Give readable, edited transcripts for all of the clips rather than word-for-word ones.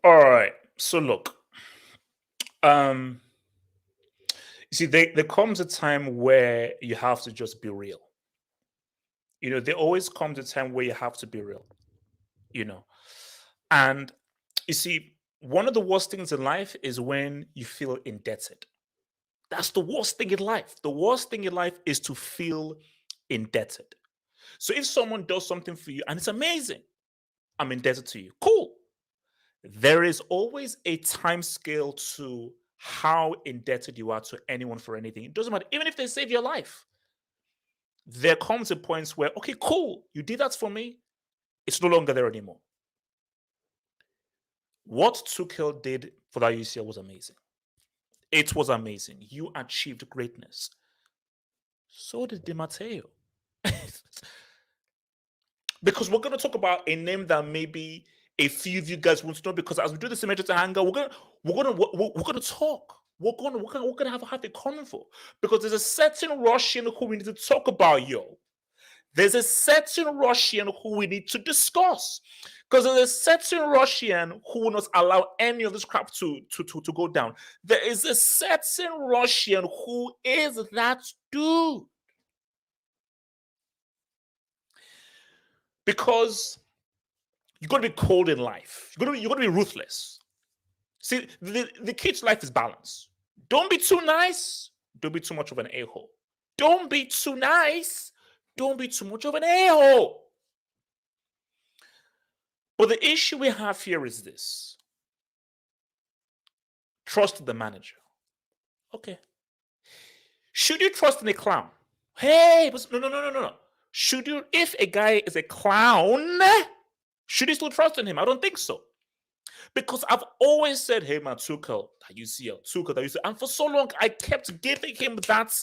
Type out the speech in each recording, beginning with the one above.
All right. So look, you see, there comes a time where you have to just be real. There always comes a time where you have to be real. And you see, one of the worst things in life is when you feel indebted. That's the worst thing in life. The worst thing in life is to feel indebted. So if someone does something for you and it's amazing, I'm indebted to you. Cool. There is always a time scale to how indebted you are to anyone for anything. It doesn't matter, even if they save your life. There comes a point where, okay, cool, you did that for me. It's no longer there anymore. What Tuchel did for that UCL was amazing. It was amazing. You achieved greatness. So did Di Matteo. Because we're going to talk about a name that maybe a few of you guys want to know, because as we do this Emergency Hangout, we're gonna talk. We're gonna have a convo, because there's a certain Russian who we need to talk about, yo. There's a certain Russian who we need to discuss, because there's a certain Russian who will not allow any of this crap to go down. There is a certain Russian who is that dude. Because you've got to be cold in life. You've got to be ruthless. See, the key to life is balance. Don't be too nice. Don't be too much of an a-hole. Don't be too nice. Don't be too much of an a-hole. But the issue we have here is this. Trust the manager. Okay. Should you trust in a clown? Hey, no. Should you, if a guy is a clown, should you still trust in him? I don't think so. Because I've always said, hey man, Tuchel, that UCL. And for so long, I kept giving him that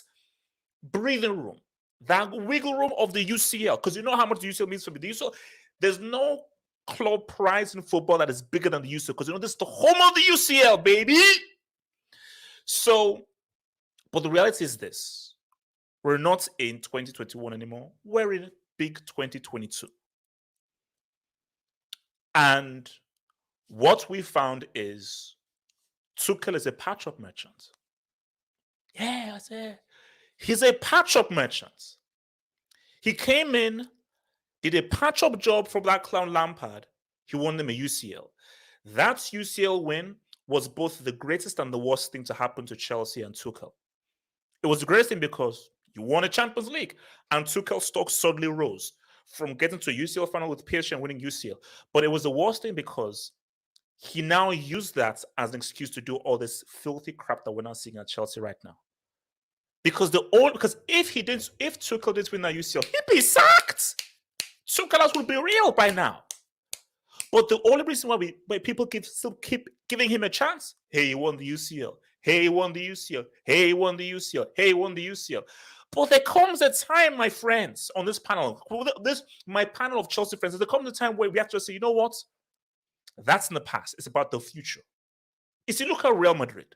breathing room, that wiggle room of the UCL. Because you know how much the UCL means for me. The UCL, there's no club prize in football that is bigger than the UCL. Because this is the home of the UCL, baby. So, but the reality is this. We're not in 2021 anymore. We're in big 2022. And what we found is Tuchel is a patch-up merchant. Yeah, I said he's a patch-up merchant. He came in, did a patch-up job for that clown Lampard. He won them a UCL. That UCL win was both the greatest and the worst thing to happen to Chelsea and Tuchel. It was the greatest thing because you won a Champions League, and Tuchel's stock suddenly rose from getting to a UCL final with PSG and winning UCL. But it was the worst thing because he now used that as an excuse to do all this filthy crap that we're not seeing at Chelsea right now. Because if Tuchel didn't win that UCL, he'd be sacked. Tuchel would be real by now. But the only reason why people still keep giving him a chance, hey, he won the UCL. Hey, he won the UCL. Hey, he won the UCL. Hey, he won the UCL. But there comes a time, my friends, on this panel, my panel of Chelsea friends, there comes a time where we have to say, you know what? That's in the past. It's about the future. You see, look at Real Madrid.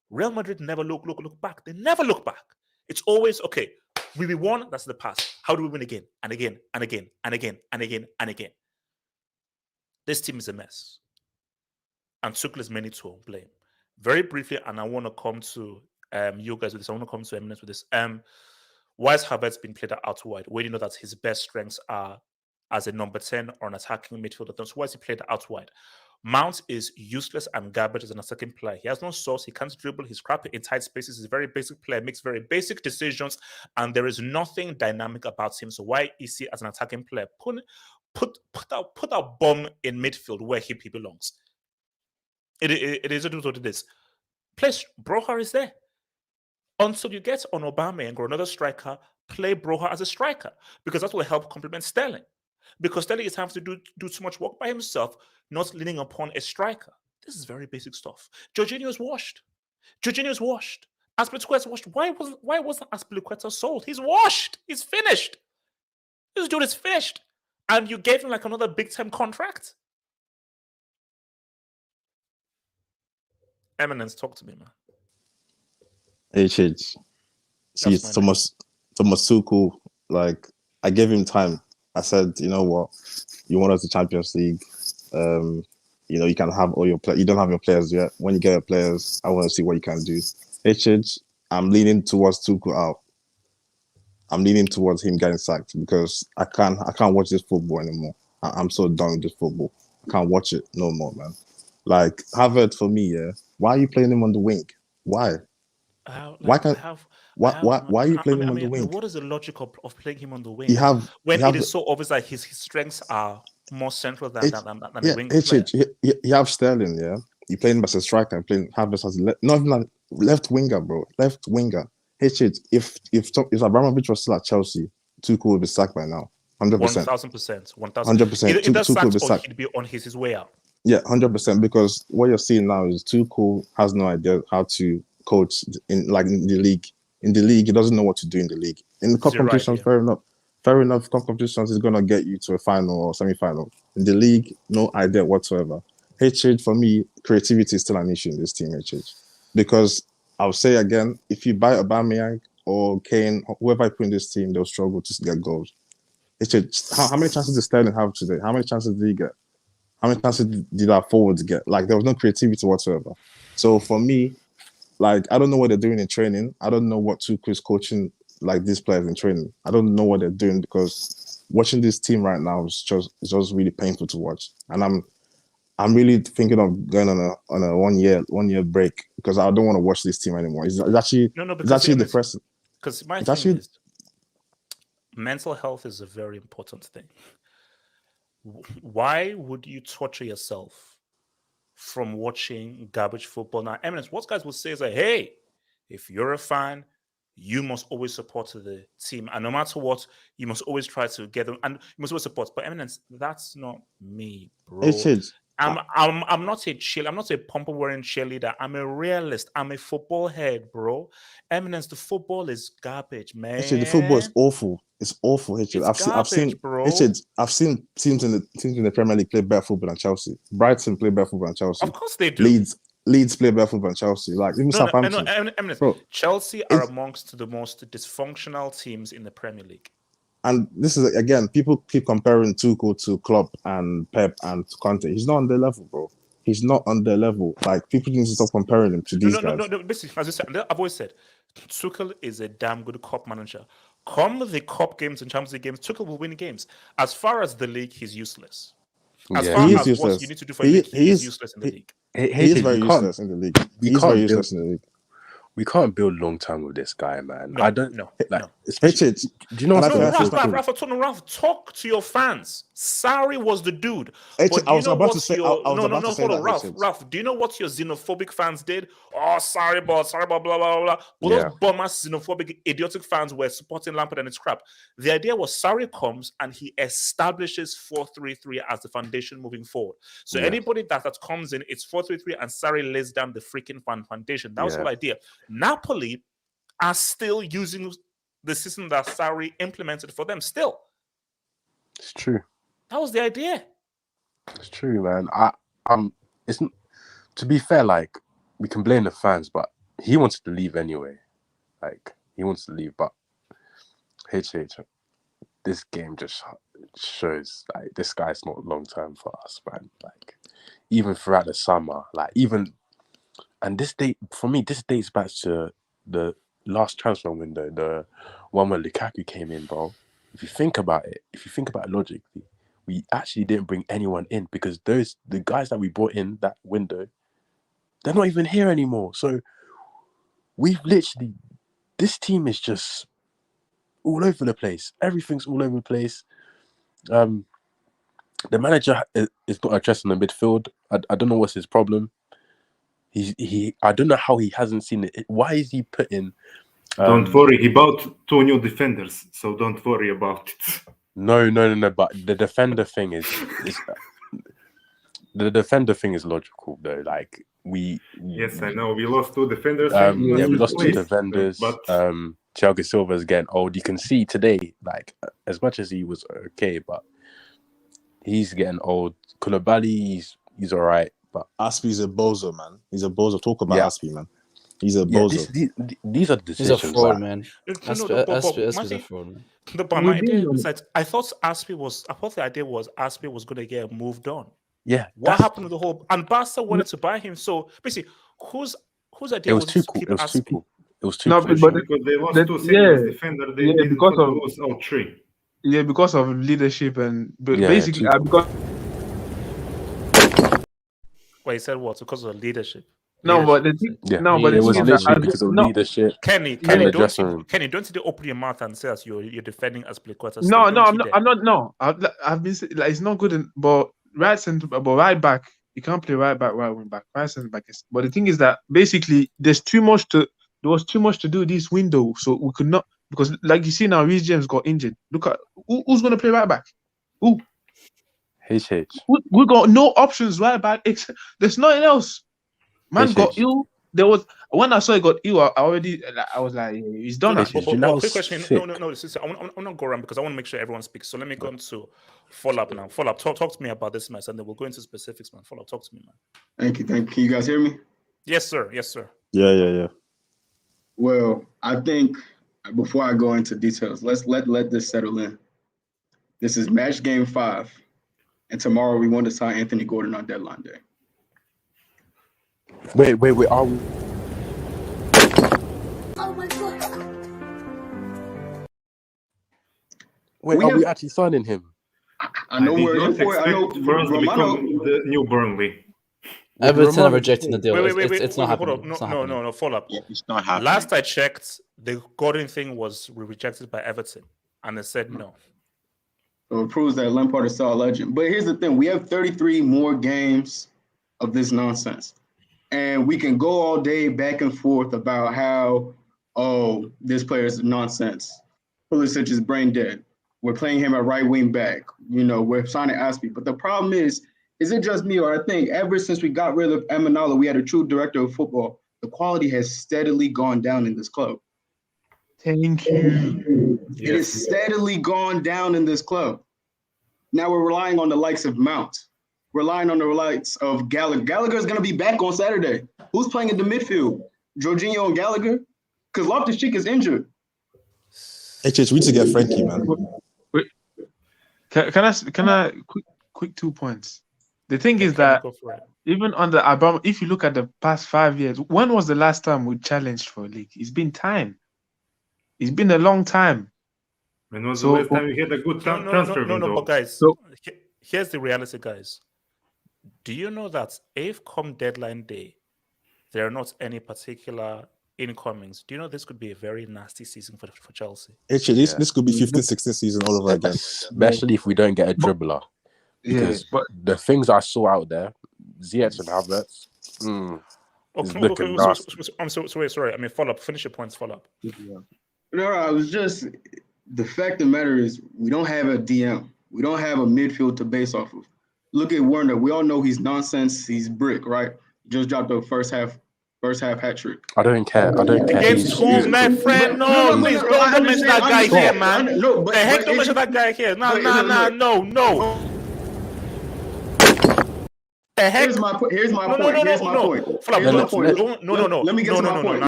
Real Madrid never look back. They never look back. It's always, okay, we won, that's the past. How do we win again? And again, and again, and again, and again, and again. This team is a mess. And Tuchel is many to blame. Very briefly, and I want to come to you guys with this. I want to come to Eminence with this. Why has Havertz been played out wide? Where do you know that his best strengths are as a number 10 or an attacking midfielder? So why is he played out wide? Mount is useless and garbage as an attacking player. He has no source. He can't dribble. He's crappy in tight spaces. He's a very basic player, makes very basic decisions, and there is nothing dynamic about him. So why is he as an attacking player? Put that bomb in midfield where he belongs. It is what it is. Plus, Broha is there. until you get on Aubameyang or another striker, play Broha as a striker, because that will help complement Sterling. Because Sterling is having to do too much work by himself, not leaning upon a striker. This is very basic stuff. Jorginho is washed. Azpilicueta is washed. Why wasn't Azpilicueta sold? He's washed. He's finished. This dude is finished. And you gave him like another big-time contract? Eminence, talk to me, man. HH. See, Thomas Tuchel, like, I gave him time. I said, you know what? You want us to Champions League. You can have all your players. You don't have your players yet. When you get your players, I want to see what you can do. HH, I'm leaning towards Tuchel out. I'm leaning towards him getting sacked because I can't watch this football anymore. I'm so done with this football. I can't watch it no more, man. Like, Havertz for me, yeah. Why are you playing him on the wing? Why? Why are you playing him on the wing? What is the logic of playing him on the wing it is so obvious that his strengths are more central than the wing player? You have Sterling, yeah. You play him as a striker and playing Havertz as not even like left winger, bro. Left winger. If Abramovich was still at Chelsea, Tuchel would be sacked by now. 100%. 1,000%. 100%. Either sacked or he'd be on his way out. Yeah, 100%. Because what you're seeing now is Tuchel has no idea how to coach in the league. In the league, he doesn't know what to do in the league. In the cup competitions, fair enough. Cup competitions is gonna get you to a final or semi-final. In the league, no idea whatsoever. For me, creativity is still an issue in this team. Because I'll say again, if you buy Aubameyang or Kane, whoever I put in this team, they'll struggle to get goals. How many chances did Sterling have today? How many chances did he get? How many chances did our forwards get? Like, there was no creativity whatsoever. So for me, like, I don't know what they're doing in training. I don't know what Tuchel is coaching like these players in training. I don't know what they're doing because watching this team right now is just really painful to watch. And I'm really thinking of going on a one year break because I don't want to watch this team anymore. It's actually depressing. Because my thing is, mental health is a very important thing. Why would you torture yourself from watching garbage football? Now, Eminence, what guys will say is like, hey, if you're a fan, you must always support the team. And no matter what, you must always try to get them. And you must always support. But Eminence, that's not me, bro. I'm not a pumper wearing cheerleader. I'm a realist. I'm a football head, bro. Eminence, the football is garbage, man. The football is awful. It's awful. I've seen teams in the Premier League play better football than Chelsea. Brighton play better football than Chelsea. Of course they do. Leeds play better football than Chelsea. Like, even Southampton. Bro, Chelsea are amongst the most dysfunctional teams in the Premier League. And this is, again, people keep comparing Tuchel to Klopp and Pep and Conte. He's not on their level, bro. He's not on their level. Like, people need to stop comparing him to these guys. No. Basically, as I said, I've always said, Tuchel is a damn good cup manager. Come the cup games and Champions League games, Tuchel will win games. As far as the league, he's useless. As far as what you need to do for the league, he is useless in the league. He is very useless in the league. He's very useless in the league. We can't build long term with this guy, man. No. Do you know what? Ralph, talk to your fans. Sarri was the dude. Ralph, do you know what your xenophobic fans did? Oh, Sarri, blah, blah, blah, blah. Well, those bum-ass xenophobic, idiotic fans were supporting Lampard and his crap. The idea was Sarri comes and he establishes 4-3-3 as the foundation moving forward. So anybody that comes in, it's 4-3-3 and Sarri lays down the freaking foundation. That was the whole idea. Napoli are still using the system that Sarri implemented for them still. It's true. That was the idea. It's true, man. To be fair, like, we can blame the fans, but he wanted to leave anyway. Like, he wants to leave, but this game just shows, like, this guy's not long term for us, man. Like, even throughout the summer, and this dates back to the last transfer window, the one where Lukaku came in, bro. If you think about it logically, we actually didn't bring anyone in because the guys that we brought in that window, they're not even here anymore. So this team is just all over the place. Everything's all over the place. The manager is not addressing the midfield. I don't know what's his problem. I don't know how he hasn't seen it. Why is he putting Don't worry, he bought 2 new defenders, so don't worry about it. No. But the defender thing is the defender thing is logical though. Like Yes, I know. We lost 2 defenders. we lost 2 replaced, defenders. but Thiago Silva is getting old. You can see today, like as much as he was okay, but he's getting old. Koulibaly, he's all right, but Aspie's a bozo, man. He's a bozo. Talk about Aspie, man. He's a bozo. These are decisions. He's a fraud, man. Aspie's a fraud, man. But my idea was like, I thought the idea was Aspie was going to get moved on. Yeah. What happened to the whole? And Barca wanted to buy him. So basically, whose idea was to keep Aspie? It was too No, cool. but because they lost 2 senior defenders, they didn't because of lose all 3. Yeah, because of leadership and Yeah, basically because Wait, he said what? Because of leadership. no, but the thing, Yeah. no, but it the was thing is literally that because of no, leadership. Kenny, and the don't dressing room. Kenny, don't you open your mouth and say as you're defending Aspilicueta? no, I'm not. No, I've been like it's not good. But right back, you can't play right back, right wing back. Right center back is. But the thing is that basically there was too much to do this window, so we could not because like you see now, Reece James got injured. Look at who's going to play right back. Who? HH. We got no options right back. There's nothing else. Man HH. got ill. There was when I saw he got ill. I was like, he's done. HH. That. Quick question. No. Sister, I want to go around because I want to make sure everyone speaks. So let me go into follow-up now. Follow-up. Talk to me about this mess, and then we'll go into specifics, man. Follow-up. Talk to me, man. Thank you. Can you guys hear me? Yes, sir. Yeah. Well, I think before I go into details, let's let this settle in. This is match game 5, and tomorrow we want to sign Anthony Gordon on deadline day. Wait. Are we? Oh my God. Wait, are we actually signing him? I know did we're not in for it. I know expect Burns to Romano. become the new Burnley. Everton are rejecting the deal. Wait. It's not happening. Hold on. It's not happening. No. Follow-up. Yeah, it's not happening. Last I checked, the Gordon thing was rejected by Everton, and they said no. So it proves that Lampard is still a legend. But here's the thing: we have 33 more games of this nonsense, and we can go all day back and forth about how, this player is nonsense. Pulisic is brain dead. We're playing him at right wing back. We're signing Aspie. But the problem is it just me, or I think ever since we got rid of Amenalo, we had a true director of football. The quality has steadily gone down in this club. Thank you. It has steadily gone down in this club. Now we're relying on the likes of Mount, relying on the likes of Gallagher. Gallagher's going to be back on Saturday. Who's playing in the midfield? Jorginho and Gallagher? Because Loftus-Cheek is injured. HH, we need to get Frankie, man. Wait. Can I quick 2 points? The thing is that Go for it. even under Abramovich, if you look at the past 5 years, when was the last time we challenged for a league? It's been time. It's been a long time. When was the last time we had a good transfer window? No, but guys, So- here's the reality, guys. Do you know that if come deadline day, there are not any particular incomings? Do you know this could be a very nasty season for Chelsea? HH, this could be 15-16 season all over again. Especially if we don't get a dribbler. Because but the things I saw out there, Ziyech and Havertz, is looking nasty. I'm so sorry. I mean, follow up. Finish your points. Follow up. No, I was just the fact of the matter is we don't have a DM. We don't have a midfield to base off of. Look at Werner. We all know he's nonsense. He's brick, right? Just dropped the first half hat trick. I don't care. Against who, my friend? No, please don't mention that guy here, man. No, but The heck, don't mention that guy here. No. The heck? Here's my point. Here's my No. point. Flap, Here's my no. point. Let me get to my point.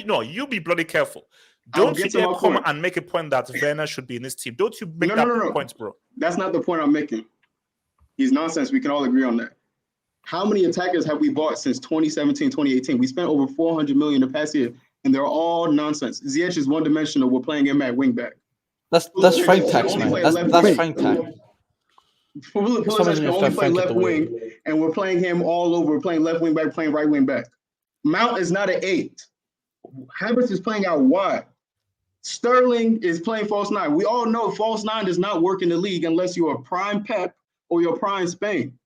No. You be bloody careful. Don't you dare come and make a point that Werner should be in this team. Don't you make that point, bro. That's not the point I'm making. He's nonsense. We can all agree on that. How many attackers have we bought since 2017, 2018? We spent over 400 million the past year, and they're all nonsense. Ziyech is one-dimensional. We're playing him at wingback. That's Frank tax, man. That's Frank tax. Pulisic can only play left wing, and we're playing him all over. We're playing left wing back, playing right wing back. Mount is not an 8. Havertz is playing out wide. Sterling is playing false 9. We all know false 9 does not work in the league unless you're a prime Pep or you're prime Spain.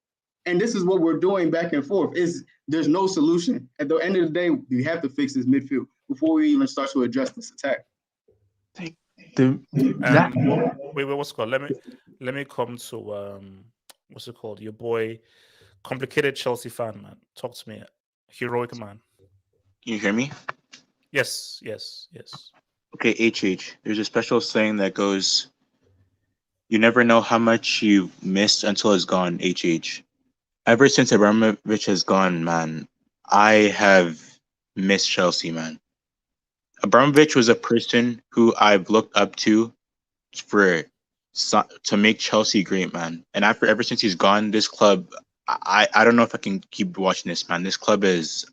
And this is what we're doing back and forth. There's no solution. At the end of the day, we have to fix this midfield before we even start to address this attack. Wait, what's it called? Let me come to what's it called? Your boy, complicated Chelsea fan, man. Talk to me, heroic man. Can you hear me? Yes. Okay, HH. There's a special saying that goes, "You never know how much you've missed until it's gone." HH. Ever since Abramovich has gone, man, I have missed Chelsea, man. Abramovich was a person who I've looked up to to make Chelsea great, man. And ever since he's gone, this club, I don't know if I can keep watching this, man. This club is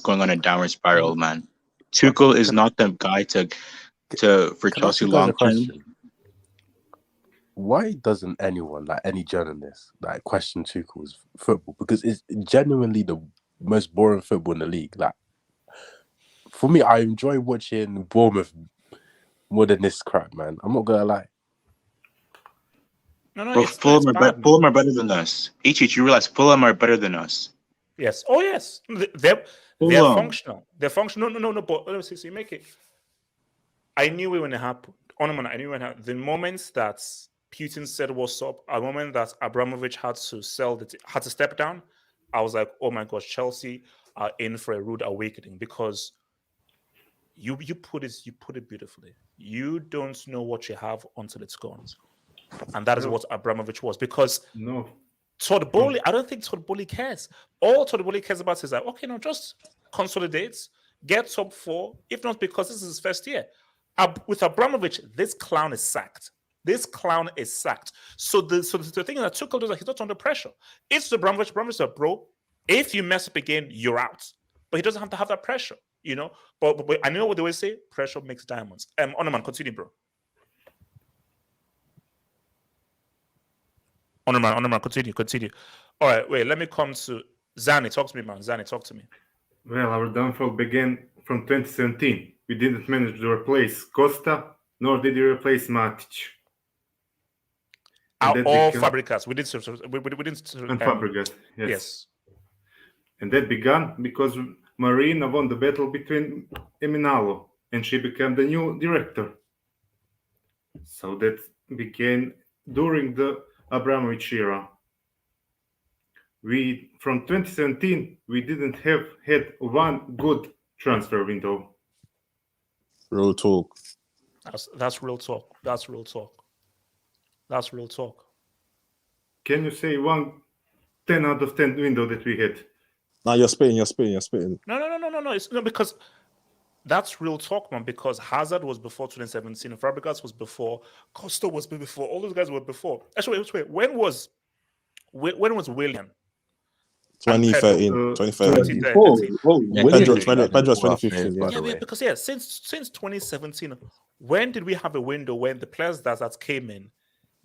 going on a downward spiral, man. Tuchel is not the guy for Chelsea long term. Why doesn't anyone, like any journalist, like question Tuchel's football? Because it's genuinely the most boring football in the league. Like, for me, I enjoy watching Bournemouth more than this crap, man. I'm not gonna lie. But Fulham are better than us. You realize Fulham are better than us? Yes. Oh, yes. They're functional. They're functional. No. But let me see. So you make it. I knew it when it happened. I knew when it happened. The moments that Putin said what's up, a moment that Abramovich had to had to step down, I was like, oh my gosh, Chelsea are in for a rude awakening, because you put it beautifully. You don't know what you have until it's gone. And that is what Abramovich was, because Todd Bowley, I don't think Todd Bowley cares. All Todd Bowley cares about is like, okay, no, just consolidate, get top 4, if not because this is his first year. With Abramovich, this clown is sacked. So the thing that Tuchel does, he's not under pressure. It's Abramovich. Abramovich said, bro, if you mess up again, you're out. But he doesn't have to have that pressure, you know. But I know what they always say: pressure makes diamonds. Onoman, continue, bro. Onoman, continue. All right, wait. Let me come to Zani. Talk to me, man. Zani, talk to me. Well, our downfall began from 2017. We didn't manage to replace Costa, nor did we replace Matic. All Fabregas. We didn't. And Fabregas, yes. And that began because Marina won the battle between Eminalo, and she became the new director. So that began during the Abramovich era. From 2017, we didn't have had one good transfer window. Real talk. That's real talk. That's real talk. Can you say 10 out of 10 window that we had? No, you're spitting. No. It's because that's real talk, man. Because Hazard was before 2017, Fabregas was before, Costa was before, all those guys were before. Actually, wait. When was William? 2013. Pedro's 2015. Yeah, because since 2017, when did we have a window when the players that came in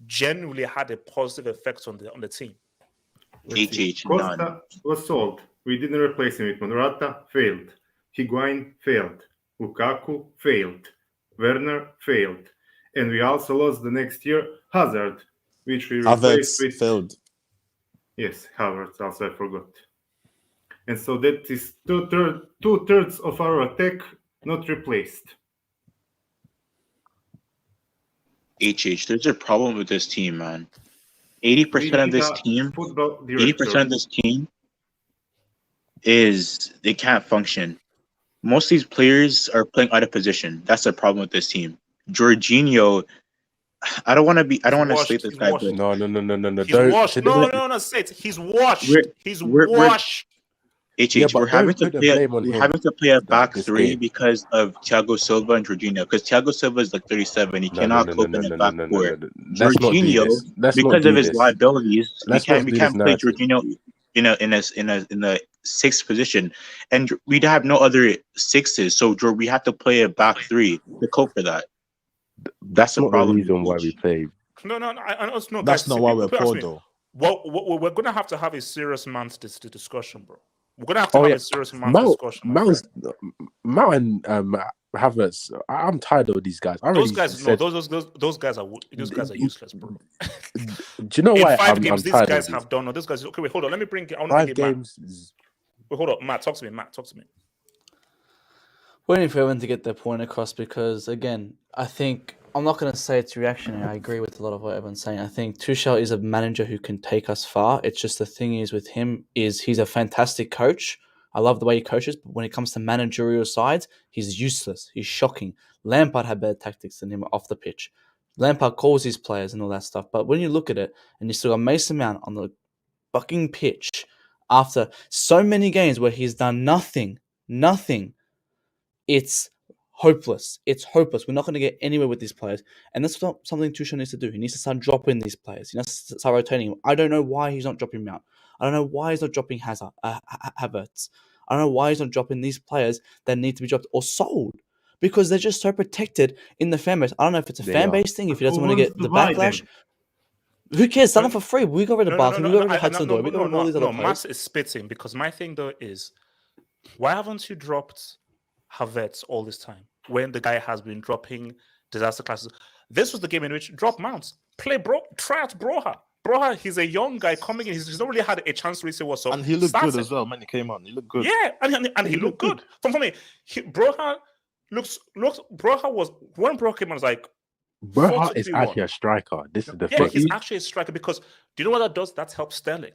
genuinely had a positive effect on the team? Costa was sold. We didn't replace him with Morata, failed. Higuain failed. Lukaku failed. Werner failed. And we also lost the next year Hazard, which we replaced with... failed. Yes, Havertz also, I forgot. And so that is two-thirds of our attack not replaced. There's a problem with this team, man. 80% of this team is they can't function. Most of these players are playing out of position. That's the problem with this team. Jorginho, I don't want to slate this guy, but no. He's washed. No, say it. He's washed. He's washed. We're having to play a back three because of Thiago Silva and Jorginho. Because Thiago Silva is like 37, he cannot cope in the back four. Jorginho, because of his liabilities, we can't play Jorginho in a sixth position, and we'd have no other sixes. So we have to play a back three to cope for that. That's the problem. Reason why we play. No. That's not why we're poor, though. Well, we're gonna have to have a serious man's discussion, bro. We're gonna have to have a serious discussion. Mount and Havertz. I'm tired of these guys. Those guys are useless, bro. Do you know why? In 5 games, these guys have done. No, these guys. Okay, wait, hold on. Let me bring it. 5 games. Wait, hold on, Matt. Talk to me. Waiting for everyone to get their point across because, again, I think I'm not going to say it's reactionary. I agree with a lot of what everyone's saying. I think Tuchel is a manager who can take us far. It's just the thing is with him is he's a fantastic coach. I love the way he coaches, but when it comes to managerial sides, he's useless. He's shocking. Lampard had better tactics than him off the pitch. Lampard calls his players and all that stuff. But when you look at it and you still got Mason Mount on the fucking pitch after so many games where he's done nothing, it's hopeless. It's hopeless. We're not going to get anywhere with these players. And that's not something Tuchel needs to do. He needs to start dropping these players. He needs to start rotating them. I don't know why he's not dropping Mount. I don't know why he's not dropping Havertz. I don't know why he's not dropping these players that need to be dropped or sold. Because they're just so protected in the fan base. I don't know if it's a fan base thing, if he doesn't want to get the backlash. Who cares? Sell them for free. We got rid of Barton. We got rid of Hudson-Odoi. We got rid of all these other players. Matt is spitting because my thing though is, why haven't you dropped Havertz all this time when the guy has been dropping disaster classes? This was the game in which drop Mounts. Try out Broha. Broha, he's a young guy coming in. He's not really had a chance to really say what's up. And he looked good as well when he came on. He looked good. Yeah, and he looked good. For me, Broha looks. Broha was when Broha came on. I was like, Broha is actually a striker. This is the thing. He's actually a striker because do you know what that does? That helps Sterling.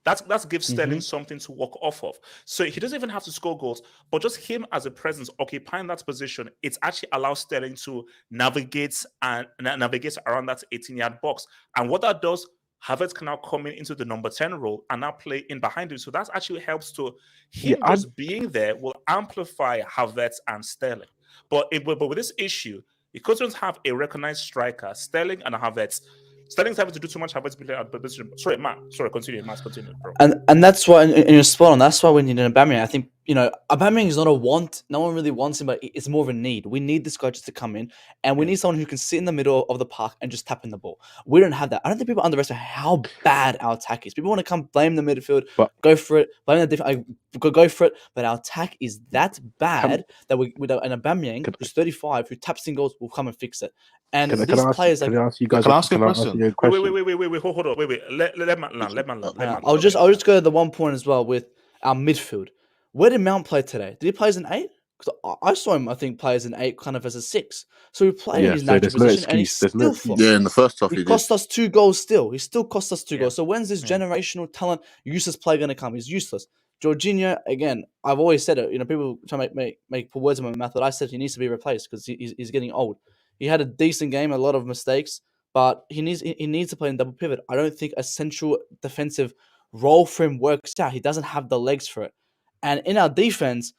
That gives Sterling something to work off of. So he doesn't even have to score goals, but just him as a presence occupying that position, it actually allows Sterling to navigate around that 18-yard box. And what that does, Havertz can now come into the number 10 role and now play in behind him. So that actually helps to him just being there will amplify Havertz and Sterling. But with this issue, he couldn't have a recognized striker, Sterling and Havertz. Sterling's having to do too much. Sorry, Matt. Sorry, continue, bro. And that's why, and you're spot on. That's why we need an Aubameyang. I think, Aubameyang is not a want. No one really wants him, but it's more of a need. We need this guy just to come in, and we need someone who can sit in the middle of the park and just tap in the ball. We don't have that. I don't think people underestimate how bad our attack is. People want to come blame the midfield, go for it, blame the defense, go for it. But our attack is that bad that with an Aubameyang who's 35, who taps in goals, will come and fix it. And these players, can I ask you guys? Can I ask you a question? Wait, hold on. Wait. Let man land. I'll just go to the one point as well with our midfield. Where did Mount play today? Did he play as an 8? Because I saw him, I think, play as an 8, kind of as a 6. So he played in his natural position, and he still flopped. Yeah, in the first half, he cost us 2 goals still. He still cost us 2 goals. So when's this generational talent, useless player going to come? He's useless. Jorginho, again, I've always said it. People try to put words in my mouth, but I said he needs to be replaced because he's getting old. He had a decent game, a lot of mistakes, but he needs to play in double pivot. I don't think a central defensive role for him works out. He doesn't have the legs for it. And in our defense,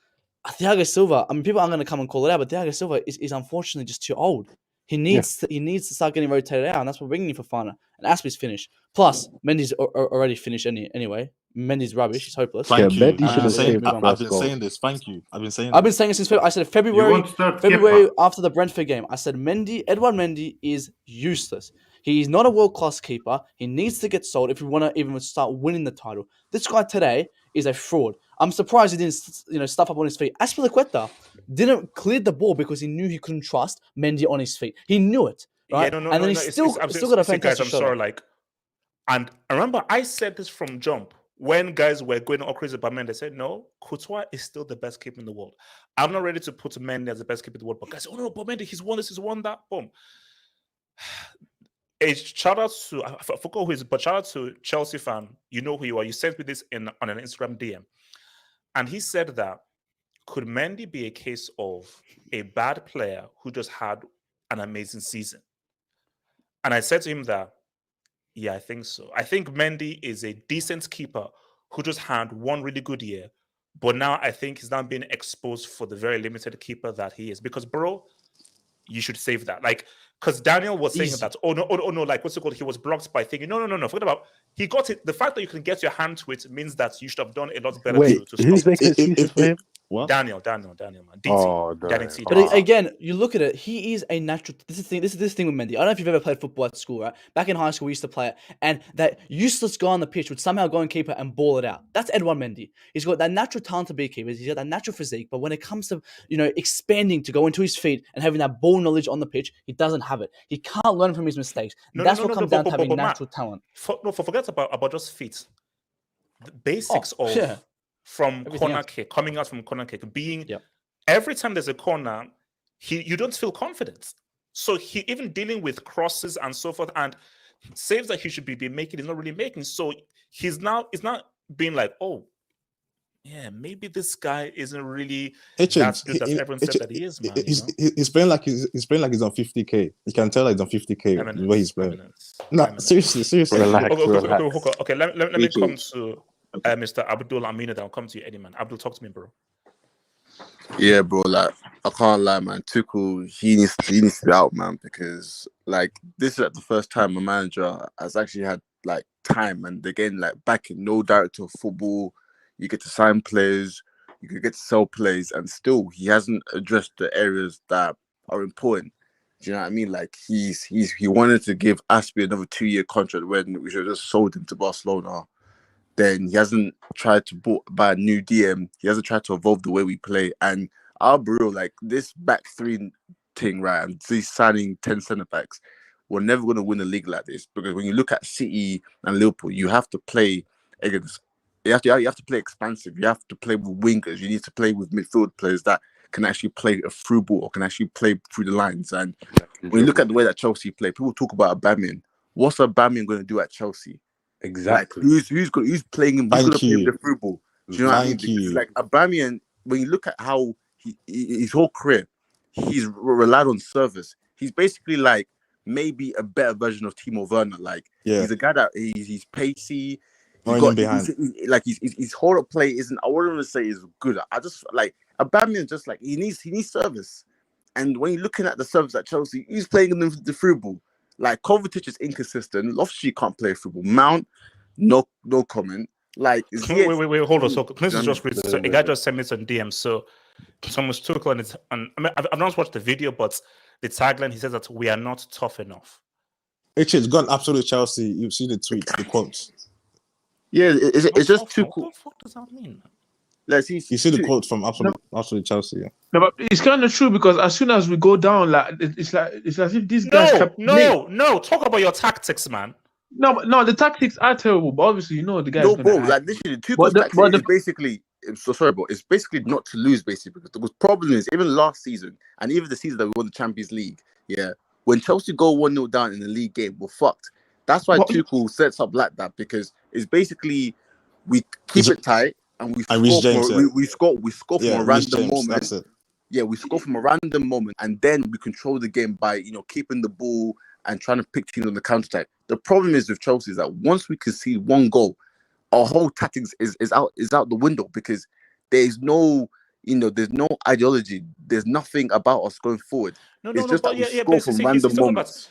Thiago Silva, people aren't going to come and call it out, but Thiago Silva is unfortunately just too old. He needs to start getting rotated out, and that's what we're bringing in for Fana. And Aspie's finished. Plus, Mendy's already finished anyway. Mendy's rubbish. He's hopeless. Thank you. I've been saying this. Thank you. I've been saying it since February. I said February after the Brentford game. I said Edouard Mendy is useless. He's not a world-class keeper. He needs to get sold if we want to even start winning the title. This guy today is a fraud. I'm surprised he didn't stuff up on his feet. Azpilicueta didn't clear the ball because he knew he couldn't trust Mendy on his feet. He knew it, right? Yeah, and then he's still got a fantastic guys, I'm sorry, and I remember I said this from jump when guys were going all crazy about Mendy. They said, no, Courtois is still the best keeper in the world. I'm not ready to put Mendy as the best keeper in the world, but guys, oh no, but Mendy, he's won this, he's won that. Boom. A shout out to I forgot who is, but shout out to Chelsea fan. You know who you are. You sent me this on an Instagram DM, and he said that could Mendy be a case of a bad player who just had an amazing season? And I said to him that, yeah, I think so. I think Mendy is a decent keeper who just had one really good year, but now I think he's now being exposed for the very limited keeper that he is. Because, bro, you should save that. Because Daniel was saying that, oh no, what's it called? He was blocked by thinking, no. Forget about he got it. The fact that you can get your hand to it means that you should have done a lot better. Wait, who's making excuses for him? What? Daniel, man. DT. Oh, no. Danny T. But again, you look at it. He is a natural. This is this thing with Mendy. I don't know if you've ever played football at school, right? Back in high school, we used to play it, and that useless guy on the pitch would somehow go and keep it and ball it out. That's Edouard Mendy. He's got that natural talent to be a keeper. He's got that natural physique. But when it comes to expanding to go into his feet and having that ball knowledge on the pitch, he doesn't have it. He can't learn from his mistakes. That's what comes down to having natural talent. Forget about just feet. The basics from corner kick, coming out from corner kick, being every time there's a corner, you don't feel confident. So he even dealing with crosses and so forth and saves that he should be making, he's not really making. So he's not being like, oh, yeah, maybe this guy isn't really that good as everyone said that he is, man. He's playing like he's on 50K. You can tell he's on 50K the way he's playing. No, seriously. Okay, let me come to Mr. Abdul Amina. I'll come to you, Eddie, man. Abdul, talk to me, bro. Yeah, bro. Like, I can't lie, man. Tuchel, he needs to be out, man, because like this is like the first time a manager has actually had like time, and again, like back in no director of football, you get to sign players, you could get to sell players, and still he hasn't addressed the areas that are important. Do you know what I mean? Like he wanted to give Aspie another 2-year contract when we should have just sold him to Barcelona. Then he hasn't tried to buy a new DM. He hasn't tried to evolve the way we play. And I'll be real, like this back three thing, right? And these signing 10 centre backs, we're never going to win a league like this, because when you look at City and Liverpool, you have to play against. You have to play expansive. You have to play with wingers. You need to play with midfield players that can actually play a through ball or can actually play through the lines. And when you look at the way that Chelsea play, people talk about Aubameyang. What's Aubameyang going to do at Chelsea? Exactly. Like, who's playing him? Who's going to play the through ball? Do you know what I mean? Because, like Aubameyang, when you look at how his whole career, he's relied on service. He's basically like maybe a better version of Timo Werner. Like he's a guy that he's pacey. His whole play isn't. I wouldn't want to say is good. I just like Aubameyang. Just like he needs service. And when you're looking at the service at Chelsea, he's playing the through ball. Like Kovacic is inconsistent. Loftus-Cheek can't play through ball. Mount, no comment. Like wait, hold on. So this is just read. So a guy just sent me some DM. So someone's Tuchel and I mean, I've not watched the video, but the tagline, he says that we are not tough enough. It's gone absolute Chelsea. You've seen the tweets, the quotes. Yeah, it's just too cool. What the fuck does that mean? Let's see. You see the quote from absolute Chelsea. Yeah. No, but it's kind of true, because as soon as we go down, like it's as if these guys. No. Talk about your tactics, man. No, the tactics are terrible. But obviously, the guys. No, bro. Like literally, Tuchel's tactics is basically. So sorry, but it's basically not to lose, basically, because the problem is even last season and even the season that we won the Champions League. Yeah, when Chelsea go 1-0 down in the league game, we're fucked. That's why Tuchel sets up like that, because it's basically we keep it tight and we score from a random moment. Yeah, we score from a random moment, and then we control the game by keeping the ball and trying to pick teams on the counter attack. The problem is with Chelsea is that once we concede one goal, our whole tactics is out the window, because there's no ideology. There's nothing about us going forward. We score from random moments.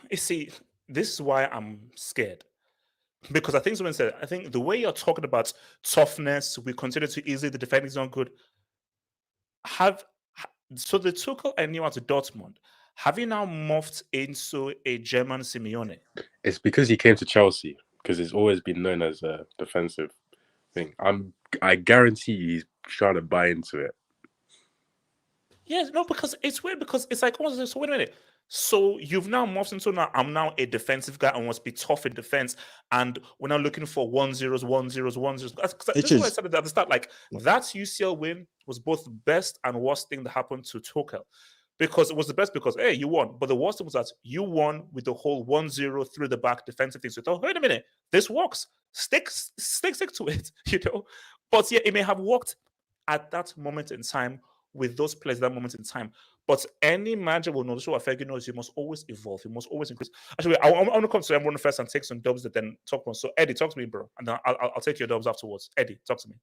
You see, this is why I'm scared. Because I think someone said, I think the way you're talking about toughness, we consider too easy, the defending is not good. So the Tuchel and you to Dortmund, have you now morphed into a German Simeone? It's because he came to Chelsea, because it's always been known as a defensive thing. I guarantee he's trying to buy into it. Yes, no, because it's weird, because it's like, so wait a minute. So you've now morphed into I'm now a defensive guy and must be tough in defense, and we're now looking for 1-0s, 1-0s, 1-0s. This is what I said at the start. Like that UCL win was both the best and worst thing that happened to Tuchel, because it was the best because hey, you won, but the worst thing was that you won with the whole 1-0 through the back defensive thing. So you thought, wait a minute, this works. Stick to it, But yeah, it may have worked at that moment in time with those players at that moment in time. But any manager will know, this is what Fergie knows, you must always evolve, you must always increase. Actually, I want to come to everyone first and take some dubs that then talk about. So Eddie, talk to me, bro. And then I'll take your dubs afterwards. Eddie, talk to me.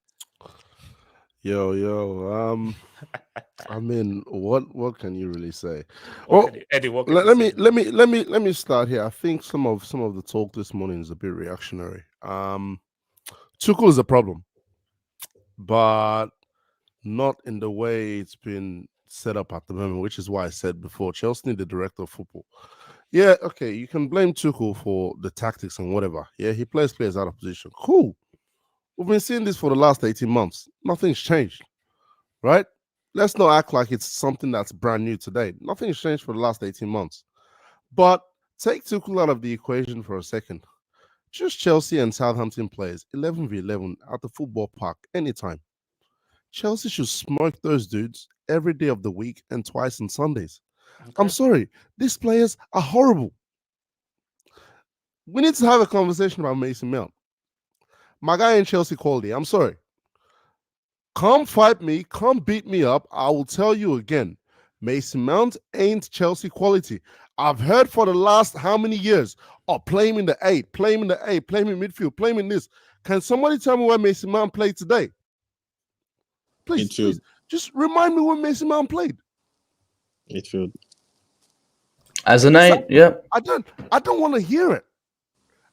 Yo. I mean, what can you really say? Eddie, what can let me start here. I think some of the talk this morning is a bit reactionary. Tuchel is a problem, but not in the way it's been set up at the moment, which is why I said before, Chelsea need the director of football. Yeah, okay, you can blame Tuchel for the tactics and whatever. Yeah, he plays players out of position. Cool. We've been seeing this for the last 18 months. Nothing's changed, right? Let's not act like it's something that's brand new today. Nothing's changed for the last 18 months. But take Tuchel out of the equation for a second. Just Chelsea and Southampton players, 11v11 at the football park, anytime. Chelsea should smoke those dudes every day of the week and twice on Sundays. Okay. I'm sorry, these players are horrible. We need to have a conversation about Mason Mount. My guy in Chelsea quality, I'm sorry. Come fight me, come beat me up. I will tell you again, Mason Mount ain't Chelsea quality. I've heard for the last how many years, play him in the 8, play him in the 8, play him in midfield, play him in this. Can somebody tell me where Mason Mount played today? Please, just remind me when Mason Mount played. Midfield. As an 8, yeah. I don't want to hear it.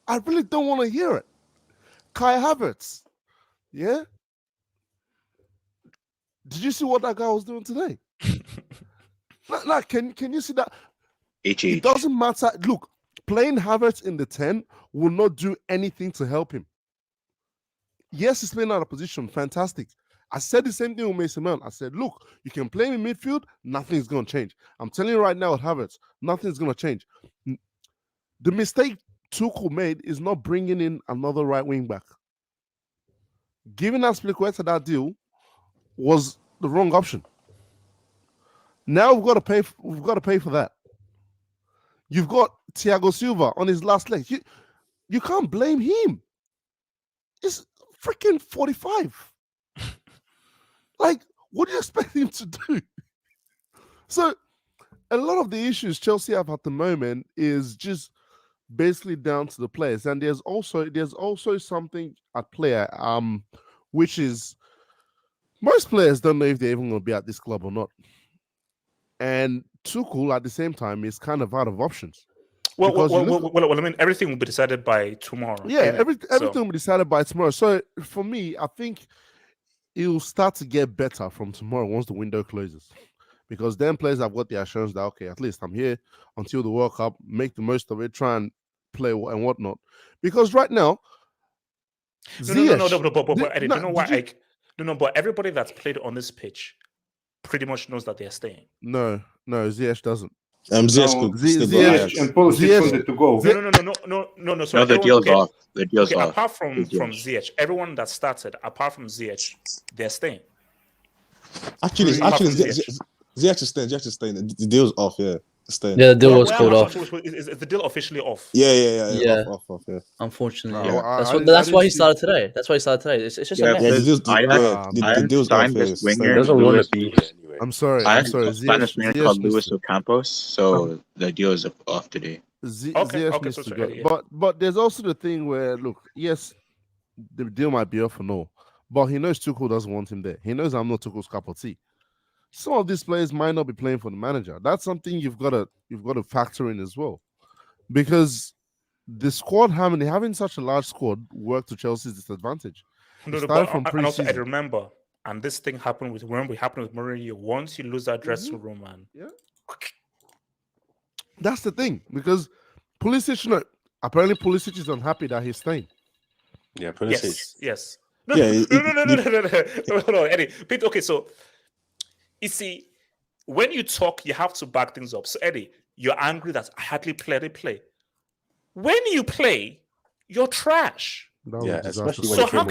I really don't want to hear it. Kai Havertz, yeah? Did you see what that guy was doing today? Can you see that? It doesn't matter. Look, playing Havertz in the 10 will not do anything to help him. Yes, he's playing out of position. Fantastic. I said the same thing with Mason Mount. I said, look, you can play him in midfield, nothing's going to change. I'm telling you right now with Havertz, nothing's going to change. The mistake Tuchel made is not bringing in another right wing back. Giving Azpilicueta that deal was the wrong option. Now we've got to pay for that. You've got Thiago Silva on his last leg. You can't blame him. It's freaking 45. Like, what do you expect him to do? So, a lot of the issues Chelsea have at the moment is just basically down to the players, and there's also something at play, which is most players don't know if they're even going to be at this club or not. And Tuchel, at the same time, is kind of out of options. Well, I mean, everything will be decided by tomorrow. Yeah, everything will be decided by tomorrow. So, for me, I think it will start to get better from tomorrow once the window closes. Because then players have got the assurance that, okay, at least I'm here until the World Cup, make the most of it, try and play and whatnot. Because right now, but everybody that's played on this pitch pretty much knows that they're staying. No, Ziyech doesn't. Ziyech and Pulisic wanted to go. No. Sorry, the deal's off. The deal's off. Apart from Ziyech, everyone that started, apart from Ziyech, they're staying. Actually, Ziyech is staying. The deal's off. Yeah, staying. Yeah, the deal was called off. Is the deal officially off? Yeah. Off. Yeah. Unfortunately, that's why he started today. It's just the deal's off. He doesn't want to be here anyway. I'm sorry. I have a Spanish man called Luis Ocampos, so the deal is off today. Ziyech needs to go. But there's also the thing where, look, yes, the deal might be off and all, but he knows Tuchel doesn't want him there. He knows I'm not Tuchel's cup of tea. Some of these players might not be playing for the manager. That's something you've got to factor in as well, because the squad having such a large squad worked to Chelsea's disadvantage. I remember, and this thing happened with Mourinho. Once you lose that dressing room, man. Yeah. That's the thing, because Pulisic is unhappy that he's staying. Yeah, Pulisic. Yes. No, Eddie. Okay, so you see, when you talk, you have to back things up. So Eddie, you're angry that I hardly play. When you play, you're trash. Especially when so how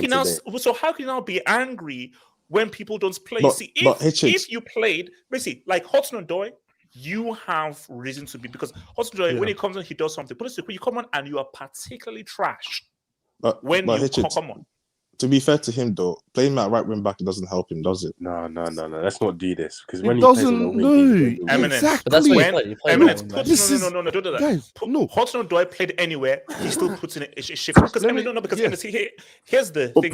can you now be angry when people don't play? If you played, basically, like Hudson-Odoi, you have reason to be, because Hudson-Odoi, when he comes on, he does something. When you come on and you are particularly trash, come on. To be fair to him, though, playing that right wing back, it doesn't help him, does it? No. Let's not do this, because when he plays on the wing, exactly. But that's when you play. No, don't do that. Guys, Hudson-Odoi played anywhere, he still puts in a shift. Because here's the thing.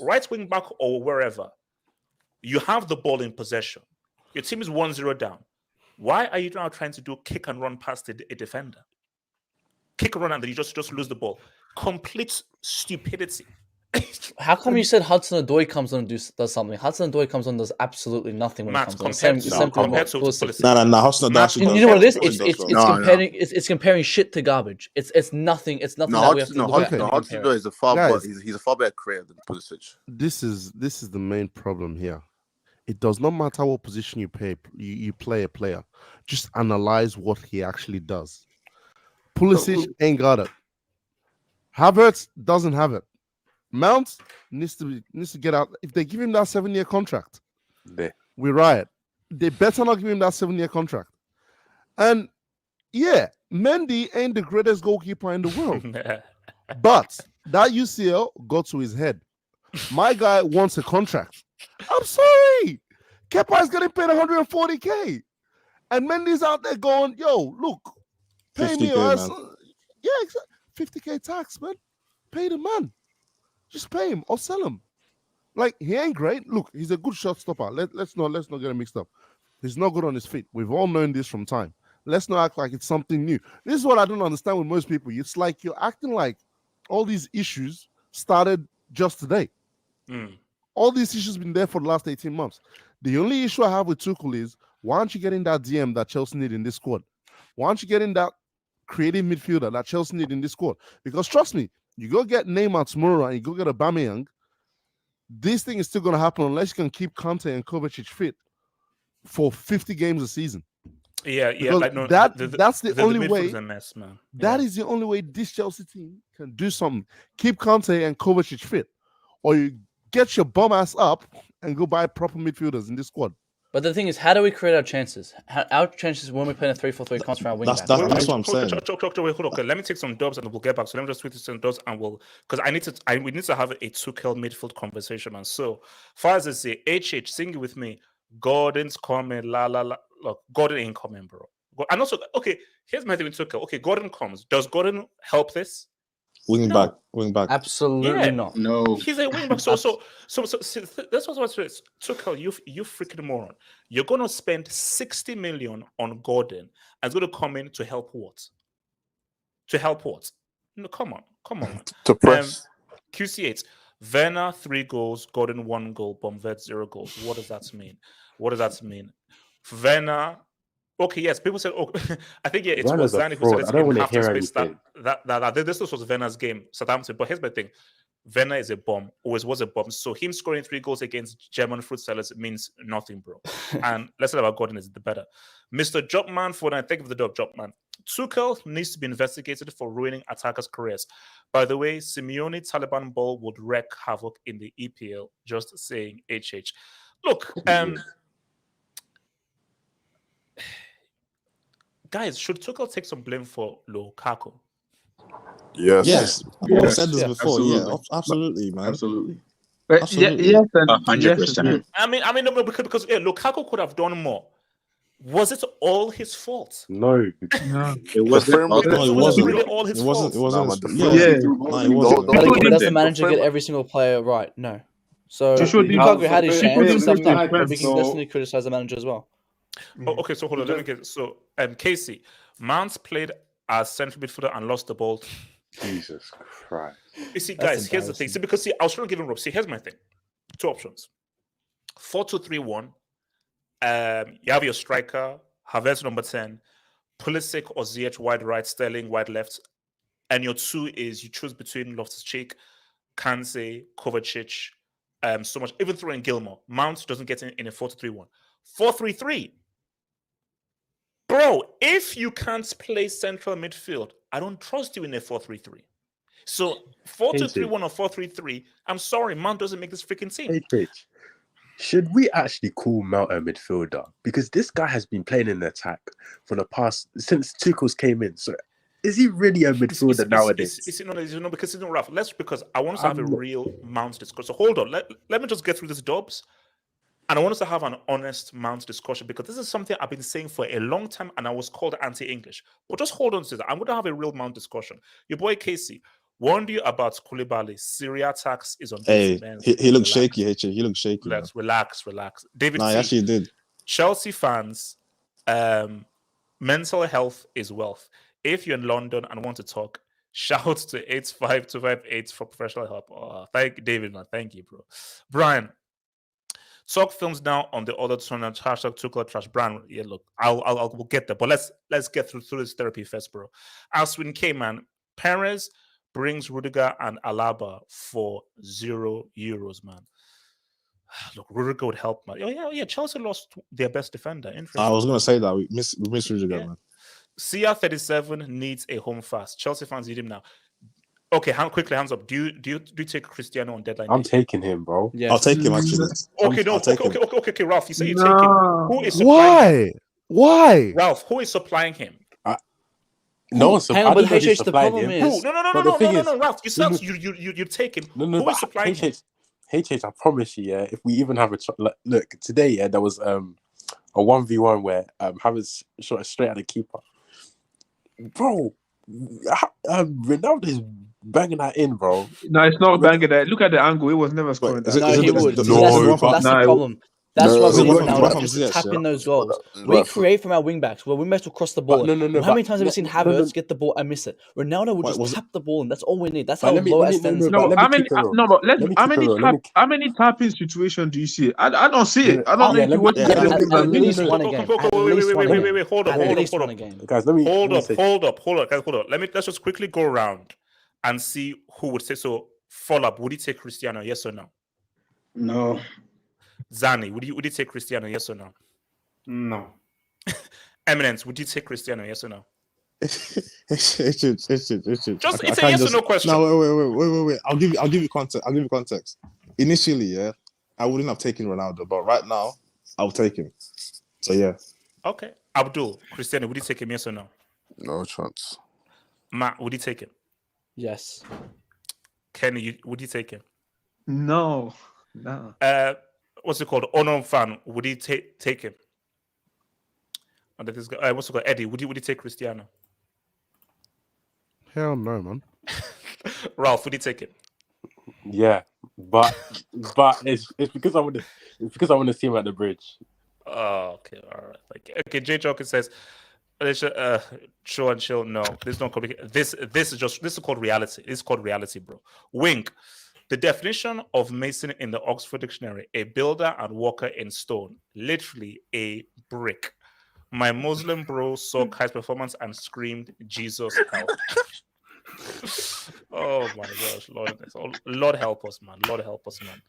Right wing back or wherever, you have the ball in possession. Your team is 1-0 down. Why are you now trying to do kick and run past a defender? Kick and run and then you just lose the ball. Complete stupidity. How come you said Hudson-Odoi comes on and does something? Hudson-Odoi comes on and does absolutely nothing when it comes on. Compared to Pulisic. No, Hudson-Odoi actually does. You know what it is? It's comparing shit to garbage. It's nothing. It's nothing that we have to look at. Hudson-Odoi is a far he's a far better creator than Pulisic. This is the main problem here. It does not matter what position you play a player. Just analyze what he actually does. Pulisic ain't got it. Havertz doesn't have it. Mount needs to get out. If they give him that 7-year contract, we riot. They better not give him that 7-year contract. And yeah, Mendy ain't the greatest goalkeeper in the world. But that UCL got to his head. My guy wants a contract. I'm sorry. Kepa is getting paid 140K. And Mendy's out there going, yo, look, pay me. Yeah, exactly. 50K tax, man. Pay the man. Just pay him or sell him. Like, he ain't great. Look, he's a good shot stopper. Let's not get it mixed up. He's not good on his feet. We've all known this from time. Let's not act like it's something new. This is what I don't understand with most people. It's like you're acting like all these issues started just today. All these issues have been there for the last 18 months. The only issue I have with Tuchel is, why aren't you getting that DM that Chelsea need in this squad? Why aren't you getting that creative midfielder that Chelsea need in this squad? Because trust me, you go get Neymar tomorrow and you go get Aubameyang, this thing is still going to happen unless you can keep Kante and Kovacic fit for 50 games a season. Yeah. Like, no, that's the only way. A mess, man. That is the only way this Chelsea team can do something. Keep Kante and Kovacic fit, or you get your bum ass up and go buy proper midfielders in this squad. But the thing is, how do we create our chances? Our chances when we play in a 3-4-3 contra our wing back. That's what I'm saying. Wait, hold on. Let me take some dubs and we'll get back. So let me just tweet some dubs and because we need to have a Tuchel midfield conversation. And so far as I say, HH, sing it with me. Gordon's coming, la la la. Look, Gordon ain't coming, bro. And also, okay, here's my thing with Tuchel. Okay, Gordon comes. Does Gordon help this? Wing back. Absolutely not. No. He's a wing back. So that's what I said. Tuchel, you freaking moron. You're gonna spend 60 million on Gordon and it's gonna come in to help what? No, come on. To press. QC8. Werner 3 goals, Gordon 1 goal, Bomvert 0 goals. What does that mean? Werner. Okay, yes, people said, I think, yeah, it was Zani who said it's going to have to space that this was Werner's game, Southampton. But here's my thing. Werner is a bomb, always was a bomb. So him scoring 3 goals against German fruit sellers means nothing, bro. And let's say about Gordon is the better. Mr. Jobman, thank you for the Jobman. Tuchel needs to be investigated for ruining attackers' careers. By the way, Simeone Taliban ball would wreak havoc in the EPL. Just saying, HH. Look, guys, should Tuchel take some blame for Lukaku? Yes. I've said this before. Absolutely, man. Absolutely. Absolutely. Yes, 100%. I mean, no, because Lukaku could have done more. Was it all his fault? No. It wasn't. It wasn't really all his fault. It wasn't. But does the manager get every single player right? No. So Lukaku had his chance and stuff done, but we can definitely criticize the manager as well. Okay, so hold on. Let me get Casey. Mount played as central midfielder and lost the ball. Jesus Christ. You see, guys, here's the thing. See, because I was trying to give him Rob. See, here's my thing. 2 options. 4-2-3-1. You have your striker, Havertz number 10, Pulisic or Ziyech wide right, Sterling wide left. And your 2 is you choose between Loftus-Cheek, Kanse, Kovacic, so much. Even throw in Gilmore. Mount doesn't get in a 4-2-3-1. 4-3-3. Bro, if you can't play central midfield, I don't trust you in a 4-3-3. So 4-2-3-1 or 4-3-3, I'm sorry, Mount doesn't make this freaking team. Should we actually call Mount a midfielder? Because this guy has been playing in the attack for the past, since Tuchel came in. So is he really a midfielder nowadays? No, because it's not rough. Because I want us to have a real Mount discourse. So hold on, let me just get through this Dobbs. And I want us to have an honest Mount discussion because this is something I've been saying for a long time and I was called anti-English. But just hold on to that. I'm going to have a real Mount discussion. Your boy Casey, warned you about Koulibaly. Syria tax is on. Hey, he looks shaky, HA. He looks shaky. Relax. David, he actually did. Chelsea fans, mental health is wealth. If you're in London and want to talk, Shout to 85258 for professional help. Oh, thank David, man. Thank you, bro. Brian, talk films now on the other tournament. Hashtag Tuchel trash. Brian, yeah, look, we'll get there, but let's get through this therapy first, bro. Aswin K, man. Perez brings Rudiger and Alaba for €0, man. Look, Rudiger would help, man. Oh yeah. Chelsea lost their best defender. I was gonna say that we miss Rudiger, man. CR37 needs a home fast. Chelsea fans need him now. Okay, quickly, hands up. Do you take Cristiano on deadline? I'm taking him, bro. Yes. I'll take him actually. Okay, Ralph. You say you take him. Who is supplying him? Why? Ralph, who is supplying him? No one's supplying him. The problem is no, Ralph. You said you take him. Who is supplying him? HH, I promise you, if we even have look today, there was a 1v1 where Havertz shot it straight at the keeper. Bro, Ronaldo is banging that in, bro. No, it's not banging that. Look at the angle. It was never scoring. He would. That's the problem. That's why we need Ronaldo to tap in those goals. We create from our wing backs. Where wing backs will cross the ball. No. How many times have we seen Havertz get the ball and miss it? Ronaldo would just tap the ball, and that's all we need. That's how low our standards. How many tapping situations do you see? I don't see it. I don't know if you watch at least one a game. Wait. Hold up. Let's just quickly go around and see who would say so. Follow up. Would you take Cristiano? Yes or no? No. Zani, would you take Cristiano? Yes or no? No. Eminence, would you take Cristiano? Yes or no? It's a yes or no question. No, wait. I'll give you context. Initially, yeah, I wouldn't have taken Ronaldo, but right now, I'll take him. So yeah. Okay. Abdul, Cristiano, would you take him? Yes or no? No chance. Matt, would you take him? Yes. Kenny, would you take him? No. What's it called? Onom fan, would he take him? And this guy, what's it called? Eddie, would you take Cristiano? Hell no, man. Ralph, would you take him? Yeah, but it's because I want to see him at the bridge. Oh, okay, all right. Okay, Jay Joker says, chill and chill. No, this is not complicated. This is called reality. This is called reality, bro. Wink. The definition of Mason in the Oxford Dictionary: a builder and worker in stone, literally a brick. My Muslim bro saw Kai's performance and screamed, "Jesus help!" Oh my gosh, Lord help us, man. Lord help us, man.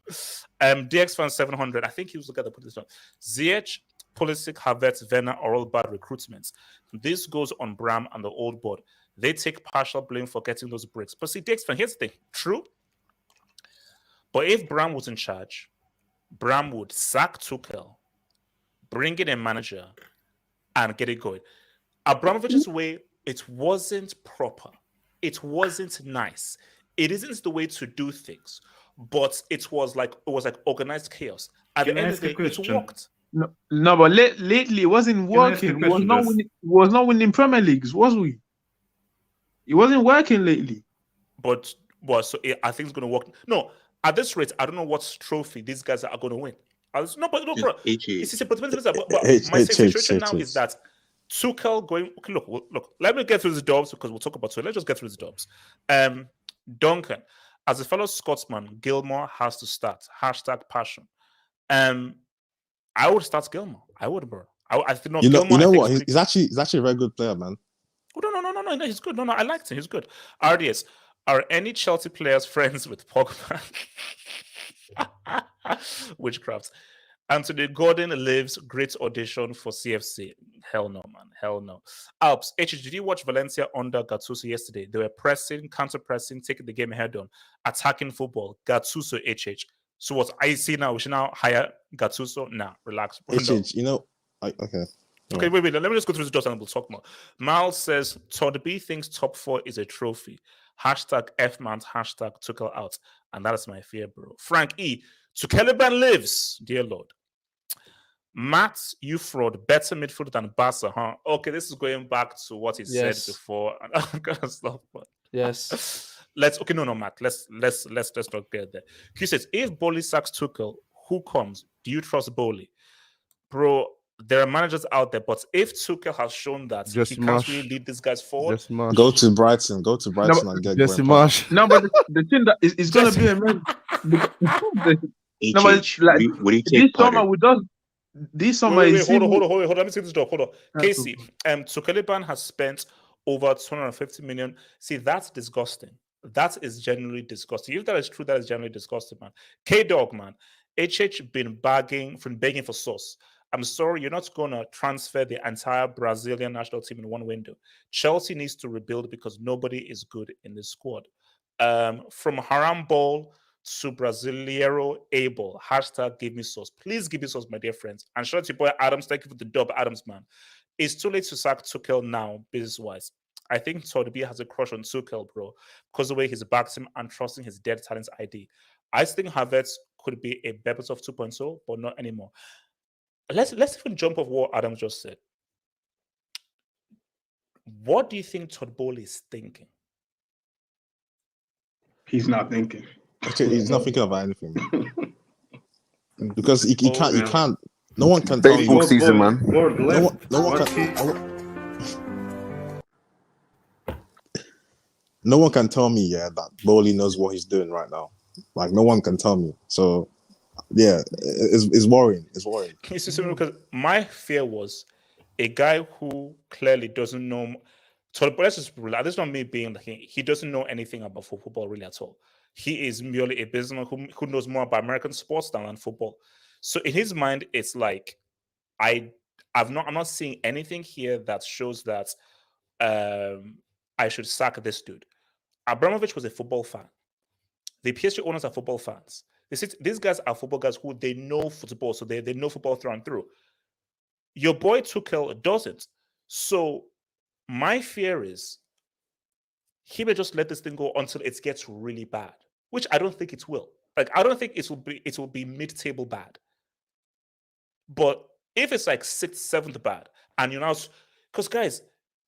DX fan 700. I think he was together. Put this on. Ziyech, Pulisic, Havertz, Werner are all bad recruitments. This goes on Bram and the old board. They take partial blame for getting those bricks. But see, DX fan, here's the thing. True. But if Bram was in charge, Bram would sack Tuchel, bring in a manager, and get it going. Abramovich's way, it wasn't proper. It wasn't nice. It isn't the way to do things. But it was like organized chaos. At the end of the day, it worked. No, but lately it wasn't working. It was not winning Premier Leagues, was we? It wasn't working lately. But I think it's going to work. No. At this rate, I don't know what trophy these guys are going to win. But my situation now is that Tuchel going. Okay, look. Let me get through the dubs because we'll talk about it. Let's just get through the dubs. Duncan, as a fellow Scotsman, Gilmore has to start. #passion. I would start Gilmore. I would, bro. I think no. You know what? He's actually a very good player, man. Oh, no. He's good. No, I liked him. He's good. RDS. Are any Chelsea players friends with Pogba? Witchcraft. Anthony Gordon lives. Great audition for CFC. Hell no, man. Hell no. Alps. HH, did you watch Valencia under Gattuso yesterday? They were pressing, counter-pressing, taking the game head on, attacking football. Gattuso, HH. So what I see now, we should now hire Gattuso? Nah, relax. HH, okay. Okay, wait. Let me just go through the dots and we'll talk more. Miles says, Todd B thinks top 4 is a trophy. #FMans, #Tuchel out. And that is my fear, bro. Frank E. Tuchel lives, dear Lord. Matt, you fraud. Better midfield than Barca, huh? Okay, this is going back to what he said before. I'm gonna stop. Yes. No, Matt. Let's not get there. He says, if Bowley sacks Tuchel, who comes? Do you trust Bowley? Bro, there are managers out there, but if Tuchel has shown that he can't really lead these guys forward, go to Brighton and get Jesse Graham Marsh. Potter. No, but the thing that is going to be a man. No, but like what do you take, this summer we just this summer wait, hold on. Let me see this job. Hold on. Casey, Tuchel has spent over 250 million. See, that's disgusting. That is genuinely disgusting. If that is true, that is genuinely disgusting, man. K-Dog, man. HH been begging for sauce. I'm sorry, you're not going to transfer the entire Brazilian national team in one window. Chelsea needs to rebuild because nobody is good in the squad. From Haram Ball to Brasileiro Able, hashtag give me sauce. Please give me sauce, my dear friends. And shout out to your boy Adams. Thank you for the dub, Adams, man. It's too late to sack Tuchel now, business-wise. I think Todby has a crush on Tuchel, bro, because the way he's backed him and trusting his dead talents ID. I think Havertz could be a Berbatov 2.0, but not anymore. Let's even jump off what Adam just said. What do you think Todd Bowley is thinking? He's not thinking. Okay, he's not thinking about anything, man. Because he can't. No one can tell baseball season, man. No one can tell me, that Bowley knows what he's doing right now. Like, no one can tell me. So, yeah, it's worrying. It's worrying. Because my fear was a guy who clearly doesn't know. So this is not me being like he doesn't know anything about football really at all. He is merely a businessman who knows more about American sports than football. So in his mind, it's like I'm not seeing anything here that shows that I should sack this dude. Abramovich was a football fan. The PSG owners are football fans. These guys are football guys who they know football, so they know football through and through. Your boy Tuchel doesn't. So my fear is he may just let this thing go until it gets really bad, which I don't think it will. Like, I don't think it will be mid-table bad. But if it's like 6th, 7th bad, and you're now, because guys,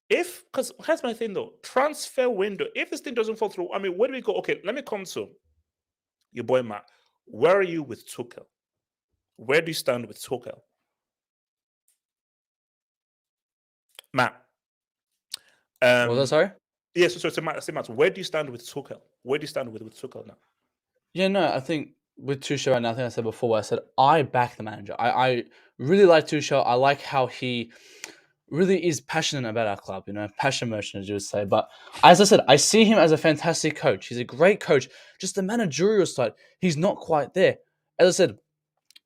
because here's my thing though, transfer window, if this thing doesn't fall through, I mean, where do we go? Okay, let me come to your boy Matt. Where are you with Tuchel? Where do you stand with Tuchel? Matt. What was that, sorry? Yeah, so Matt, where do you stand with Tuchel? Where do you stand with Tuchel now? Yeah, no, I think with Tuchel right now, I think I said before, I said I back the manager. I really like Tuchel. I like how he really is passionate about our club, passion merchant, as you would say. But as I said, I see him as a fantastic coach. He's a great coach. Just the managerial side, he's not quite there. As I said,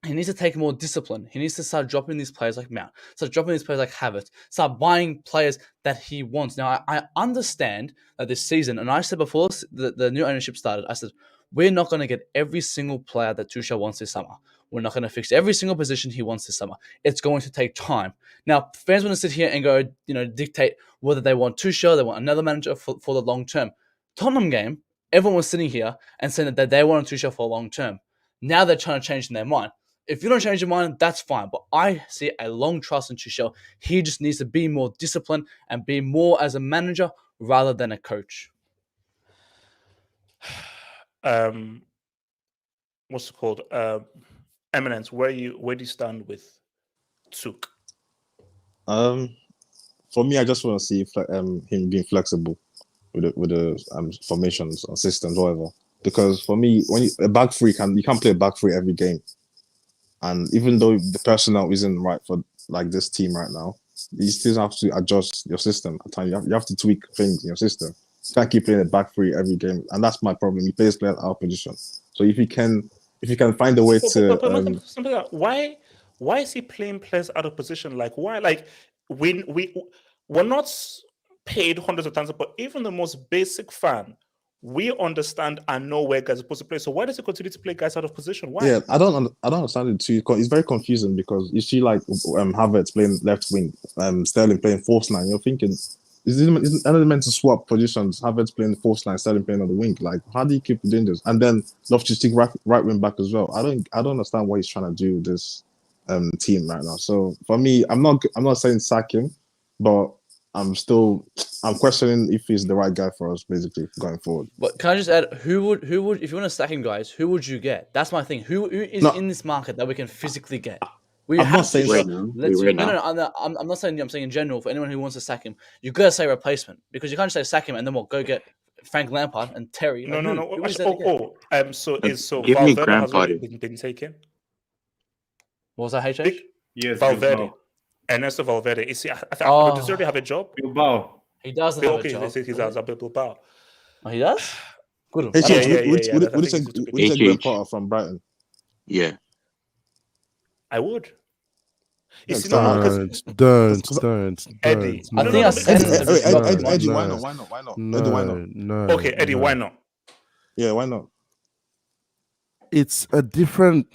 he needs to take more discipline. He needs to start dropping these players like Mount, start dropping these players like Havertz, start buying players that he wants. Now, I understand that this season, and I said before the new ownership started, I said, we're not going to get every single player that Tuchel wants this summer. We're not going to fix every single position he wants this summer. It's going to take time. Now, fans want to sit here and go, dictate whether they want Tuchel, they want another manager for the long term. Tottenham game, everyone was sitting here and saying that they wanted Tuchel for a long term. Now they're trying to change their mind. If you don't change your mind, that's fine. But I see a long trust in Tuchel. He just needs to be more disciplined and be more as a manager rather than a coach. What's it called? Eminence, where do you stand with Tuchel? For me, I just want to see him being flexible with the formations or systems, whatever. Because for me, when a back three you can't play a back three every game. And even though the personnel isn't right for like this team right now, you still have to adjust your system at times. You have to tweak things in your system. You can't keep playing a back three every game, and that's my problem. He plays players out of position. So if you can find a way to why is he playing players out of position? Like, why? Like, we're not paid hundreds of thousands, but even the most basic fan, we understand and know where guys are supposed to play. So why does he continue to play guys out of position? Why? Yeah, I don't understand it too. It's very confusing because you see like Havertz playing left wing, Sterling playing false 9. You're thinking, isn't anyone meant to swap positions? Havertz playing false 9, Sterling playing on the wing. Like, how do you keep doing this? And then Loftus-Cheek right wing back as well. I don't understand what he's trying to do with this team right now. So for me, I'm not saying sack him, but I'm questioning if he's the right guy for us, basically, going forward. But can I just add, who would, if you want to stack him, guys, who would you get? That's my thing. Who is in this market that we can physically get? I'm not saying right now. I'm not saying you. I'm saying in general for anyone who wants to sack him, you gotta say replacement because you can't just say sack him and then go get Frank Lampard and Terry. No. So give me Valverde Graham has already Potter. been taken. What was that? HH? Yes, Valverde. Bilbao. Ernesto Valverde. Is he? Does he already have a job? Bilbao. He doesn't have a job. He does a Bilbao. Oh, he does. Good. What do you say, Graham Potter from Brighton? Yeah, I would. Don't. Eddie. I think I said Eddie, why not? Eddie, why not? No. Okay, Eddie, why not? Yeah, why not? It's different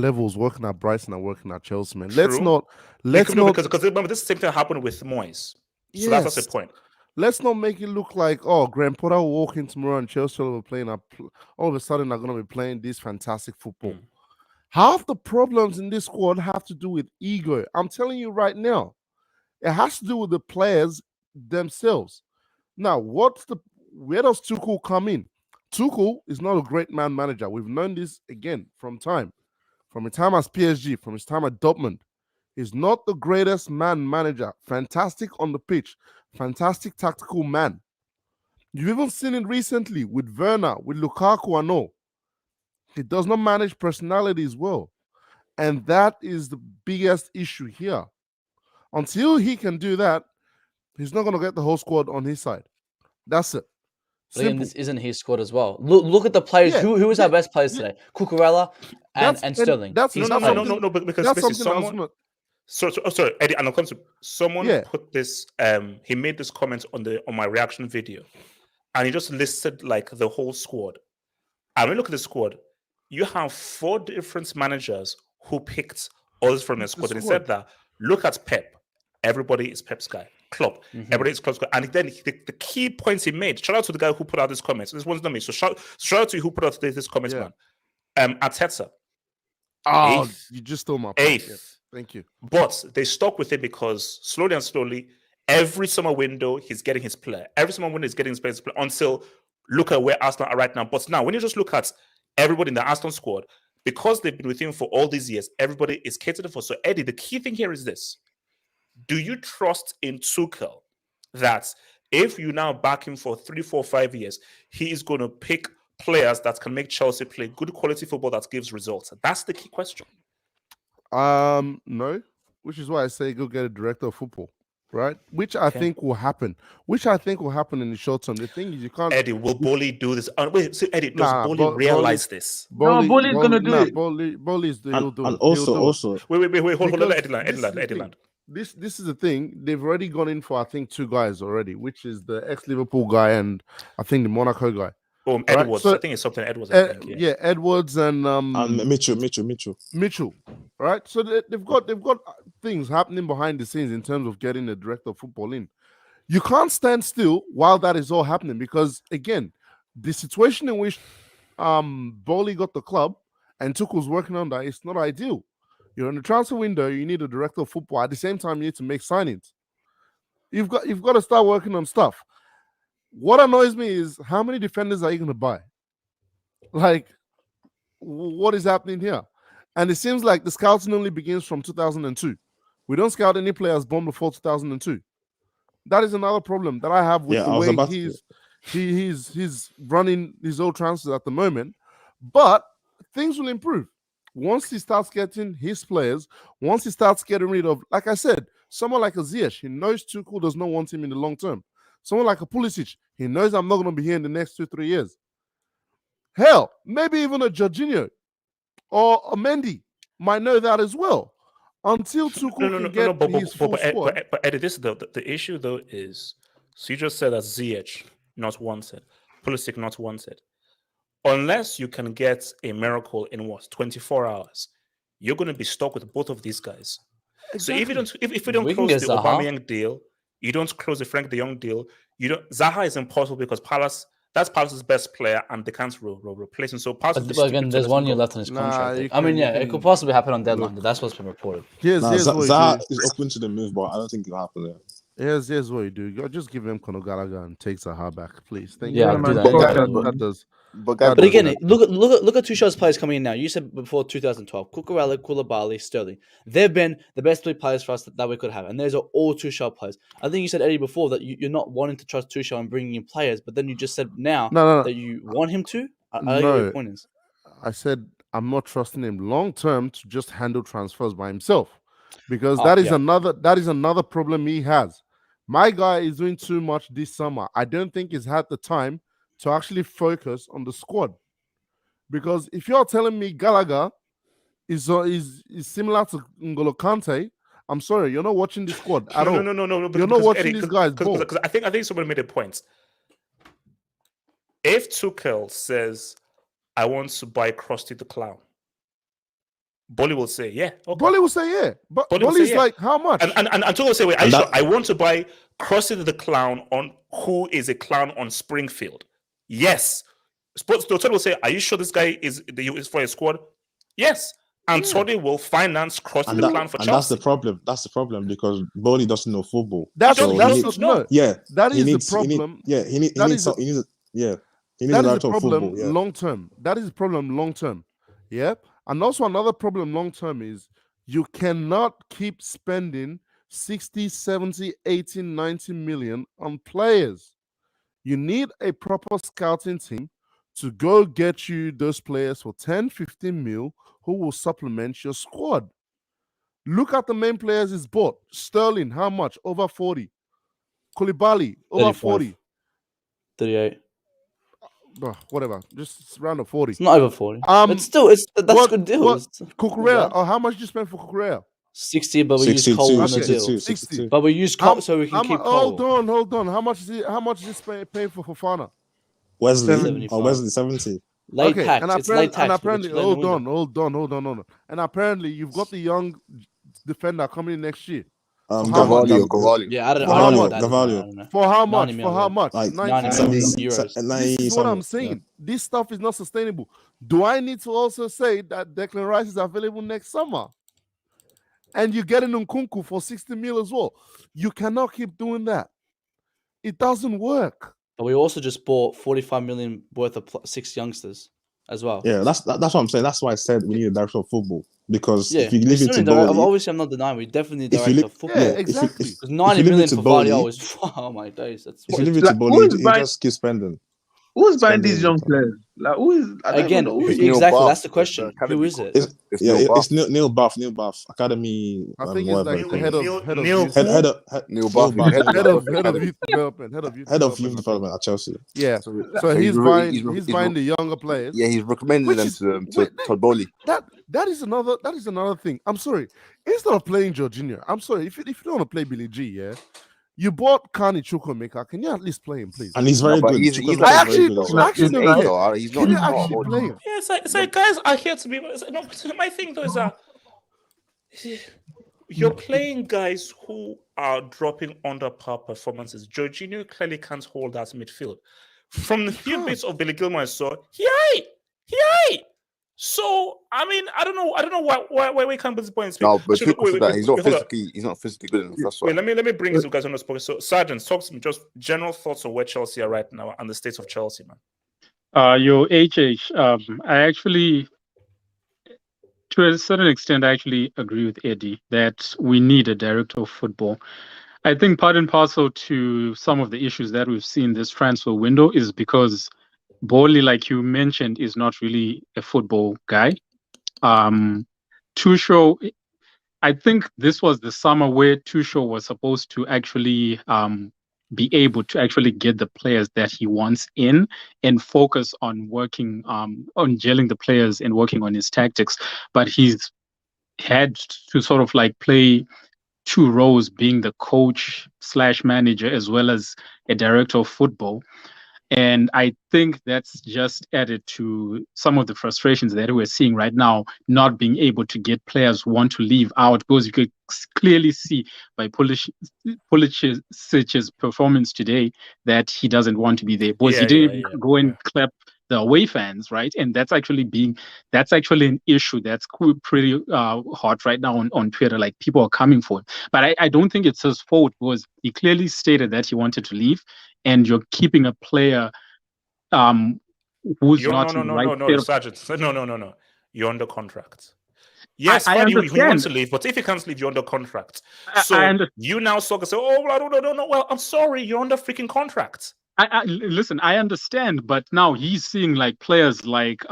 levels working at Brighton and working at Chelsea, man. Let's not because remember this same thing happened with Moyes. So that's the point. Let's not make it look like Graham Potter will walk in tomorrow and Chelsea will be playing all of a sudden are going to be playing this fantastic football. Half the problems in this squad have to do with ego. I'm telling you right now, it has to do with the players themselves. Now, where does Tuchel come in? Tuchel is not a great man manager. We've known this again from his time as PSG, from his time at Dortmund. He's not the greatest man manager. Fantastic on the pitch, fantastic tactical man. You've even seen it recently with Werner, with Lukaku and all. He does not manage personalities well. And that is the biggest issue here. Until he can do that, he's not going to get the whole squad on his side. That's it. Again, this isn't his squad as well. Look at the players. Yeah. Who is our best players today? Cucurella and Sterling. No, because sorry, Eddie, and someone put this. He made this comment on my reaction video, and he just listed like the whole squad. And when you look at the squad, you have 4 different managers who picked others from the squad. And he said that, look at Pep. Everybody is Pep's guy. Klopp. Everybody is Klopp's guy. And then the key points he made, shout out to the guy who put out this comments. This one's not me. So shout out to you who put out this comments, man. Arteta. You just stole my point. 8th. Yeah. Thank you. But they stuck with it because slowly, every summer window, he's getting his player. Every summer window, he's getting his player until look at where Arsenal are right now. But now, when you just look at everybody in the Arsenal squad, because they've been with him for all these years, everybody is catered for. So, Eddie, the key thing here is this. Do you trust in Tuchel that if you now back him for 3, 4, 5 years, he is going to pick players that can make Chelsea play good quality football that gives results? That's the key question. No, which is why I say go get a director of football, right? Which I think will happen. In the short term. The thing is, you can't. Eddie, will Bowley do this? Wait, so Eddie, does Bowley realize this? Bowley's gonna do it. Bowley's he'll do it. And also, wait, hold on, Eddie. This is the thing. They've already gone in for, I think, 2 guys already, which is the ex-Liverpool guy and I think the Monaco guy. Oh, Edwards. Right? So, I think it's something Edwards. Yeah, Edwards and Mitchell. Right. So they've got things happening behind the scenes in terms of getting the director of football in. You can't stand still while that is all happening because again, the situation in which Bowley got the club and Tuchel's working on that, it's not ideal. You're in the transfer window, you need a director of football. At the same time, you need to make signings. You've got to start working on stuff. What annoys me is how many defenders are you going to buy? Like, what is happening here? And it seems like the scouting only begins from 2002. We don't scout any players born before 2002. That is another problem that I have with the way he's running his old transfers at the moment. But things will improve. Once he starts getting his players, once he starts getting rid of, like I said, someone like a Ziyech, he knows Tuchel does not want him in the long term. Someone like a Pulisic, he knows I'm not going to be here in the next 2-3 years. Hell, maybe even a Jorginho or a Mendy might know that as well. Until Tuchel can get his full squad. But Eddie, this is the issue though is, so you just said that Ziyech not wanted, Pulisic not wanted. Unless you can get a miracle in 24 hours, you're going to be stuck with both of these guys. Exactly. So if you don't close the Aubameyang deal, you don't close the Frank de Jong deal. Zaha is impossible because that's Palace's best player, and they can't replace him. So Palace. But again, there's 1 year left on his contract. It could possibly happen on deadline. That's what's been reported. Zaha is open to the move, but I don't think it'll happen there. Here's what you do. You just give him Conor Gallagher and take Zaha back, please. Thank you. That But again, look at Tuchel's players coming in now. You said before 2012, Cucurella, Koulibaly, Sterling. They've been the best 3 players for us that we could have, and those are all Tuchel players. I think you said, Eddie, before that you're not wanting to trust Tuchel and bringing in players, but then you just said now that you want him to. I don't know what your point is. I said I'm not trusting him long term to just handle transfers by himself, because that is another problem he has. My guy is doing too much this summer. I don't think he's had the time to actually focus on the squad. Because if you're telling me Gallagher is similar to N'Golo Kante, I'm sorry, you're not watching the squad at all. No. You're not watching these guys. Because I think someone made a point. If Tuchel says, "I want to buy Krusty the Clown," Bolly will say, "Yeah." Okay. Bolly will say, "Yeah," but Bolly's like, "How much?" And Tuchel will say, "Wait, I want to buy Krusty the Clown who is a clown on Springfield." Yes. Todd will say, "Are you sure this guy is for a squad?" Yes. And Todd will finance Krusty the Clown for Chelsea. And that's the problem. That's the problem, because Bolly doesn't know football. That is the problem long term. That is the problem long term. Yeah. And also another problem long term is you cannot keep spending 60, 70, 80, 90 million on players. You need a proper scouting team to go get you those players for 10, 15 mil who will supplement your squad. Look at the main players he's bought. Sterling, how much? Over 40. Koulibaly, over 40. 38. Whatever, just round of 40. It's not over 40. But still, that's a good deal. Cucurella, how much did you spend for Cucurella? 60, but we use Cole on the deal. 60. But we use Cole so we can keep Cole. Hold on. How much is this paying for Fofana? Wesley 70. Late tax. It's late tax. And apparently, hold on. And apparently, you've got the young defender coming in next year. Gavalio. Yeah, I don't know. Gavalio. For how much? For how much? Like 90 million euros. This is what I'm saying. Yeah. This stuff is not sustainable. Do I need to also say that Declan Rice is available next summer? And you're getting Nkunku for 60 mil as well. You cannot keep doing that. It doesn't work. But we also just bought 45 million worth of 6 youngsters as well. Yeah, that's what I'm saying. That's why I said we need a director of football. Because if you leave it to Bolly... Obviously, I'm not denying we definitely need a director of football. Yeah, exactly. Because 90 million for Vardy is... Oh my days. That's if you leave it to Bolly, he just keeps spending. Who's buying these young players? Like, who is... Exactly. That's the question. Who is it? It's Neil Buff. Academy... I think it's like the head of youth development at Chelsea. Yeah. So he's buying the younger players. Yeah, he's recommending them to Todd Bolly. That is another thing. I'm sorry. Instead of playing Jorginho, I'm sorry. If you don't want to play Billy G, yeah, you bought Carney Chukwuemeka. Can you at least play him, please? And he's very good. He's not playing. Yeah, it's like guys are here to be. No, my thing though is that you're playing guys who are dropping under par performances. Jorginho clearly can't hold that midfield. From the few bits of Billy Gilmore I saw, he ain't. So I mean, I don't know why we can't put this point. No, but he's not physically good enough. That's why. Let me bring you guys on the spot. So, Sergeant, talk to me just general thoughts on where Chelsea are right now and the state of Chelsea, man. Your HH, I actually, to a certain extent, I actually agree with Eddie that we need a director of football. I think part and parcel to some of the issues that we've seen this transfer window is because Bolly, like you mentioned, is not really a football guy. Tuchel, I think this was the summer where Tuchel was supposed to actually be able to actually get the players that he wants in and focus on working on gelling the players and working on his tactics. But he's had to sort of like play 2 roles, being the coach / manager as well as a director of football. And I think that's just added to some of the frustrations that we're seeing right now, not being able to get players who want to leave out, because you could clearly see by Pulisic's performance today that he doesn't want to be there. Because he didn't go and clap the away fans, right? And that's actually an issue that's pretty hot right now on Twitter. Like, people are coming for it. But I don't think it's his fault, because he clearly stated that he wanted to leave, and you're keeping a player who's not in the right state of... Sergeant. No. You're under contract. Yes, fine, he wants to leave, but if he can't leave, you're under contract. So you now suck and say, oh, I don't know. Well, I'm sorry, you're under freaking contract. Listen, I understand, but now he's seeing like players like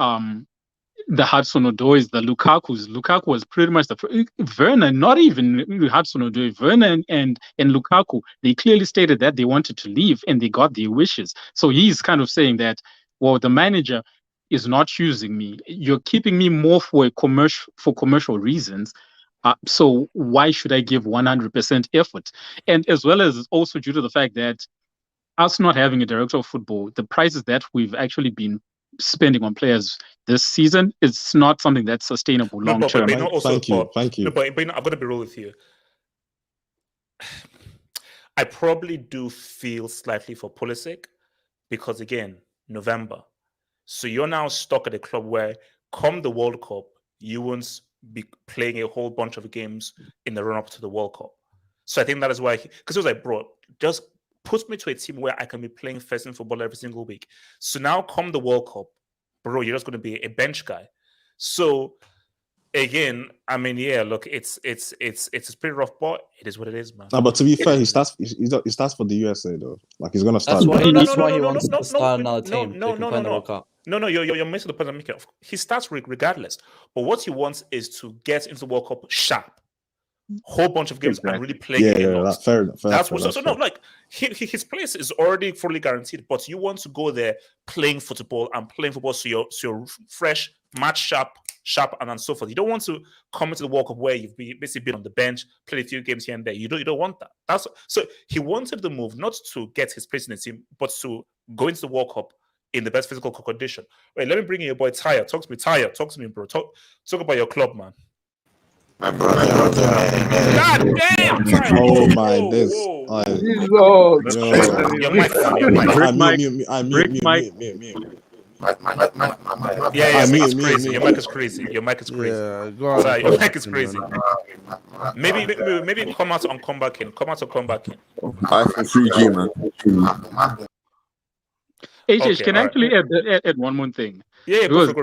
the Hudson-Odois, the Lukaku's. Lukaku was pretty much the Werner, not even Hudson-Odoi, Werner and Lukaku. They clearly stated that they wanted to leave and they got their wishes. So he's kind of saying that, well, the manager is not using me. You're keeping me more for commercial reasons. So why should I give 100% effort? And as well as also due to the fact that us not having a director of football, the prices that we've actually been spending on players this season is not something that's sustainable long term. Thank you. No, but I'm going to be real with you. I probably do feel slightly for Pulisic because, again, November. So you're now stuck at a club where, come the World Cup, you won't be playing a whole bunch of games in the run-up to the World Cup. So I think that is why, because it was like, bro, just put me to a team where I can be playing first-team football every single week. So now, come the World Cup, bro, you're just going to be a bench guy. So again, I mean, yeah, look, it's pretty rough, but it is what it is, man. No, but to be fair, he starts for the USA though. Like he's gonna start. That's why he wants to start another team. No, you're missing the point I'm making. He starts regardless, but what he wants is to get into the World Cup sharp. Whole bunch of games and really playing. Yeah, that's fair. That's what. So no, like his place is already fully guaranteed, but you want to go there playing football, so you're fresh, match sharp, and so forth. You don't want to come into the World Cup where you've basically been on the bench, played a few games here and there. You don't want that. So he wanted the move not to get his place in the team, but to go into the World Cup in the best physical condition. Wait, let me bring in your boy Tyre. Talk to me, bro. Talk about your club, man. My brother. God damn! Oh my days! Your mic. Yeah, your mic is crazy. Your mic is crazy. Yeah, go on. Sorry, your mic is crazy. Maybe come out and come back in. iPhone 3G, man. HH, can I actually add one more thing? Yeah, because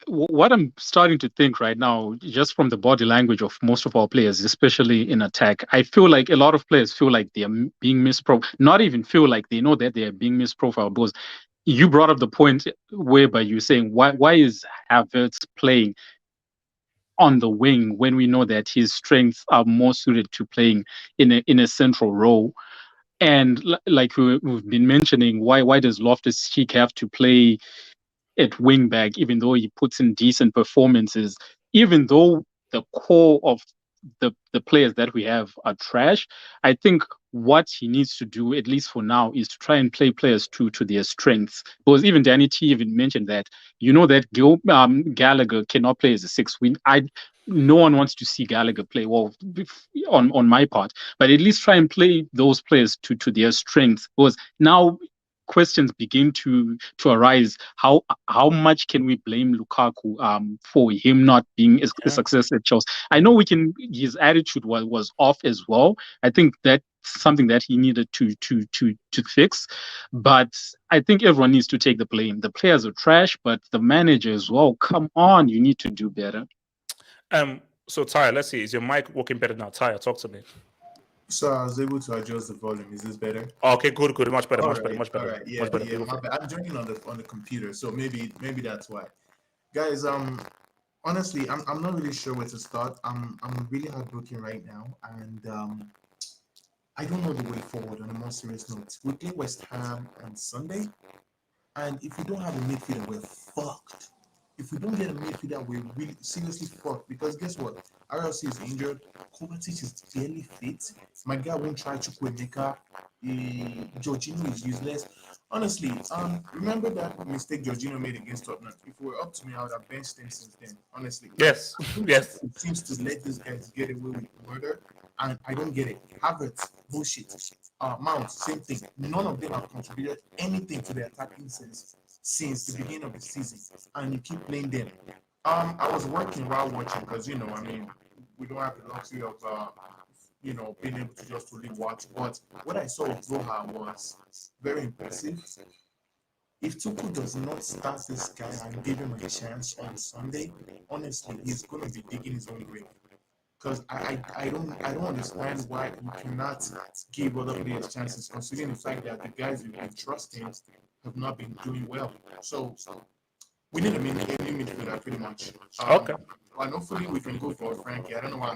what I'm starting to think right now, just from the body language of most of our players, especially in attack, I feel like a lot of players feel like they are being misprofiled. Not even feel like they know that they are being misprofiled. Because you brought up the point whereby you're saying why is Havertz playing on the wing when we know that his strengths are more suited to playing in a central role. And like we've been mentioning, why does Loftus-Cheek have to play at wing back, even though he puts in decent performances, even though the core of the players that we have are trash? I think what he needs to do, at least for now, is to try and play players to their strengths. Because even Danny T even mentioned that, that Gallagher cannot play as a 6. No one wants to see Gallagher play well on my part, but at least try and play those players to their strengths. Because now questions begin to arise. How much can we blame Lukaku for him not being a success at Chelsea? I know his attitude was off as well. I think that's something that he needed to fix. But I think everyone needs to take the blame. The players are trash, but the manager as well. Come on, you need to do better. So Tyre, let's see. Is your mic working better now? Tyre, talk to me. So I was able to adjust the volume. Is this better? Okay, good. Much better. All right. Yeah. My bad. I'm joining on the computer, so maybe that's why. Guys, honestly, I'm not really sure where to start. I'm really heartbroken right now, and I don't know the way forward. On a more serious note, we play West Ham on Sunday, and if we don't have a midfielder, we're fucked. If we don't get a midfielder, we're really seriously fucked. Because guess what? RLC is injured. Kovacic is barely fit. My guy won't try Chukwuemeka. Jorginho is useless. Honestly, remember that mistake Jorginho made against Tottenham? If it were up to me, I would have benched him since then. Honestly. Yes. It seems to let these guys get away with murder, and I don't get it. Havertz, bullshit. Mount, same thing. None of them have contributed anything to the attacking sense since the beginning of the season, and you keep playing them. I was working while watching because we don't have the luxury of being able to just fully watch. But what I saw of Zoha was very impressive. if Tuchel does not start this guy and give him a chance on Sunday, honestly, he's going to be digging his own grave. Because I don't understand why we cannot give other players chances, considering the fact that the guys we trust in have not been doing well. So we need a new midfielder pretty much. Okay. And hopefully we can go for Frankie. I don't know why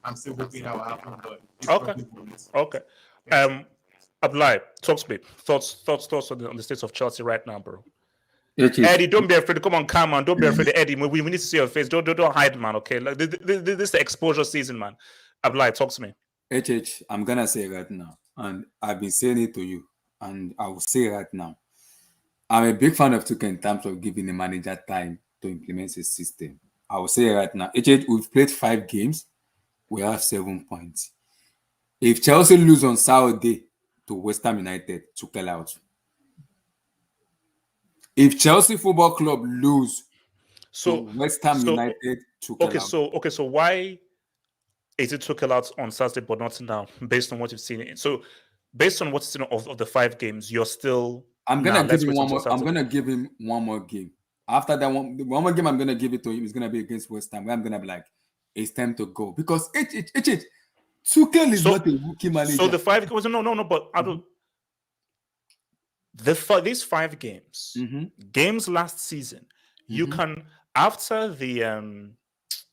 I'm still hoping that will happen, but okay. Abdullah, talk to me. Thoughts on the state of Chelsea right now, bro. Eddie, don't be afraid to come on camera. Don't be afraid, Eddie. We need to see your face. Don't hide, man. Okay, like, this is the exposure season, man. Abdullah, talk to me. I'm gonna say it right now, and I've been saying it to you, and I will say it right now. I'm a big fan of Tuchel in terms of giving the manager time to implement his system. I will say it right now. We've played 5 games. We have 7 points. If Chelsea lose on Saturday to West Ham United, Tuchel out. If Chelsea Football Club lose to West Ham United, Tuchel out. So why is it Tuchel out on Saturday but not now, based on what you've seen? So based on what's seen of the 5 games, you're still... I'm gonna give him one more. I'm gonna give him one more game. After that one more game, I'm gonna give it to him. It's gonna be against West Ham. Where I'm gonna be like, it's time to go because Tuchel is not a rookie manager. So the 5 games, no, but I don't. These 5 games, games last season, you can after the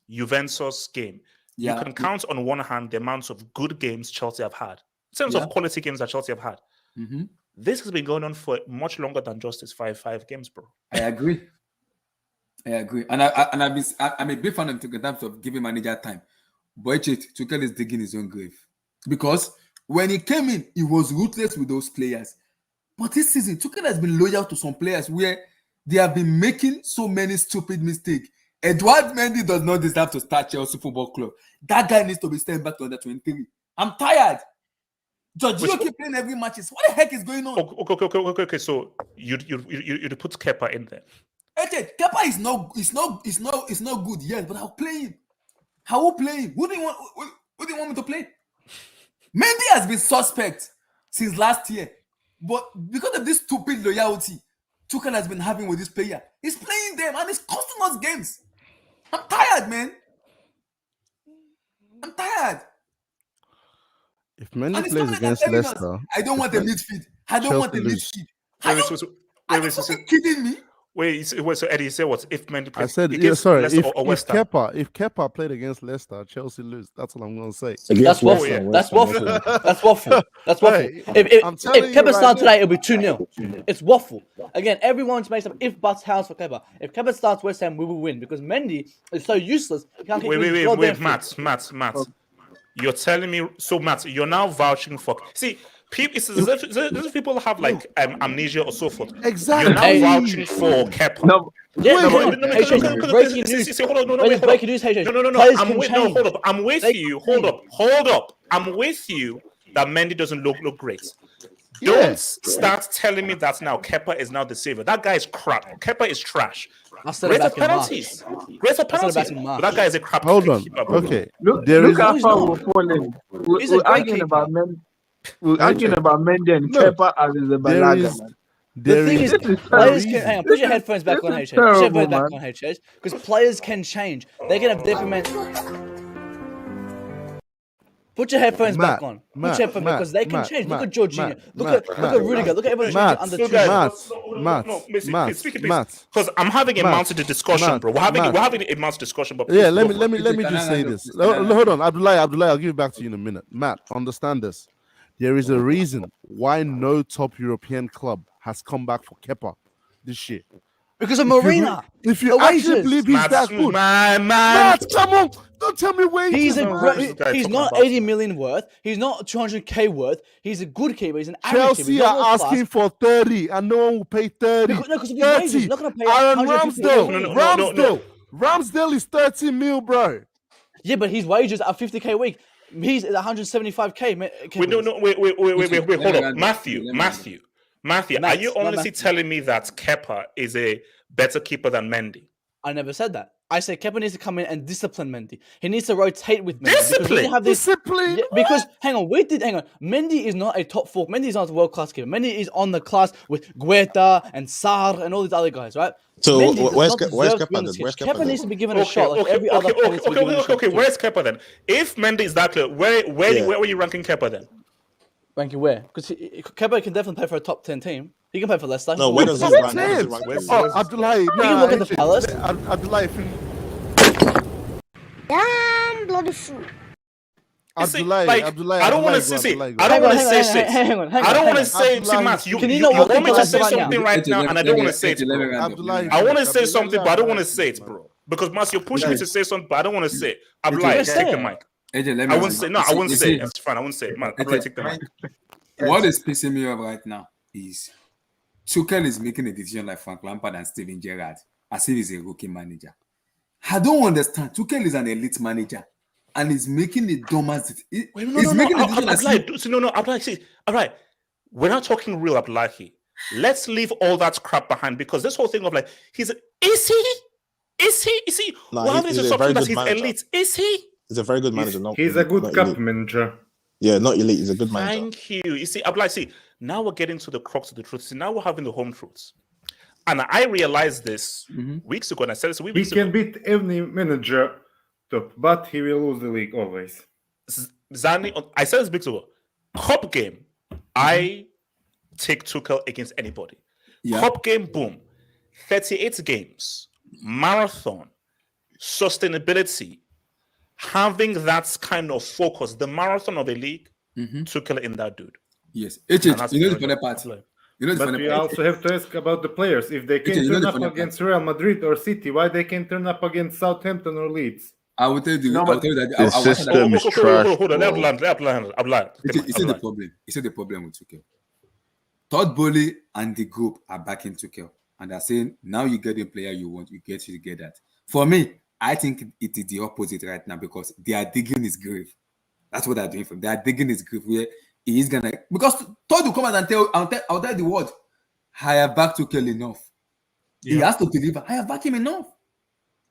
Juventus game, you can count on one hand the amounts of good games Chelsea have had in terms of quality games that Chelsea have had. This has been going on for much longer than just these 5 games, bro. I agree, and I'm a big fan of Tuchel in terms of giving manager time. But Tuchel is digging his own grave because when he came in, he was ruthless with those players. But this season, Tuchel has been loyal to some players where they have been making so many stupid mistakes. Edouard Mendy does not deserve to start Chelsea Football Club. That guy needs to be sent back to under 23. I'm tired. Jorginho keep playing every match. What the heck is going on? Okay. So you put Kepa in there. Kepa is not good yet, but I'll play him. How will play him? Who do you want me to play? Mendy has been suspect since last year, but because of this stupid loyalty Tuchel has been having with this player, he's playing them and it's costing us games. I'm tired, man. I'm tired. If Mendy plays against Leicester, I don't want a midfield. I don't want a midfield. Are you fucking kidding me? Wait, so Eddie, you say what? If Mendy plays, I said, if Kepa played against Leicester, Chelsea lose. That's what I'm going to say. That's waffle. That's waffle. That's waffle. That's waffle. Hey, if Kepa starts today, it'll be 2-0. It's waffle. Again, everyone's made some if buts house for Kepa. If Kepa starts West Ham, we will win because Mendy is so useless. Wait, Matt. You're telling me, so Matt, you're now vouching for. See, it's as if people have like amnesia or so forth. Exactly. You're now vouching for Kepa. No. Breaking news. Breaking news. No. I'm with you. Hold up. I'm with you that Mendy doesn't look great. Don't start telling me that now Kepa is now the savior. That guy is crap. Kepa is trash. Greater penalties. But that guy is a crap. Hold on. Okay. Look how far we're falling. We're arguing about Mendy. We're arguing about Mendy and Kepa as the Balaga, man. The thing is, players can hang on. Put your headphones back on, HH. Put your headphones back on, HH. Because players can change. They can have different. Put your headphones back on. Put your headphones back because they can change. Look at Jorginho. Look at Rudiger. Look at everyone changing under 2 Matt. Because I'm having a mounted discussion, bro. We're having a mounted discussion. But yeah, let me just say this. Hold on, Abdullah. I'll give it back to you in a minute. Matt, understand this. There is a reason why no top European club has come back for Kepa this year. Because of Marina. If you actually believe he's that good, Matt, come on. Don't tell me where he's not 80 million worth. He's not 200k worth. He's a good keeper. He's an average keeper. Chelsea are asking for 30 and no one will pay 30. Because of his wages. Not going to pay Aaron Ramsdale is 30 mil, bro. Yeah, but his wages are 50k a week. He's at 175k. Wait, hold up. Matthew, are you honestly telling me that Kepa is a better keeper than Mendy? I never said that. I say Kepa needs to come in and discipline Mendy. He needs to rotate with Mendy. Discipline? Discipline? Yeah, because, hang on. Mendy is not a top 4. Mendy is not a world-class keeper. Mendy is on the class with Guetta and Sarr and all these other guys, right? So Mendy where's does not Kepa deserve to be on then? the Where's pitch. Kepa Kepa then? needs to be given a shot like every other player needs to be given a shot. Okay, where's Kepa then? If Mendy is that clear, where were you ranking Kepa then? Ranking where? Because Kepa can definitely play for a top 10 team. He can play for Leicester. No, where does he rank? Abdullahi. You can look at the Palace. Abdullahi. Damn bloody fool. Abdullahi. I don't want to say shit. I don't want to say shit. I don't want to say to Matt. You want me to say something right now, and I don't want to say it, bro. I want to say something, but I don't want to say it, bro. Because Matt, you're pushing me to say something, but I don't want to say it. Abdullahi, take the mic. I won't say. No, I won't say. It's fine. I won't say. Man, Abdullahi, take the mic. What is pissing me off right now is Tuchel is making a decision like Frank Lampard and Steven Gerrard as if he's a rookie manager. I don't understand. Tuchel is an elite manager and he's making a dumbass decision. No, Abdullahi, all right. We're not talking real, Abdullahi. Let's leave all that crap behind because this whole thing of like, is he? No, what happens he's to a very something that good he's manager. elite? Is he? He's a very good manager. He's a good cup manager. Yeah, not elite. He's a good manager. Thank you. You see, Abdullahi, now we're getting to the crux of the truth. See, now we're having the home truths. And I realized this weeks ago, and I said this weeks ago. He can beat any manager, but he will lose the league always. Zani, I said this weeks ago. Cup game, I take Tuchel against anybody. Yeah. Cup game, boom. 38 games, marathon, sustainability, having that kind of focus, the marathon of a league, Tuchel in that dude. Yes. You know the funny part. But we also have to ask about the players. If they can't turn up against Real Madrid or City, why they can't turn up against Southampton or Leeds? I will tell you. The system is trash. Hold on. You see the problem with Tuchel. Todd Bowley and the group are backing Tuchel, and they're saying now you get the player you want, you get that. For me, I think it is the opposite right now because they are digging his grave. That's what they're doing for him. They are digging his grave where he is gonna, because Todd will come out and I'll tell the world, I have backed Tuchel enough. Yeah. He has to deliver. I have backed him enough.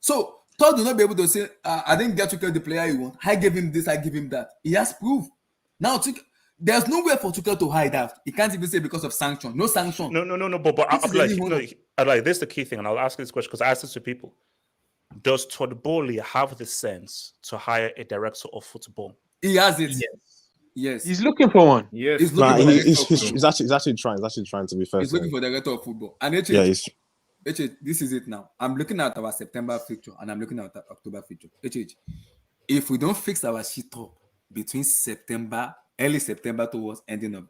So Todd will not be able to say, I didn't get Tuchel the player he wants. I gave him this, I give him that. He has proof. Now there's nowhere for Tuchel to hide out. He can't even say because of sanction. No sanction. No. But I'm like, this is the key thing, and I'll ask this question because I ask this to people. Does Todd Bowley have the sense to hire a director of football? He has it. Yes. He's looking for one. Yes. He's actually trying. He's actually trying to be fair. He's looking for the director of football. And this is it now. I'm looking at our September fixture and I'm looking at our October fixture. If we don't fix our shit up between early September towards ending of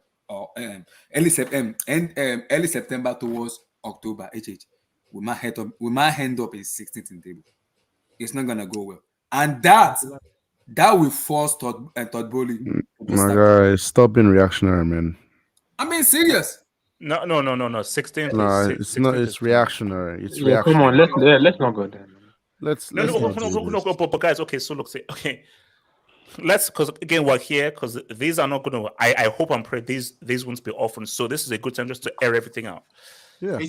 early September towards October, we might end up in 16th in table. It's not gonna go well, and that will force Todd Bowley. My guy, stop being reactionary, man. I mean, serious. No. 16th. No, it's not. It's reactionary. It's reactionary. Come on, let's not go there. No. But guys, okay. So look, let's, because again we're here because these are not going to. I hope and pray these won't be often. So this is a good time just to air everything out. Yeah.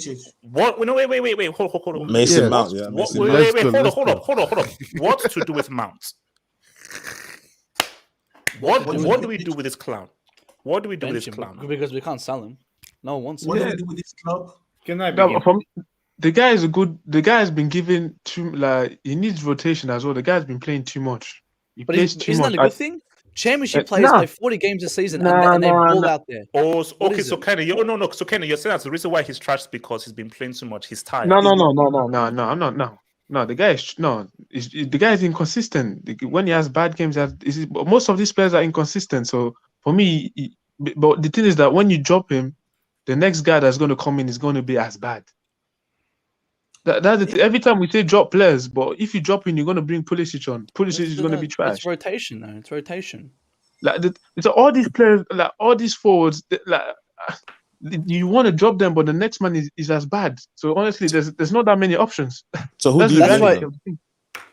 What? No, wait. Hold on. Mason Mount. Yeah. Hold up. What to do with Mount? What do we do with this clown? What do we do with this clown? Because we can't sell him. No one wants him. What do we do with this club? The guy is good. The guy has been given too. He needs rotation as well. The guy's been playing too much. Isn't that a good thing? Championship players play 40 games a season and they ball out there. Oh, okay. So Kenny, you're saying that's the reason why he's trashed because he's been playing too much. He's tired. No. I'm not. No, the guy is inconsistent. When he has bad games, most of these players are inconsistent. So for me, but the thing is that when you drop him, the next guy that's going to come in is going to be as bad. Every time we say drop players, but if you drop in, you're going to bring Pulisic on. Pulisic is going to be trash. It's rotation, though. It's rotation. It's all these players, all these forwards, you want to drop them, but the next man is as bad. So honestly, there's not that many options. So who do you bring?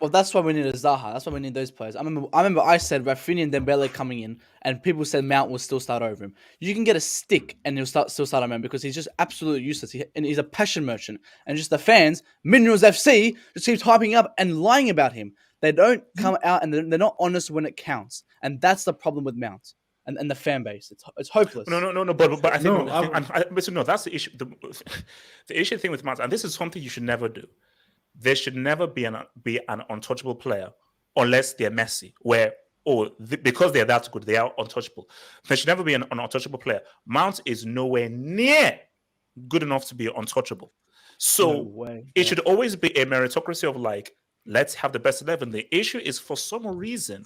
Well, that's why we need a Zaha. That's why we need those players. I remember I said Rafinha and Dembele coming in, and people said Mount will still start over him. You can get a stick and he'll still start over him because he's just absolutely useless. And he's a passion merchant. And just the fans, Minerals FC, just keeps hyping up and lying about him. They don't come out and they're not honest when it counts. And that's the problem with Mount and the fan base. It's hopeless. No. But I think no, that's the issue. The issue thing with Mount, and this is something you should never do. There should never be an untouchable player unless they're Messi, because they're that good, they are untouchable. There should never be an untouchable player. Mount is nowhere near good enough to be untouchable. So it should always be a meritocracy of let's have the best 11. The issue is for some reason,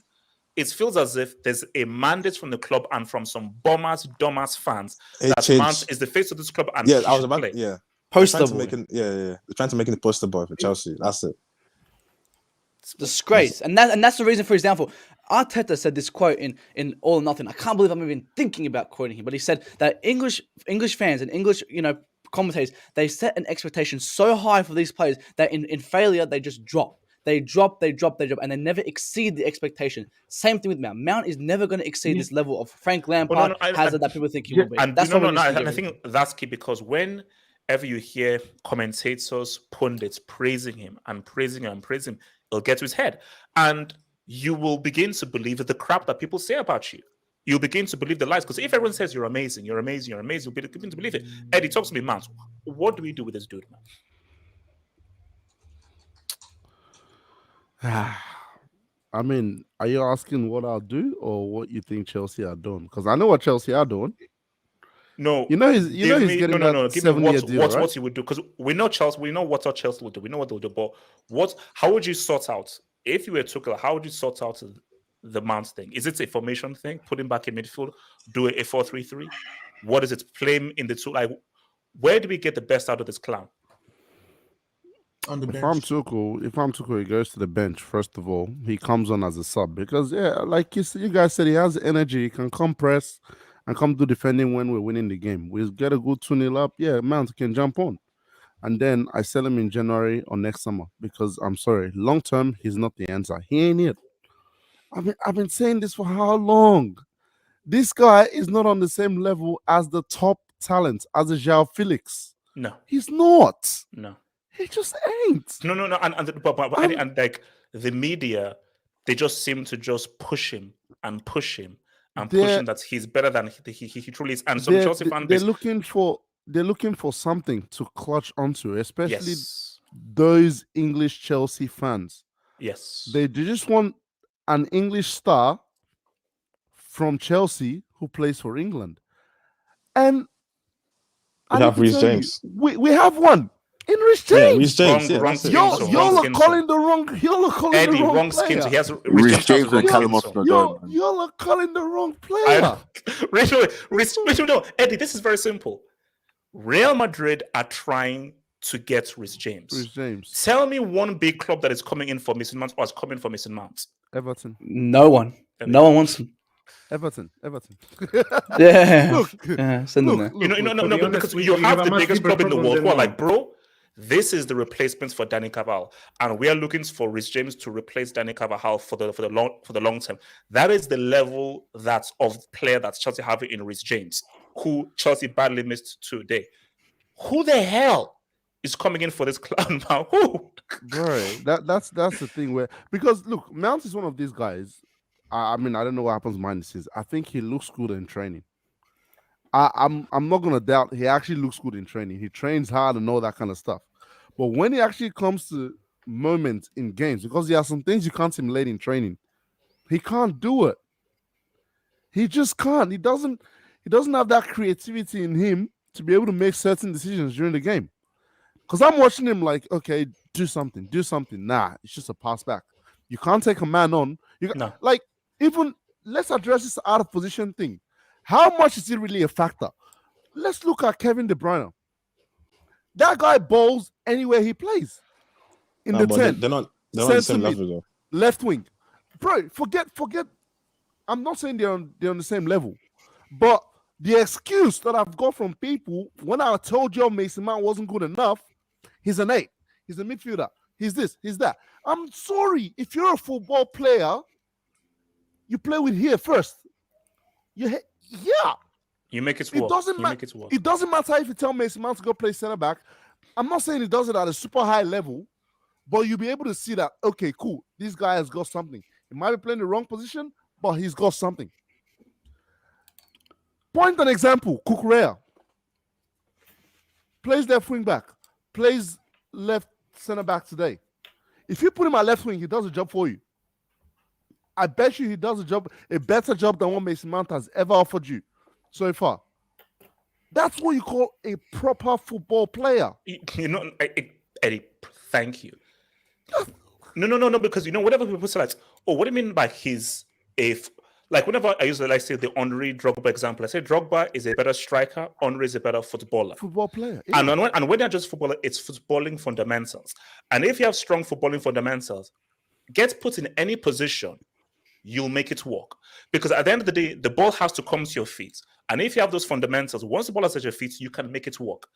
it feels as if there's a mandate from the club and from some dumbass fans that Mount is the face of this club and I was about play. Poster boy. They're trying to make him the poster boy for Chelsea. That's it. It's disgrace. And that's the reason, for example, Arteta said this quote in All or Nothing. I can't believe I'm even thinking about quoting him, but he said that English fans and English, commentators, they set an expectation so high for these players that in failure, they just drop. They drop, and they never exceed the expectation. Same thing with Mount. Mount is never going to exceed this level of Frank Lampard, Hazard that people think he will be. And that's I think that's key because whenever you hear commentators, pundits praising him, it'll get to his head. And you will begin to believe the crap that people say about you. You'll begin to believe the lies. Because if everyone says you're amazing, you'll begin to believe it. Eddie, talk to me, Mount. What do we do with this dude, man? I mean, are you asking what I'll do or what you think Chelsea are doing? Because I know what Chelsea are doing. No, he's getting that 7-year deal, right? What he would do, because we know Chelsea. We know what our Chelsea will do. We know what they'll do. But how would you sort out if you were Tuchel? How would you sort out the Mount thing? Is it a formation thing? Put him back in midfield, do a 4-3-3. What is it? Play him in the two. Where do we get the best out of this clown? On the bench. If I'm Tuchel, he goes to the bench. First of all, he comes on as a sub because like you guys said, he has energy. He can come press and come do defending when we're winning the game. We get a good 2-0 up. Yeah, Mount can jump on. And then I sell him in January or next summer because I'm sorry, long term, he's not the answer. He ain't it. I've been saying this for how long? This guy is not on the same level as the top talent, as a João Felix. No. He's not. No. He just ain't. No. And like the media, they just seem to just push him push him that he's better than he truly is. And some Chelsea fan base, they're looking for something to clutch onto, especially those English Chelsea fans. Yes. They just want an English star from Chelsea who plays for England. And we have Reece James. We have one. In Reece James. Yeah, Reece James. Y'all are calling the wrong. Eddie, wrong skin. He has Reece James and Callum Y'all are calling the wrong player. No, Eddie, this is very simple. Real Madrid are trying to get Reece James. Tell me one big club that is coming in for Mason Mount or is coming for Mason Mount. Everton. No one. No one wants him. Everton. Yeah. Look. Send them there. No, because you have the biggest club in the world who are like, bro, this is the replacement for Danny Carvajal, and we are looking for Reece James to replace Danny Carvajal for the long term. That is the level of player that Chelsea have in Reece James, who Chelsea badly missed today. Who the hell is coming in for this clown now? Who? Right. That's the thing where, because look, Mount is one of these guys. I mean, I don't know what happens behind the scenes. I think he looks good in training. I'm not gonna doubt he actually looks good in training. He trains hard and all that kind of stuff. But when it actually comes to moments in games, because there are some things you can't simulate in training, he can't do it. He just can't. He doesn't have that creativity in him to be able to make certain decisions during the game. Because I'm watching him like, okay, do something. Nah, it's just a pass back. You can't take a man on. Like, even let's address this out of position thing. How much is it really a factor? Let's look at Kevin De Bruyne. That guy bowls anywhere he plays. In the 10. They're not the same level though. Left wing. Bro, forget. I'm not saying they're on the same level. But the excuse that I've got from people when I told you Mason Mount wasn't good enough, he's an 8. He's a midfielder. he's this, he's that. I'm sorry, if you're a football player, you play with here first. You make it work. It doesn't matter. It doesn't matter if you tell Mason Mount to go play center back. I'm not saying he does it at a super high level, but you'll be able to see that, okay, cool, this guy has got something. He might be playing the wrong position, but he's got something. Point an example, Kukurea. Plays left wing back, plays left center back today. If you put him at left wing, he does a job for you. I bet you he does a better job than what Mason Mount has ever offered you so far. That's what you call a proper football player. Eddie, thank you. No, because whenever people say like, oh, what do you mean by whenever I use say the Henry Drogba example, I say Drogba is a better striker, Henry is a better footballer. Football player. Yeah. And when they're just footballer, it's footballing fundamentals. And if you have strong footballing fundamentals, get put in any position, you'll make it work. Because at the end of the day, the ball has to come to your feet. And if you have those fundamentals, once the ball is at your feet, you can make it work.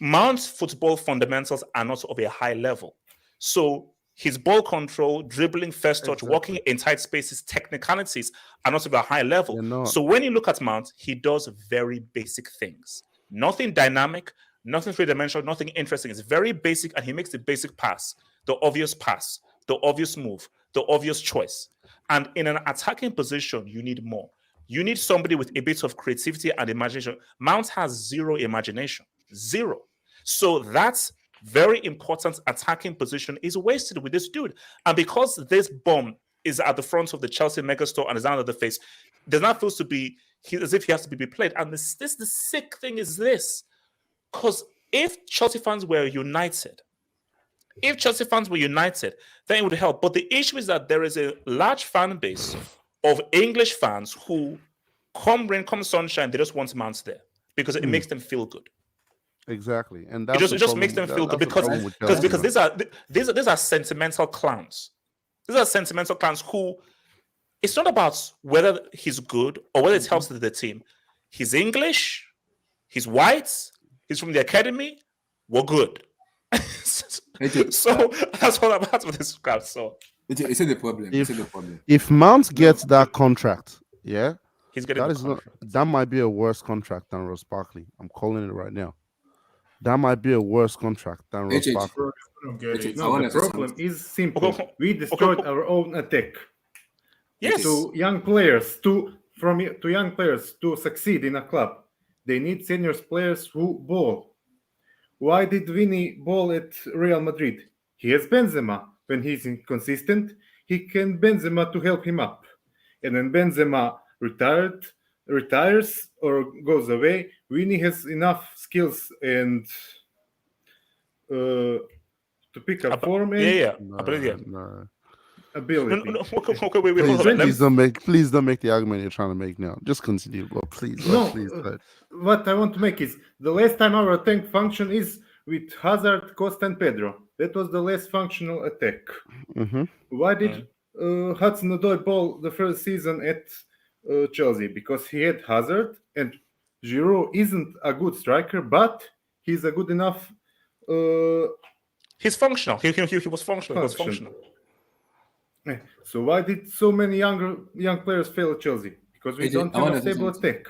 Mount's football fundamentals are not of a high level. So his ball control, dribbling, first touch, walking in tight spaces, technicalities are not of a high level. So when you look at Mount, he does very basic things. Nothing dynamic, nothing three-dimensional, nothing interesting. It's very basic, and he makes the basic pass, the obvious move, the obvious choice. And in an attacking position, you need more. You need somebody with a bit of creativity and imagination. Mount has zero imagination. Zero. So that's very important attacking position is wasted with this dude. And because this bomb is at the front of the Chelsea megastore and is under the face, does not feel to be as if he has to be played. And the sick thing is this. Because if Chelsea fans were united, then it would help. But the issue is that there is a large fan base of English fans who, come rain, come sunshine, they just want Mount there because it makes them feel good. Exactly, and it just makes them feel good because these are sentimental clowns. These are sentimental clowns who, it's not about whether he's good or whether it helps the team. He's English, he's white, he's from the academy. We're good. So that's what about with this crowd. So it's the problem. If Mount gets that contract, he's getting that might be a worse contract than Ross Barkley. I'm calling it right now. That might be a worse contract than Ross Barkley. The problem is simple. We destroyed our own attack. Yes. To young players to succeed in a club, they need senior players who ball. Why did Vinny ball at Real Madrid? He has Benzema. When he's inconsistent, he can Benzema to help him up. And when Benzema retires or goes away, Vinny has enough skills and to pick up form. Ability. Please don't make the argument you're trying to make now. Just continue, but please. What I want to make is the last time our attack function is with Hazard, Costa, and Pedro. That was the last functional attack. Mm-hmm. Why did Hudson-Odoi ball the first season at Chelsea? Because he had Hazard, and Giroud isn't a good striker, but he's a good enough. He's functional. He was functional. So why did so many young players fail at Chelsea? Because we don't have a stable attack.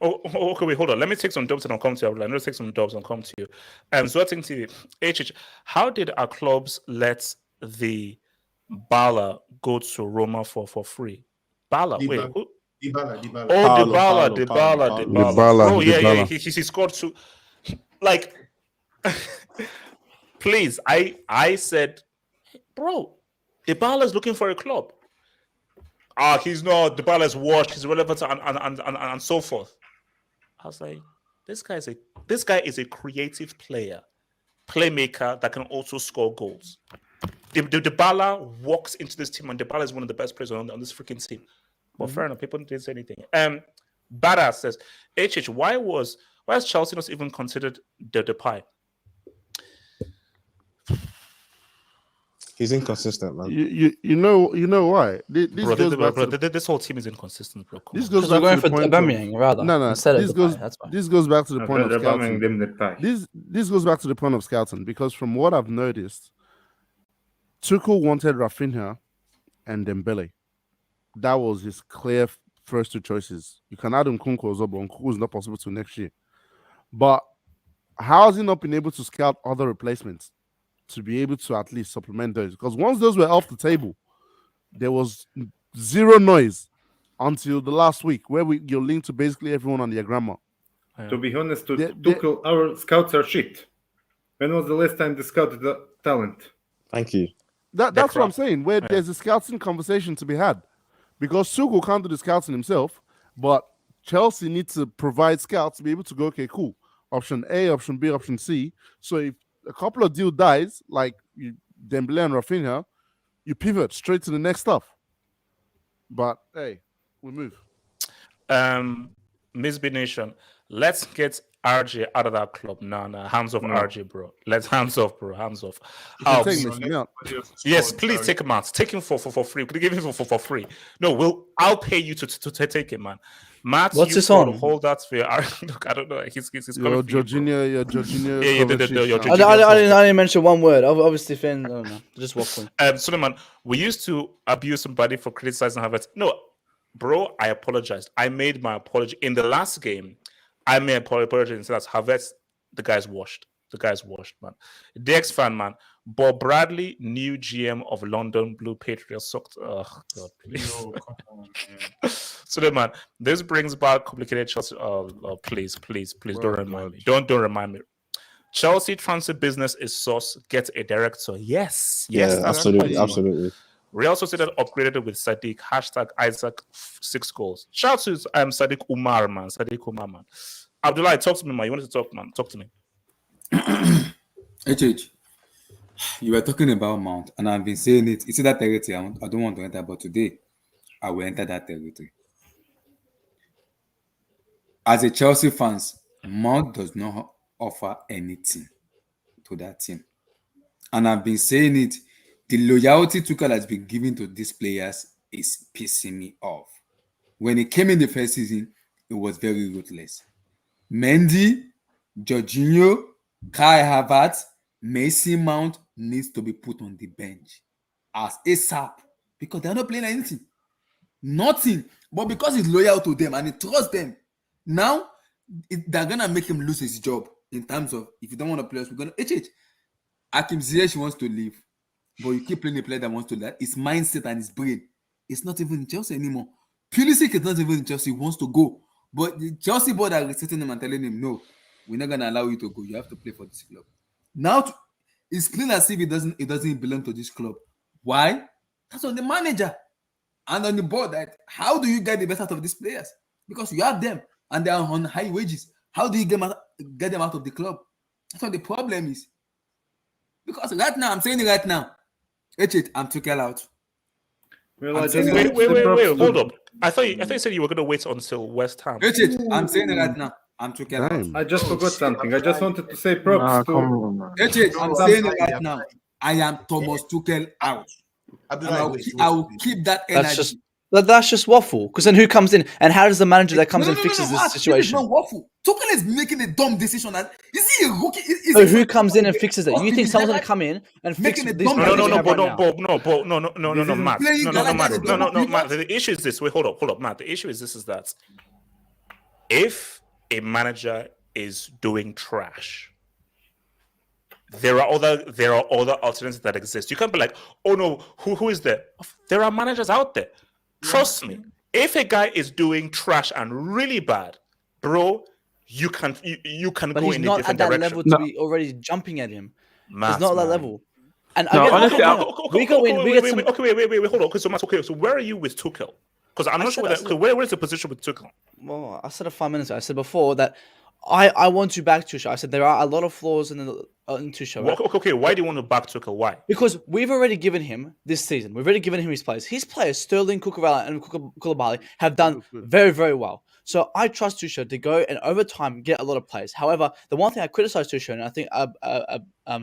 Okay, wait, hold on. Let me take some dubs and I'll come to you. Let me take some dubs and come to you. Zwerting TV, how did our clubs let the Bala go to Roma for free? Bala, wait, who? Dybala. Oh, Dybala. Oh, yeah. He scored two. Like, please, I said, bro, Dybala's looking for a club. He's not. Dybala's washed. He's relevant and so forth. I was like, this guy is a creative playmaker that can also score goals. Dybala walks into this team, and Dybala is one of the best players on this freaking team. But fair enough, people didn't say anything. Badass says, why has Chelsea not even considered Depay? He's inconsistent, man. You know why? This whole team is inconsistent, bro. This goes back to the point Aubameyang, rather. This goes back to the point of scouting. This goes back to the point of scouting because from what I've noticed, Tuchel wanted Rafinha and Dembele. That was his clear first two choices. You can add Nkunku as well, but Nkunku is not possible till next year. But how has he not been able to scout other replacements to be able to at least supplement those? Because once those were off the table, there was zero noise until the last week where you're linked to basically everyone on their grandma. To be honest, Tuchel, our scouts are shit. When was the last time they scouted the talent? Thank you. That's what I'm saying, where there's a scouting conversation to be had. Because Tuchel can't do the scouting himself, but Chelsea needs to provide scouts to be able to go, okay, cool. Option A, option B, option C. So if a couple of deal dies, like Dembele and Rafinha, you pivot straight to the next stuff. But hey, we move. Miss B Nation, let's get RJ out of that club. No, hands off RJ, bro. Let's hands off, bro. Hands off. Yes, please take him out. Take him for free. Could you give him for free? No, I'll pay you to take him, man. Matt, what's his on? Hold that for look, I don't know. He's coming. Jorginho. I didn't mention one word. Obviously, Finn. No, just walk on. Suleiman, we used to abuse somebody for criticizing Havertz. No, bro, I apologized. I made my apology in the last game. I made an apology and said that Havertz, the guy's washed. The guy's washed, man. DX fan, man. Bob Bradley, new GM of London Blue Patriots. Oh, God, please. Yo, come on, man. So, then, man, this brings back complicated Chelsea. Please, don't remind me. Don't remind me. Chelsea transfer business is sauce. Get a director. Yes. Yeah, absolutely. Real Sociedad upgraded with Sadiq. #Isaac 6 goals. Shout out to Sadiq Umar, man. Abdullah, talk to me, man. You wanted to talk, man. Talk to me. HH, you were talking about Mount, and I've been saying it. It's in that territory. I don't want to enter, but today I will enter that territory. As a Chelsea fans, Mount does not offer anything to that team. And I've been saying it. The loyalty Tuchel has been given to these players is pissing me off. When he came in the first season, it was very ruthless. Mendy, Jorginho, Kai Havertz, Mason Mount needs to be put on the bench as ASAP because they're not playing anything. Nothing. But because he's loyal to them and he trusts them, now they're going to make him lose his job in terms of if you don't want to play us, we're going to... Hakim Ziyech wants to leave. But you keep playing a player that wants to learn. His mindset and his brain, it's not even in Chelsea anymore. Pulisic is not even in Chelsea. He wants to go. But the Chelsea board are sitting him and telling him, no, we're not going to allow you to go. You have to play for this club. Now, it's clean as if it doesn't belong to this club. Why? That's on the manager and on the board. That how do you get the best out of these players? Because you have them and they are on high wages. How do you get them out of the club? That's what the problem is. Because right now, I'm saying it right now, I'm Tuchel out. Well, wait, hold up. I thought you said you were going to wait until West Ham. I'm saying it right now. I'm Tuchel out. I just forgot something. I just wanted to say props to... I'm saying it right now. I am Thomas Tuchel out. I will keep that energy. That's just waffle. Because then who comes in? And how does the manager that comes in fixes this situation? It's not waffle. Tuchel is making a dumb decision. And is he a rookie? So who comes in and fixes it? You think someone's going to come in and fix this? No, Matt. Matt. The issue is this. Wait, hold up, Matt. The issue is this: is that if a manager is doing trash, there are other alternatives that exist. You can't be like, oh no, who is there? There are managers out there. Trust me. If a guy is doing trash and really bad, bro, you can go in a different direction. But he's not at that level to be already jumping at him. Matt, he's not at that level. And honestly, we go in. Wait, hold on. Okay, so where are you with Tuchel? Because I'm not sure where is the position with Tuchel? Well, I said it 5 minutes ago. I said before that I want to back Tuchel. I said there are a lot of flaws in Tuchel. Right? Okay, why do you want to back Tuchel? Why? Because we've already given him this season. We've already given him his players. His players, Sterling, Cucurella, and Koulibaly, have done very, very well. So I trust Tuchel to go and over time get a lot of players. However, the one thing I criticize Tuchel, and I think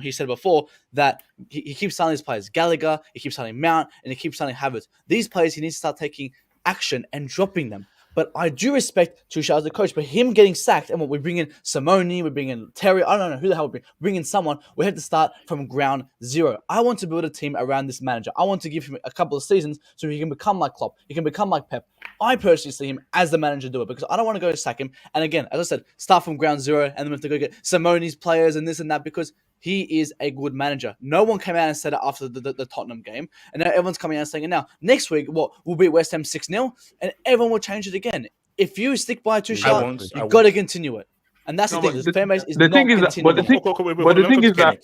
he said before, that he keeps signing his players. Gallagher, he keeps signing Mount, and he keeps signing Havertz. These players, he needs to start taking action and dropping them. But I do respect Tuchel as a coach. But him getting sacked, and what we bring in Simone, we bring in Terry, I don't know who the hell we bring in someone. We have to start from ground zero. I want to build a team around this manager. I want to give him a couple of seasons so he can become like Klopp. He can become like Pep. I personally see him as the manager do it because I don't want to go sack him. And again, as I said, start from ground zero, and then we have to go get Simone's players and this and that because he is a good manager. No one came out and said it after the Tottenham game. And now everyone's coming out and saying it now. Next week, we'll beat West Ham 6-0, and everyone will change it again. If you stick by Tuchel, you've got to continue it. And that's the thing. The fan base is not continuing. But the thing is that,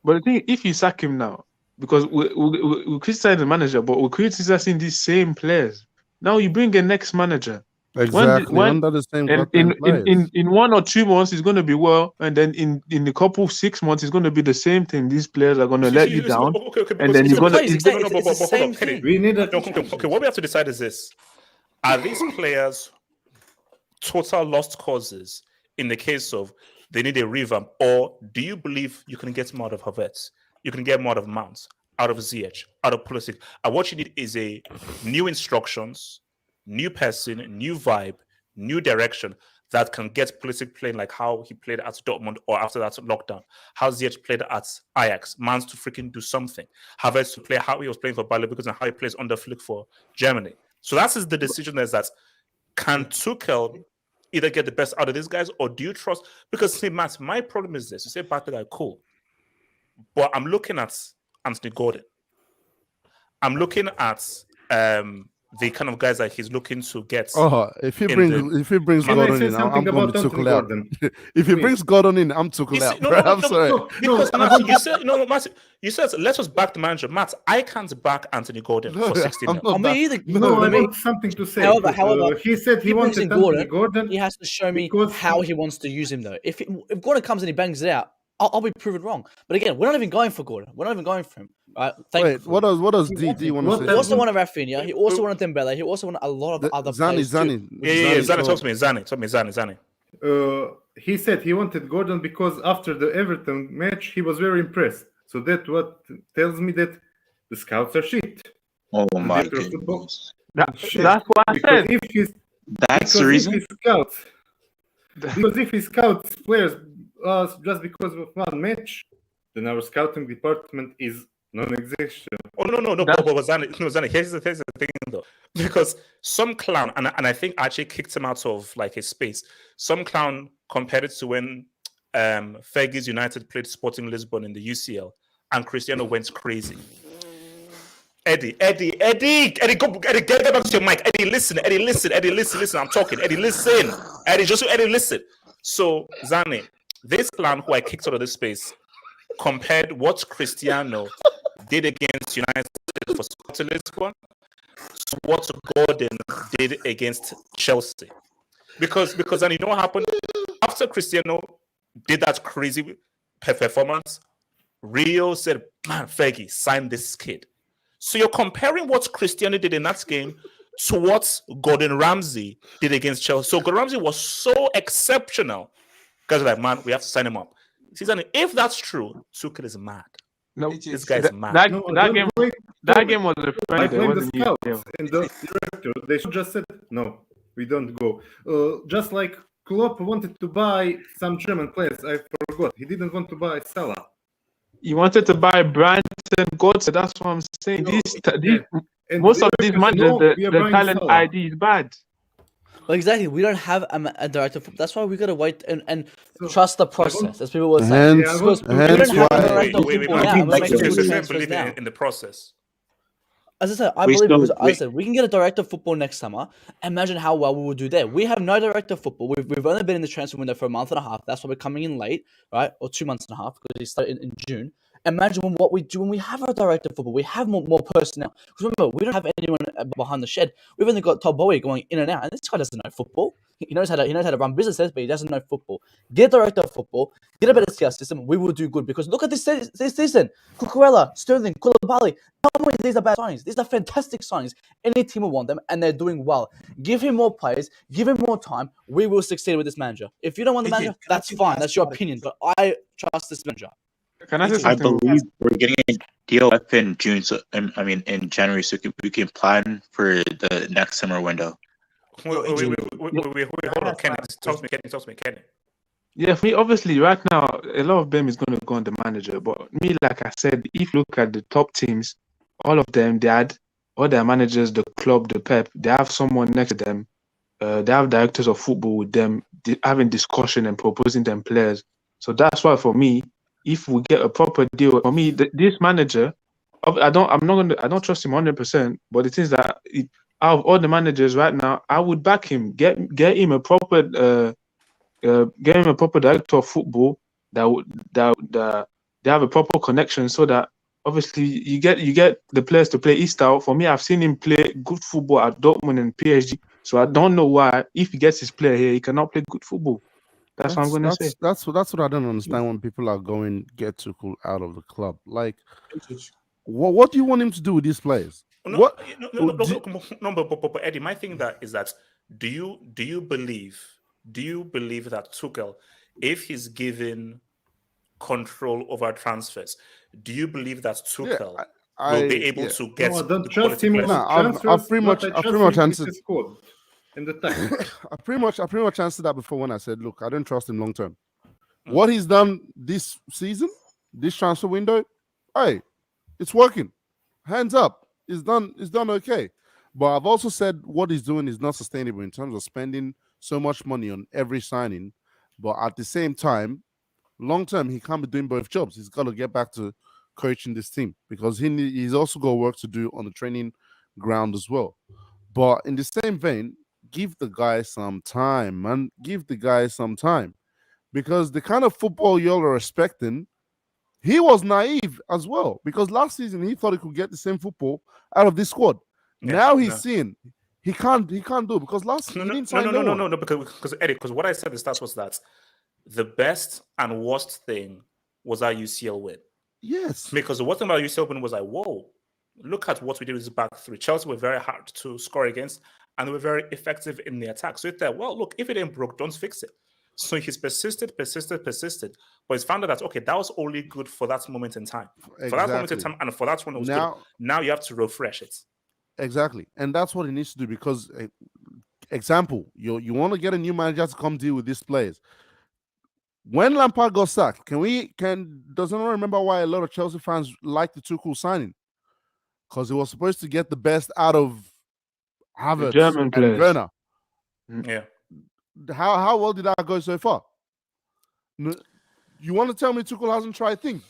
but the thing, if you sack him now, because we criticize the manager, but we're criticizing these same players. Now you bring a next manager. Exactly. Under the same in 1 or 2 months, it's going to be well, and then in a couple 6 months, it's going to be the same thing. These players are going to let you down, and then you're going to. It's the same thing. We need a okay. What we have to decide is this: are these players total lost causes in the case of they need a revamp, or do you believe you can get more out of Havertz, you can get more out of Mount, out of Ziyech, out of Pulisic, and what you need is a new instructions, new person, new vibe, new direction that can get Pulisic playing like how he played at Dortmund or after that lockdown. How Ziyech played at Ajax. Mans to freaking do something. Havertz to play how he was playing for Bayer Leverkusen and how he plays under Flick for Germany. So that is the decision is that can Tuchel either get the best out of these guys or do you trust? Because see, Matt, my problem is this. You say back to that, cool. But I'm looking at Anthony Gordon. I'm looking at the kind of guys that he's looking to get. Oh, if he brings Gordon in, I'm going to Tuchel out. If he brings Gordon in, I'm Tuchel out. I'm sorry. Because Matt, you said Matt, you said let us back the manager. Matt, I can't back Anthony Gordon for 16 million. Me either. I want something to say. However, he said he wanted Anthony Gordon. He has to show me how he wants to use him, though. If Gordon comes and he bangs it out, I'll be proven wrong. But again, we're not even going for Gordon. We're not even going for him. Right? Wait, what does DD want to say? He also wanted Rafinha. He also wanted Dembele. He also wanted a lot of other players. Zani. Zani, talk to me. Zani. He said he wanted Gordon because after the Everton match, he was very impressed. So that's what tells me that the scouts are shit. Oh my goodness. That's what I said. That's the reason. Because if he scouts players just because of one match, then our scouting department is non-existent. Oh no! But Zani, here's the thing though, because some clown, and I think actually kicked him out of like his space. Some clown compared it to when Fergie's United played Sporting Lisbon in the UCL, and Cristiano went crazy. Eddie, get back to your mic. Eddie, listen. I'm talking. Eddie, listen. Eddie, listen. So Zani, this clown who I kicked out of this space compared what Cristiano did against United for Sporting Lisbon to what Gordon did against Chelsea. Because then you know what happened? After Cristiano did that crazy performance, Rio said, man, Fergie, sign this kid. So you're comparing what Cristiano did in that game to what Gordon Ramsay did against Chelsea. So Gordon Ramsay was so exceptional. Guys are like, man, we have to sign him up. If that's true, Tuchel is mad. No, this guy's mad. That game was a friendly. I blame the scouts and the director. They should just said, no, we don't go. Just like Klopp wanted to buy some German players. I forgot. He didn't want to buy Salah. He wanted to buy Brandt and Götze. That's what I'm saying. Most of these managers, the talent Salah. ID is bad. Well, exactly. We don't have a director. That's why we gotta wait and trust the process, as people will say. We don't believe in the process. As I said, I believe because I said we can get a director of football next summer. Imagine how well we will do there. We have no director of football. We've only been in the transfer window for a month and a half. That's why we're coming in late, right? Or 2 months and a half because he started in June. Imagine what we do when we have a director of football. We have more personnel. Because remember, we don't have anyone behind the shed. We've only got Todd Bowie going in and out, and this guy doesn't know football. He knows how to run businesses, but he doesn't know football. Get a director of football, get a better CR system. We will do good because look at this season. Cucurella, Sterling, Koulibaly. Tell me these are bad signings. These are fantastic signings. Any team will want them, and they're doing well. Give him more players. Give him more time. We will succeed with this manager. If you don't want the manager, that's fine. That's your opinion. But I trust this manager. Can I say I something? believe we're getting a deal up in June, so in January, so we can plan for the next summer window. Wait, hold on, Kenny. Talk to me, Kenny. Yeah, for me, obviously, right now, a lot of them is going to go on the manager. But me, like I said, if you look at the top teams, all of them, they had all their managers, the club, the Pep, they have someone next to them. They have directors of football with them, having discussion and proposing them players. So that's why, for me, if we get a proper deal, for me, this manager, I don't trust him 100%. But it is that out of all the managers right now, I would back him. Get him a proper director of football that they have a proper connection, so that obviously you get the players to play his style. For me, I've seen him play good football at Dortmund and PSG, so I don't know why if he gets his player here, he cannot play good football. That's what I'm gonna say. That's what I don't understand when people are going get Tuchel out of the club. Like, what do you want him to do with these players? No, but Eddie, my thing is that do you believe that Tuchel, if he's given control over transfers, do you believe that Tuchel will be able to get? No, I don't trust him. I've pretty much answered. In the time. I pretty much answered that before when I said, look, I don't trust him long term. What he's done this season, this transfer window, hey, it's working. Hands up. It's done okay. But I've also said what he's doing is not sustainable in terms of spending so much money on every signing. But at the same time, long term, he can't be doing both jobs. He's got to get back to coaching this team because he's also got work to do on the training ground as well. But in the same vein, give the guy some time, man. Give the guy some time. Because the kind of football y'all are expecting, he was naive as well. Because last season, he thought he could get the same football out of this squad. Yeah, now he's seeing he can't do it because last season he didn't sign no one. Because Eddie, because what I said at the start was that the best and worst thing was our UCL win. Yes. Because the worst thing about UCL win was like, whoa, look at what we did with the back three. Chelsea were very hard to score against, and they were very effective in the attack. So it's like, well, look, if it ain't broke, don't fix it. So he's persisted. But he's found out that, okay, that was only good for that moment in time. Exactly. For that moment in time, and for that one, it was good. Now you have to refresh it. Exactly. And that's what he needs to do because, example, you want to get a new manager to come deal with these players. When Lampard got sacked, does anyone remember why a lot of Chelsea fans liked the Tuchel signing? Because he was supposed to get the best out of Havertz and Werner. Yeah. How well did that go so far? You want to tell me Tuchel hasn't tried things?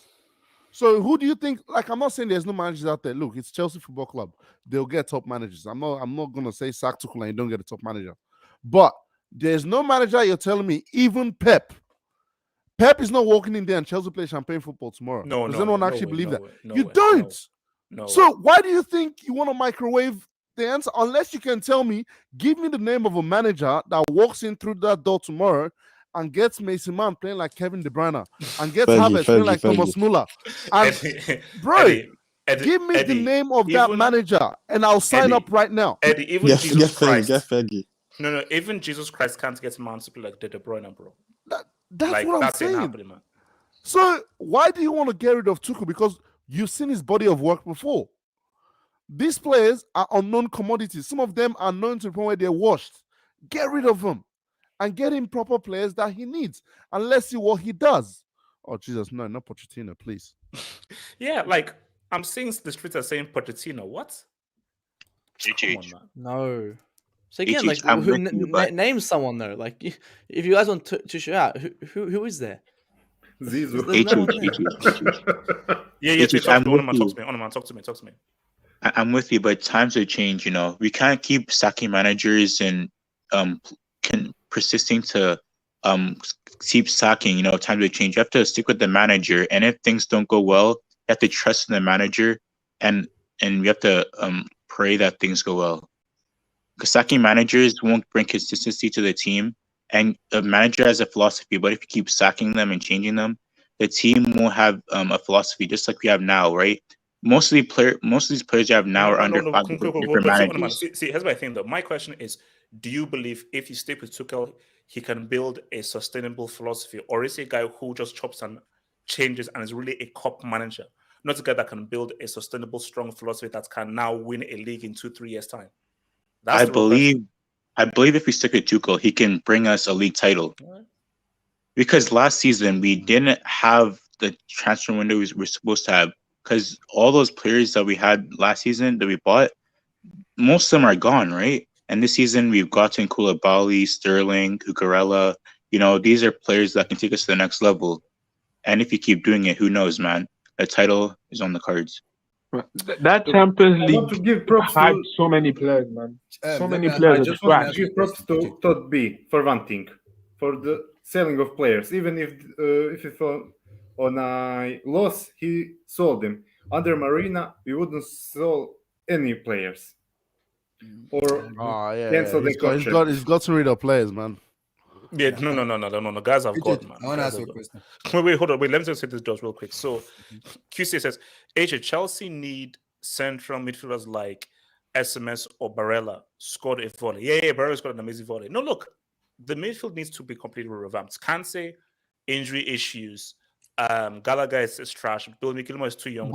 So who do you think? Like, I'm not saying there's no managers out there. Look, it's Chelsea Football Club. They'll get top managers. I'm not gonna say sack Tuchel and you don't get a top manager. But there's no manager you're telling me, even Pep. Pep is not walking in there and Chelsea play champagne football tomorrow. Does anyone actually believe that? You don't. No. So why do you think you want to microwave the answer? Unless you can tell me, give me the name of a manager that walks in through that door tomorrow and gets Mason Mount playing like Kevin De Bruyne and gets Havertz playing like Thomas Muller. And give me the name of that manager and I'll sign up right now. Eddie, even Jesus Christ. No, even Jesus Christ can't get Mount to play like De Bruyne, bro. That's what I'm saying. Happening, man. So why do you want to get rid of Tuchel? Because you've seen his body of work before. These players are unknown commodities. Some of them are known to the point where they're washed. Get rid of them and get him proper players that he needs. And let's see what he does. Oh, Jesus, no, not Pochettino, please. Yeah, like, I'm seeing the streets are saying Pochettino. What? Come on, man. No. So again, name someone though. Like, if you guys want to show out, who is there? Zizou. Talk to me. I'm with you, but times have changed. We can't keep sacking managers and persisting to keep sacking. Times have changed. You have to stick with the manager, and if things don't go well, you have to trust in the manager, and we have to pray that things go well. Because sacking managers won't bring consistency to the team, and a manager has a philosophy. But if you keep sacking them and changing them, the team won't have a philosophy, just like we have now, right? Most of these players you have now are under five different managers. See, here's my thing though. My question is, do you believe if you stick with Tuchel, he can build a sustainable philosophy, or is he a guy who just chops and changes and is really a cup manager, not a guy that can build a sustainable, strong philosophy that can now win a league in 2-3 years time? I believe if we stick with Tuchel, he can bring us a league title. Right. Because last season we didn't have the transfer window we were supposed to have. Because all those players that we had last season that we bought, most of them are gone, right? And this season we've gotten Koulibaly, Sterling, Cucurella. These are players that can take us to the next level. And if you keep doing it, who knows, man? A title is on the cards. That Champions League had so many players, man. So many players. I just want to give props to Todd B for one thing, for the selling of players. Even if it's on a loss, he sold them. Under Marina, we wouldn't sell any players or cancel the contract. He's got rid of players, man. Yeah, no. Guys have gone, man. I want to ask you a question. Wait, hold on. Let me just say this just real quick. So, QC says, Chelsea need central midfielders like SMS or Barella scored a volley. Yeah, Barella scored an amazing volley. No, look, the midfield needs to be completely revamped. Can't say injury issues. Gallagher is trash. Bill Mikilmo is too young.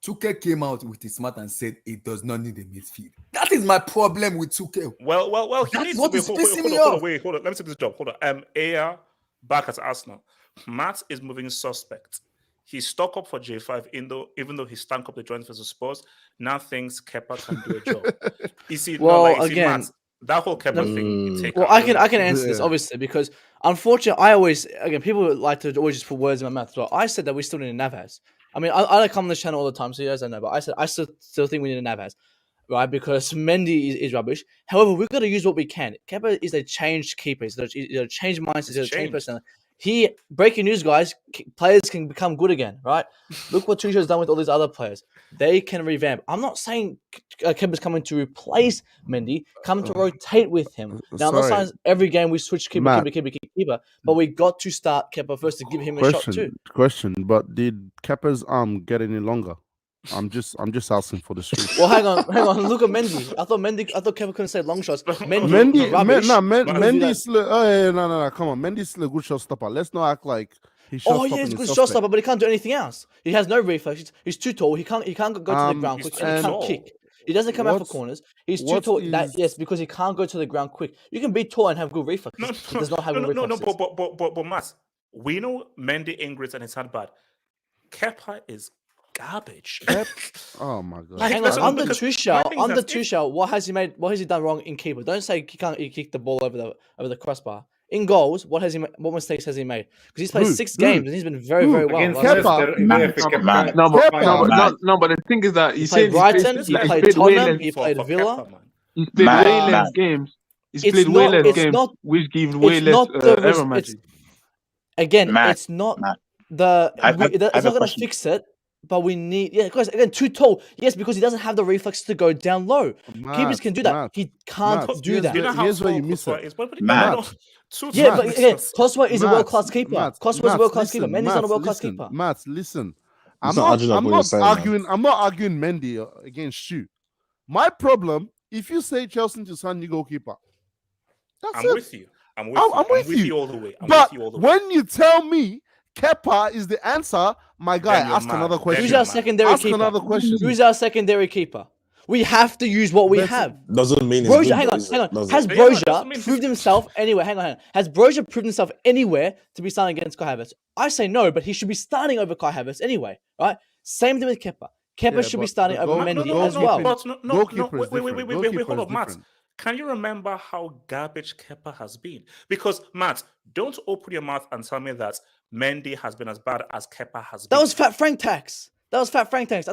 Tuchel came out with his mouth and said it does not need a midfield. That is my problem with Tuchel. Well, he needs to be. Hold on. Let me take this job. Hold on. Aya back at Arsenal. Matt is moving suspect. He's stuck up for J5, even though he stank up the joints for the Spurs. Now thinks Kepa can do a job. You see, again, Matt, that whole Kepa thing. I can answer this obviously because unfortunately, people like to always just put words in my mouth. So I said that we still need a Navas. I mean, I don't come on this channel all the time, so you guys don't know. But I said I still think we need a Navas, right? Because Mendy is rubbish. However, we've got to use what we can. Kepa is a changed keeper. He's a changed mindset. He's a changed personality. Breaking news, guys, players can become good again, right? Look what Tuchel has done with all these other players. They can revamp. I'm not saying Kepa's coming to replace Mendy, come to rotate with him. Now, I'm not saying every game we switch keeper, but we got to start Kepa first to give him a shot too. Question, but did Kepa's arm get any longer? I'm just asking for the truth. Well, hang on. Look at Mendy. I thought Kepa couldn't say long shots. Mendy's come on. Mendy's still a good shot stopper. Let's not act like he's he's a good shot stopper, but he can't do anything else. He has no reflex. He's too tall. He can't go to the ground quick. And he can't kick. He doesn't come out for corners. He's too tall. Yes, because he can't go to the ground quick. You can be tall and have good reflexes. He does not have good reflexes. But Matt, we know Mendy Ingrid and it's not bad. Kepa is garbage. Oh my god! Hang on. Under Tuchel, what has he made? What has he done wrong in keeper? Don't say he kicked the ball over the crossbar. In goals, what mistakes has he made? Because he's played 6 games and he's been very, very well. No, but the thing is that he played Brighton, he played Tottenham, he played Villa. He's played way less games. He's played way less games, which gives way less error margin. Again, it's not the. It's not going to fix it. But we need, because again, too tall. Yes, because he doesn't have the reflex to go down low. Keepers can do that. He can't do that. Here's where you miss it. But again, Koswa is a world-class keeper. Koswa is a world-class keeper. Mendy's not a world-class keeper. Matt, listen. I'm not arguing Mendy against you. My problem, if you say Chelsea to sign new goalkeeper, I'm with you. I'm with you all the way. But when you tell me Kepa is the answer, my guy, ask another question. Who's our secondary keeper? Another question. Who's our secondary keeper? We have to use what we have. Doesn't mean Broja, hang on. Has Broja proved himself anywhere? Hang on. Has Broja proved himself anywhere to be starting against Kai Havertz? I say no, but he should be starting over Kai Havertz anyway, right? Same thing with Kepa. Kepa should be starting over Mendy as well. Wait, hold on, Matt. Can you remember how garbage Kepa has been? Because, Matt, don't open your mouth and tell me that Mendy has been as bad as Kepa has been. That was Fat Frank tax. Under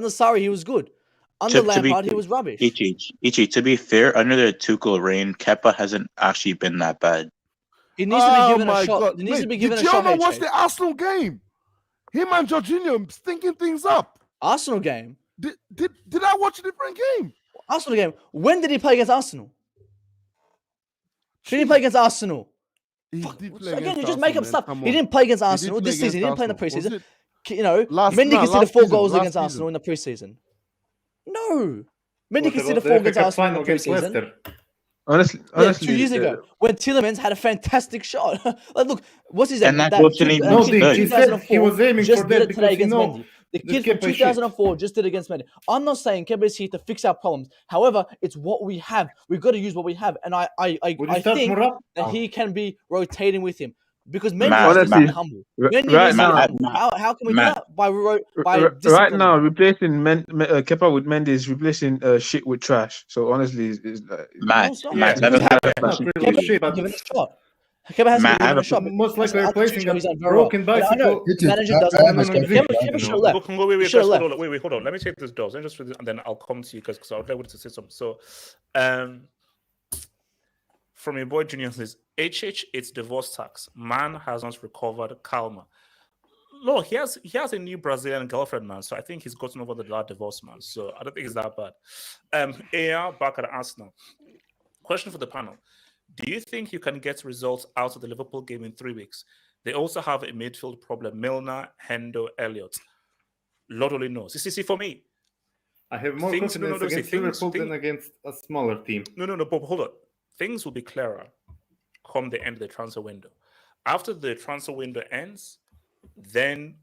Sarri, he was good. Under Lampard, he was rubbish. To be fair, under the Tuchel reign, Kepa hasn't actually been that bad. He needs to be given a shot. He needs to be given a shot. Did you ever watch the Arsenal game? Him and Jorginho stinking things up. Arsenal game? Did I watch a different game? Arsenal game. When did he play against Arsenal? He didn't play against Arsenal. Again, you just make up stuff. He didn't play against Arsenal this season. He didn't play in the preseason. You know, Mendy conceded 4 goals against Arsenal in the preseason. No, Mendy conceded 4 against Arsenal in the preseason. Honestly, 2 years ago, when Tielemans had a fantastic shot. Like, look, what's his name? And that wasn't even he said he was aiming for that because he Mendy. The kid from 2004 just did it against Mendy. I'm not saying Kepa is here to fix our problems. However, it's what we have. We've got to use what we have, and I think that he can be rotating with him. Because Mendy is humble. Right now, how can we do that? By right now, replacing Kepa with Mendy is replacing shit with trash. So honestly, it's give it a shot. Kepa has to give it a shot. Most likely replacing a broken bicycle. Manager doesn't. Kepa should have left. Wait, hold on. Let me take this dose. And then I'll come to you because I would like to say something. So, from your boy Junior says, HH, it's divorce tax. Man has not recovered karma. No, he has a new Brazilian girlfriend, man. So I think he's gotten over the divorce, man. So I don't think it's that bad. AR back at Arsenal. Question for the panel. Do you think you can get results out of the Liverpool game in 3 weeks? They also have a midfield problem. Milner, Hendo, Elliott. Lord only knows. See, for me, I have more confidence against Liverpool than against a smaller team. No, but hold on. Things will be clearer come the end of the transfer window. After the transfer window ends, then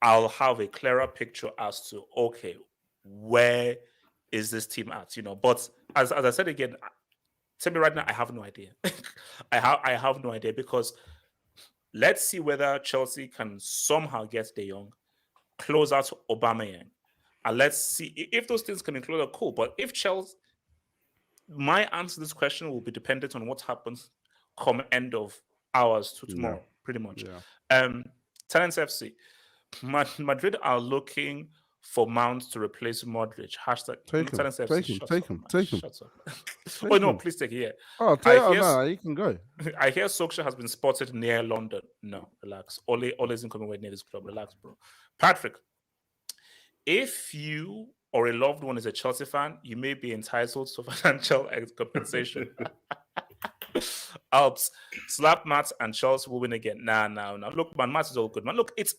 I'll have a clearer picture as to, okay, where is this team at? You know, but as I said again, tell me right now, I have no idea. I have no idea because let's see whether Chelsea can somehow get De Jong close out to Aubameyang. And let's see if those things can include, cool. But if Chelsea, my answer to this question will be dependent on what happens come end of hours to tomorrow, pretty much. Talents FC. Madrid are looking for Mount to replace Modric. Hashtag Take him. Shut up. Oh no, please take it. Yeah. Oh, you can go. I hear Solskjaer has been spotted near London. No, relax. Ole isn't coming near this club. Relax, bro. Patrick, if you or a loved one is a Chelsea fan, you may be entitled to financial compensation. Alps, slap Matt and Chelsea will win again. Nah. Look, man, Matt is all good, man. Look, it's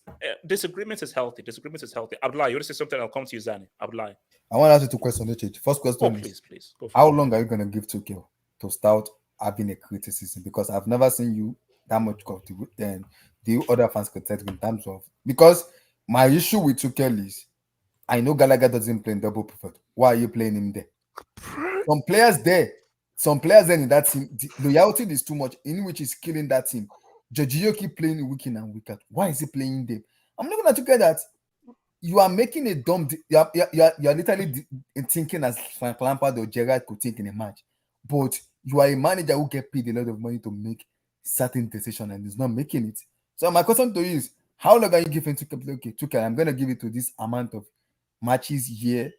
disagreement is healthy. Abdullah, you want to say something? I'll come to you, Zani. Abdullah. I want to ask you 2 questions. First question is, please. Go how long are you going to give Tuchel to start having a criticism? Because I've never seen you that much than the other fans contest in terms of, because my issue with Tuchel is I know Gallagher doesn't play in double pivot. Why are you playing him there? Some players then in that team, the loyalty is too much, in which is killing that team. Jorginho keep playing week in and week out. Why is he playing them? I'm not going to get that. You are making a dumb. You are literally thinking as Frank Lampard or Gerrard could think in a match, but you are a manager who get paid a lot of money to make certain decisions and is not making it. So my question to you is, how long are you giving Tuchel? I'm going to give it to this amount of matches here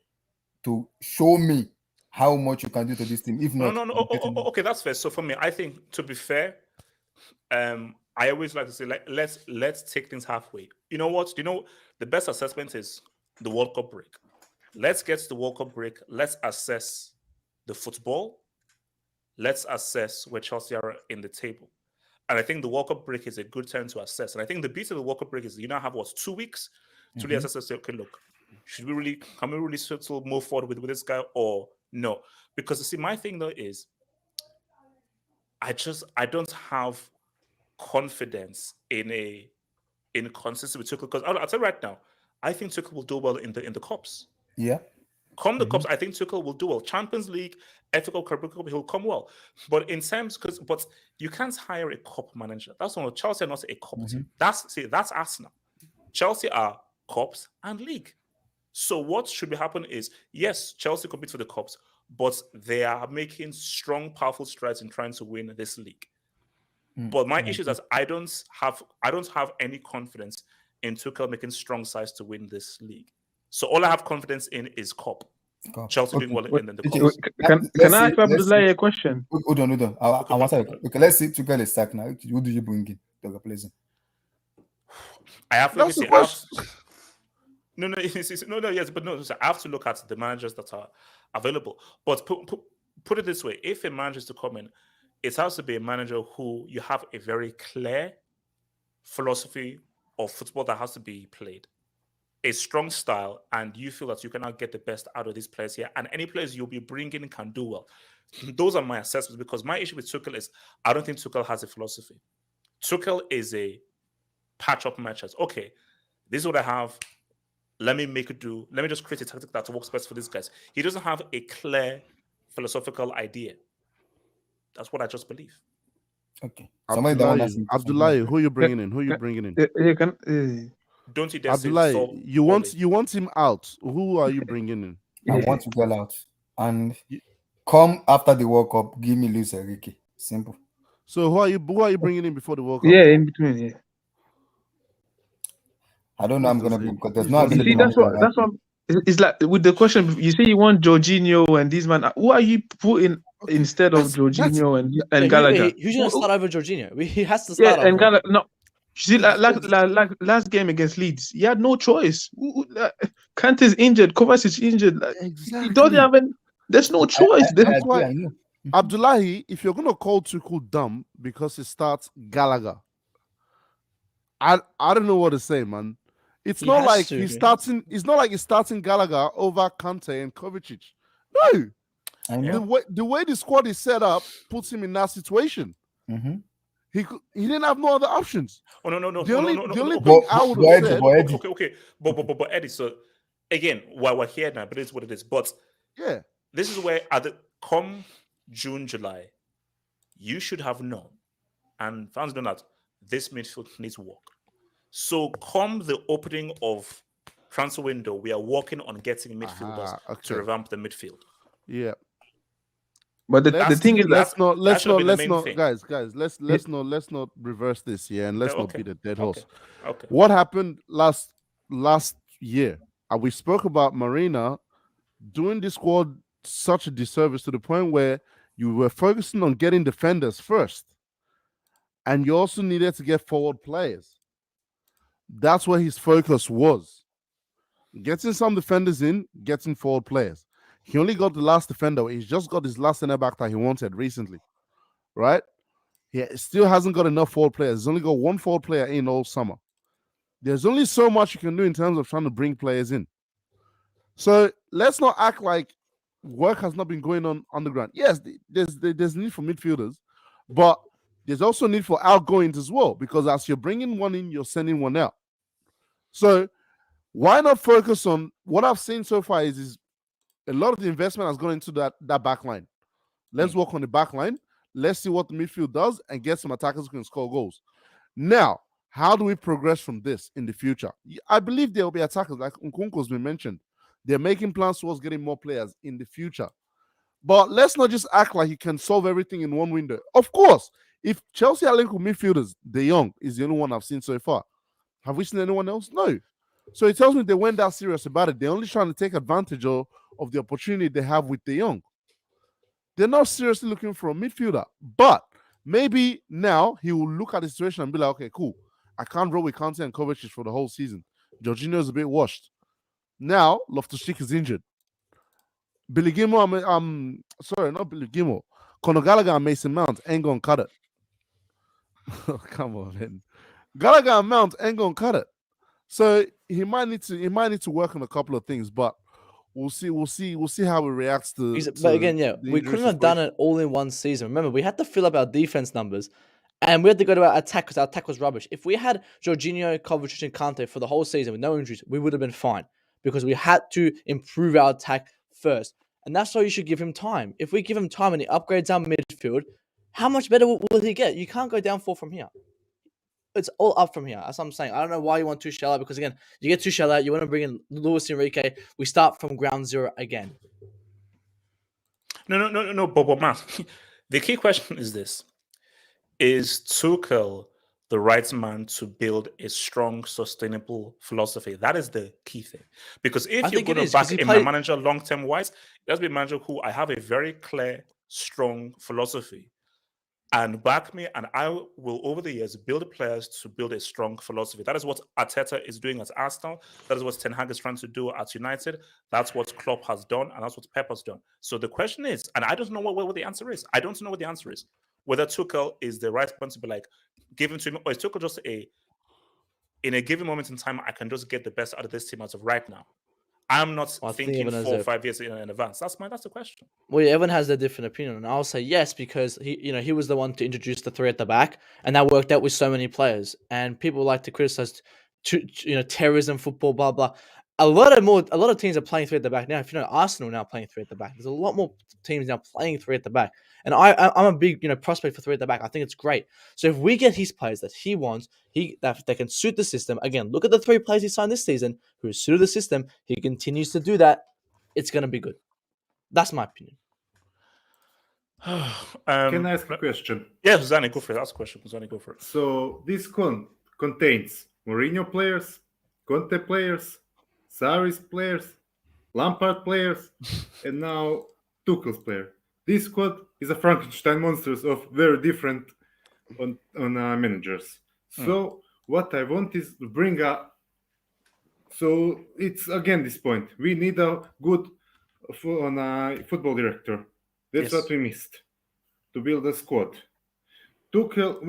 to show me how much you can do to this team. If not, no. Okay, that's fair. So for me, I think to be fair, I always like to say, like, let's take things halfway. You know what? You know, the best assessment is the World Cup break. Let's get to the World Cup break. Let's assess the football. Let's assess where Chelsea are in the table. And I think the World Cup break is a good time to assess. And I think the beauty of the World Cup break is you now have 2 weeks to really assess and say, okay, look, can we really still move forward with this guy or no? Because you see, my thing though is I don't have confidence in consistency with Tuchel, because I'll tell you right now, I think Tuchel will do well in the cups. Yeah. Come the cups, I think Tuchel will do well. Champions League, FA Cup, Carabao Cup, he'll come well. But in terms, but you can't hire a cup manager. That's one. Chelsea are not a cup team. That's Arsenal. Chelsea are cups and league. So what should be happening is, yes, Chelsea competes for the cups, but they are making strong, powerful strides in trying to win this league. But my issue is that I don't have any confidence in Tuchel making strong sides to win this league. So all I have confidence in is cup. Chelsea doing well in the cup. Can I ask Abdullah a question? Hold on. I want to. Okay, let's see. Tuchel is sacked now. Who do you bring in to replace him? I have to say. Yes, but no. So I have to look at the managers that are available. But put it this way: if a manager is to come in, it has to be a manager who you have a very clear philosophy of football that has to be played, a strong style, and you feel that you cannot get the best out of these players here, and any players you'll be bringing in can do well. Those are my assessments, because my issue with Tuchel is I don't think Tuchel has a philosophy. Tuchel is a patch-up matches. Okay, this is what I have. Let me make it do. Let me just create a tactic that works best for these guys. He doesn't have a clear philosophical idea. That's what I just believe. Okay. Abdullahi, who you bringing in? Don't you dare Abdullahi, say you want him out. Who are you bringing in? I want to go out. And come after the World Cup, give me Luis Enrique. Simple. So who are you bringing in before the World Cup? Yeah, in between, yeah. I don't know. I'm gonna be because there's no You see, that's what it's like with the question. You say you want Jorginho and these man. Who are you putting instead of Jorginho and Gallagher? Who's gonna start over Jorginho? He has to start. Yeah, and Gallagher. No, you see, like last game against Leeds, he had no choice. Kante's injured, Kovacic is injured. Exactly. He doesn't have any. There's no choice. That's why, Abdullahi, if you're gonna call Tuchel dumb because he starts Gallagher, I don't know what to say, man. It's not like he's starting. It's not like he's starting Gallagher over Kante and Kovacic. No, the way the squad is set up puts him in that situation. Mm-hmm. He didn't have no other options. Oh no. The only thing I would have said. Okay. But Eddie. So again, while we're here now, but it's what it is. But yeah, this is where come June, July, you should have known, and fans know that this midfield needs work. So come the opening of transfer window, we are working on getting midfielders to revamp the midfield. Yeah. But the thing is, let's not reverse this here, and let's not beat a dead horse. Okay. What happened last year? And we spoke about Marina doing this squad such a disservice to the point where you were focusing on getting defenders first, and you also needed to get forward players. That's where his focus was. Getting some defenders in, getting forward players. He only got the last defender. He's just got his last center back that he wanted recently, right? He still hasn't got enough forward players. He's only got one forward player in all summer. There's only so much you can do in terms of trying to bring players in. So let's not act like work has not been going on the ground. Yes, there's need for midfielders, but there's also need for outgoings as well, because as you're bringing one in, you're sending one out. So why not focus on what I've seen so far is a lot of the investment has gone into that back line. Let's work on the back line. Let's see what the midfield does and get some attackers who can score goals. Now, how do we progress from this in the future? I believe there will be attackers, like Nkunku's been mentioned. They're making plans towards getting more players in the future. But let's not just act like you can solve everything in one window. Of course, if Chelsea are linked with midfielders, De Jong is the only one I've seen so far. Have we seen anyone else? No. So it tells me they weren't that serious about it. They're only trying to take advantage of the opportunity they have with De Jong. They're not seriously looking for a midfielder. But maybe now he will look at the situation and be like, okay, cool. I can't roll with Kante and Kovacic for the whole season. Jorginho is a bit washed. Now, Loftus-Cheek is injured. Billy Gilmore, not Billy Gilmore. Conor Gallagher and Mason Mount ain't gonna cut it. Come on, man. Gallagher and Mount ain't gonna cut it. So he might need to work on a couple of things, but we'll see how he reacts to. But again, we couldn't have done it all in one season. Remember, we had to fill up our defense numbers, and we had to go to our attack because our attack was rubbish. If we had Jorginho, Kovacic, and Kante for the whole season with no injuries, we would have been fine because we had to improve our attack first, and that's why you should give him time. If we give him time and he upgrades our midfield, how much better will he get? You can't go down 4 from here. It's all up from here. That's what I'm saying. I don't know why you want Tuchel out, because again, you get Tuchel out, you want to bring in Luis Enrique. We start from ground zero again. No, but Matt, the key question is this: is Tuchel the right man to build a strong, sustainable philosophy? That is the key thing. Because if you're going to back in my manager long-term wise, it has to be a manager who I have a very clear, strong philosophy. and back me, and I will, over the years, build players to build a strong philosophy. That is what Arteta is doing at Arsenal. That is what Ten Hag is trying to do at United. That's what Klopp has done, and that's what Pep has done. So the question is, and I don't know what the answer is. I don't know what the answer is. Whether Tuchel is the right person to be like, give him to him, or is Tuchel just in a given moment in time, I can just get the best out of this team as of right now. I'm not thinking 4 or 5 years in advance. That's the question. Well, yeah, everyone has their different opinion, and I'll say yes because he was the one to introduce the 3 at the back, and that worked out with so many players. And people like to criticize, terrorism, football, blah blah. A lot of teams are playing 3 at the back now. If you know, Arsenal now playing 3 at the back. There's a lot more teams now playing 3 at the back, and I'm a big prospect for 3 at the back. I think it's great. So if we get his players that he wants, that they can suit the system. Again, look at the 3 players he signed this season who suited the system. He continues to do that. It's gonna be good. That's my opinion. Can I ask a question? Yeah, Zani, go for it. Ask a question. Zani, go for it. So this contains Mourinho players, Conte players, Sarri's players, Lampard players, and now Tuchel's player. This squad is a Frankenstein monsters of very different on managers. So what I want is to bring up. So it's again this point. We need a good football director. That's what we missed to build a squad. Tuchel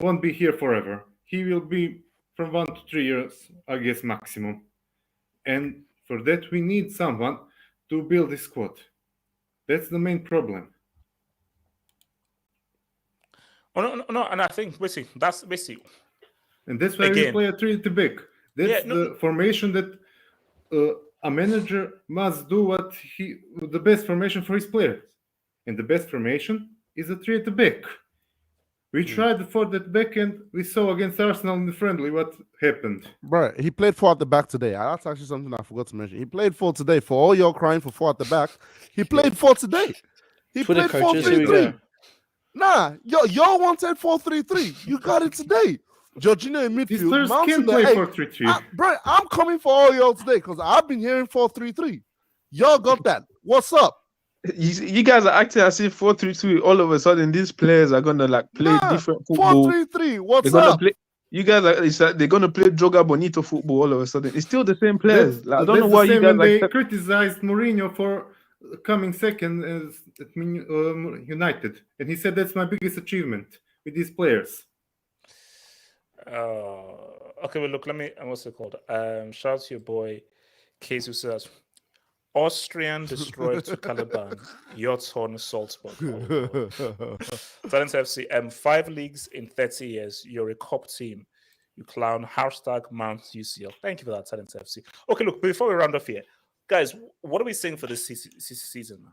won't be here forever. He will be from 1 to 3 years, I guess, maximum. And for that, we need someone to build this squad. That's the main problem. Oh, no, and I think that's basically. And that's why we play a 3 at the back. That's the formation that a manager must do the best formation for his players. And the best formation is a 3 at the back. We tried the 4 at the back, and we saw against Arsenal in the friendly what happened. Bro, he played 4 at the back today. That's actually something I forgot to mention. He played 4 today. For all your crying for 4 at the back, he played 4 today. He played 4-3-3. Nah, y'all wanted 4-3-3. You got it today. Jorginho in midfield. Mount can play 4-3-3. Bro, I'm coming for all y'all today because I've been hearing 4-3-3. Y'all got that. What's up? You guys are acting as if 4-3-3. All of a sudden, these players are gonna play different football. 4-3-3. What's up? You guys are they're gonna play Joga Bonito football all of a sudden. It's still the same players. I don't know why you guys they criticized Mourinho for coming second at United, and he said that's my biggest achievement with these players. Okay, well, look, what's it called? Shout out to your boy, Case, who says, Austrian destroyed to Caliban, Jotzhorn, Salzburg. Talent FC, 5 leagues in 30 years. You're a cup team. You clown. #Mount UCL. Thank you for that, Talent FC. Okay, look, before we round off here, guys, what are we saying for this season, man?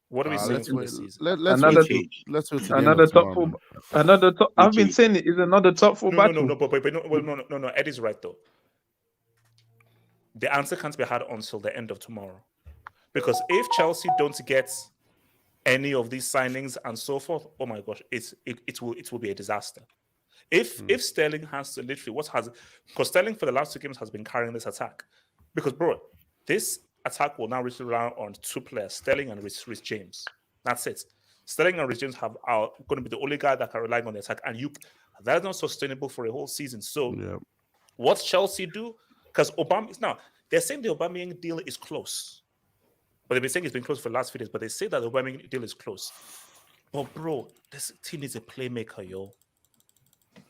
What are we saying for this season? Another top 4. Another top. I've been saying it is another top 4 battle. No. Eddie's right though. The answer can't be had until the end of tomorrow, because if Chelsea don't get any of these signings and so forth, oh my gosh, it will be a disaster. If Sterling has to literally because Sterling for the last 2 games has been carrying this attack, because bro, this attack will now rely on 2 players, Sterling and Rhys James. That's it. Sterling and Rhys James are going to be the only guy that can rely on the attack, and that's not sustainable for a whole season. So, what's Chelsea do? Because they're saying the Aubameyang deal is close, but they've been saying it's been close for the last few days. But they say that the Aubameyang deal is close. But bro, this team is a playmaker, yo.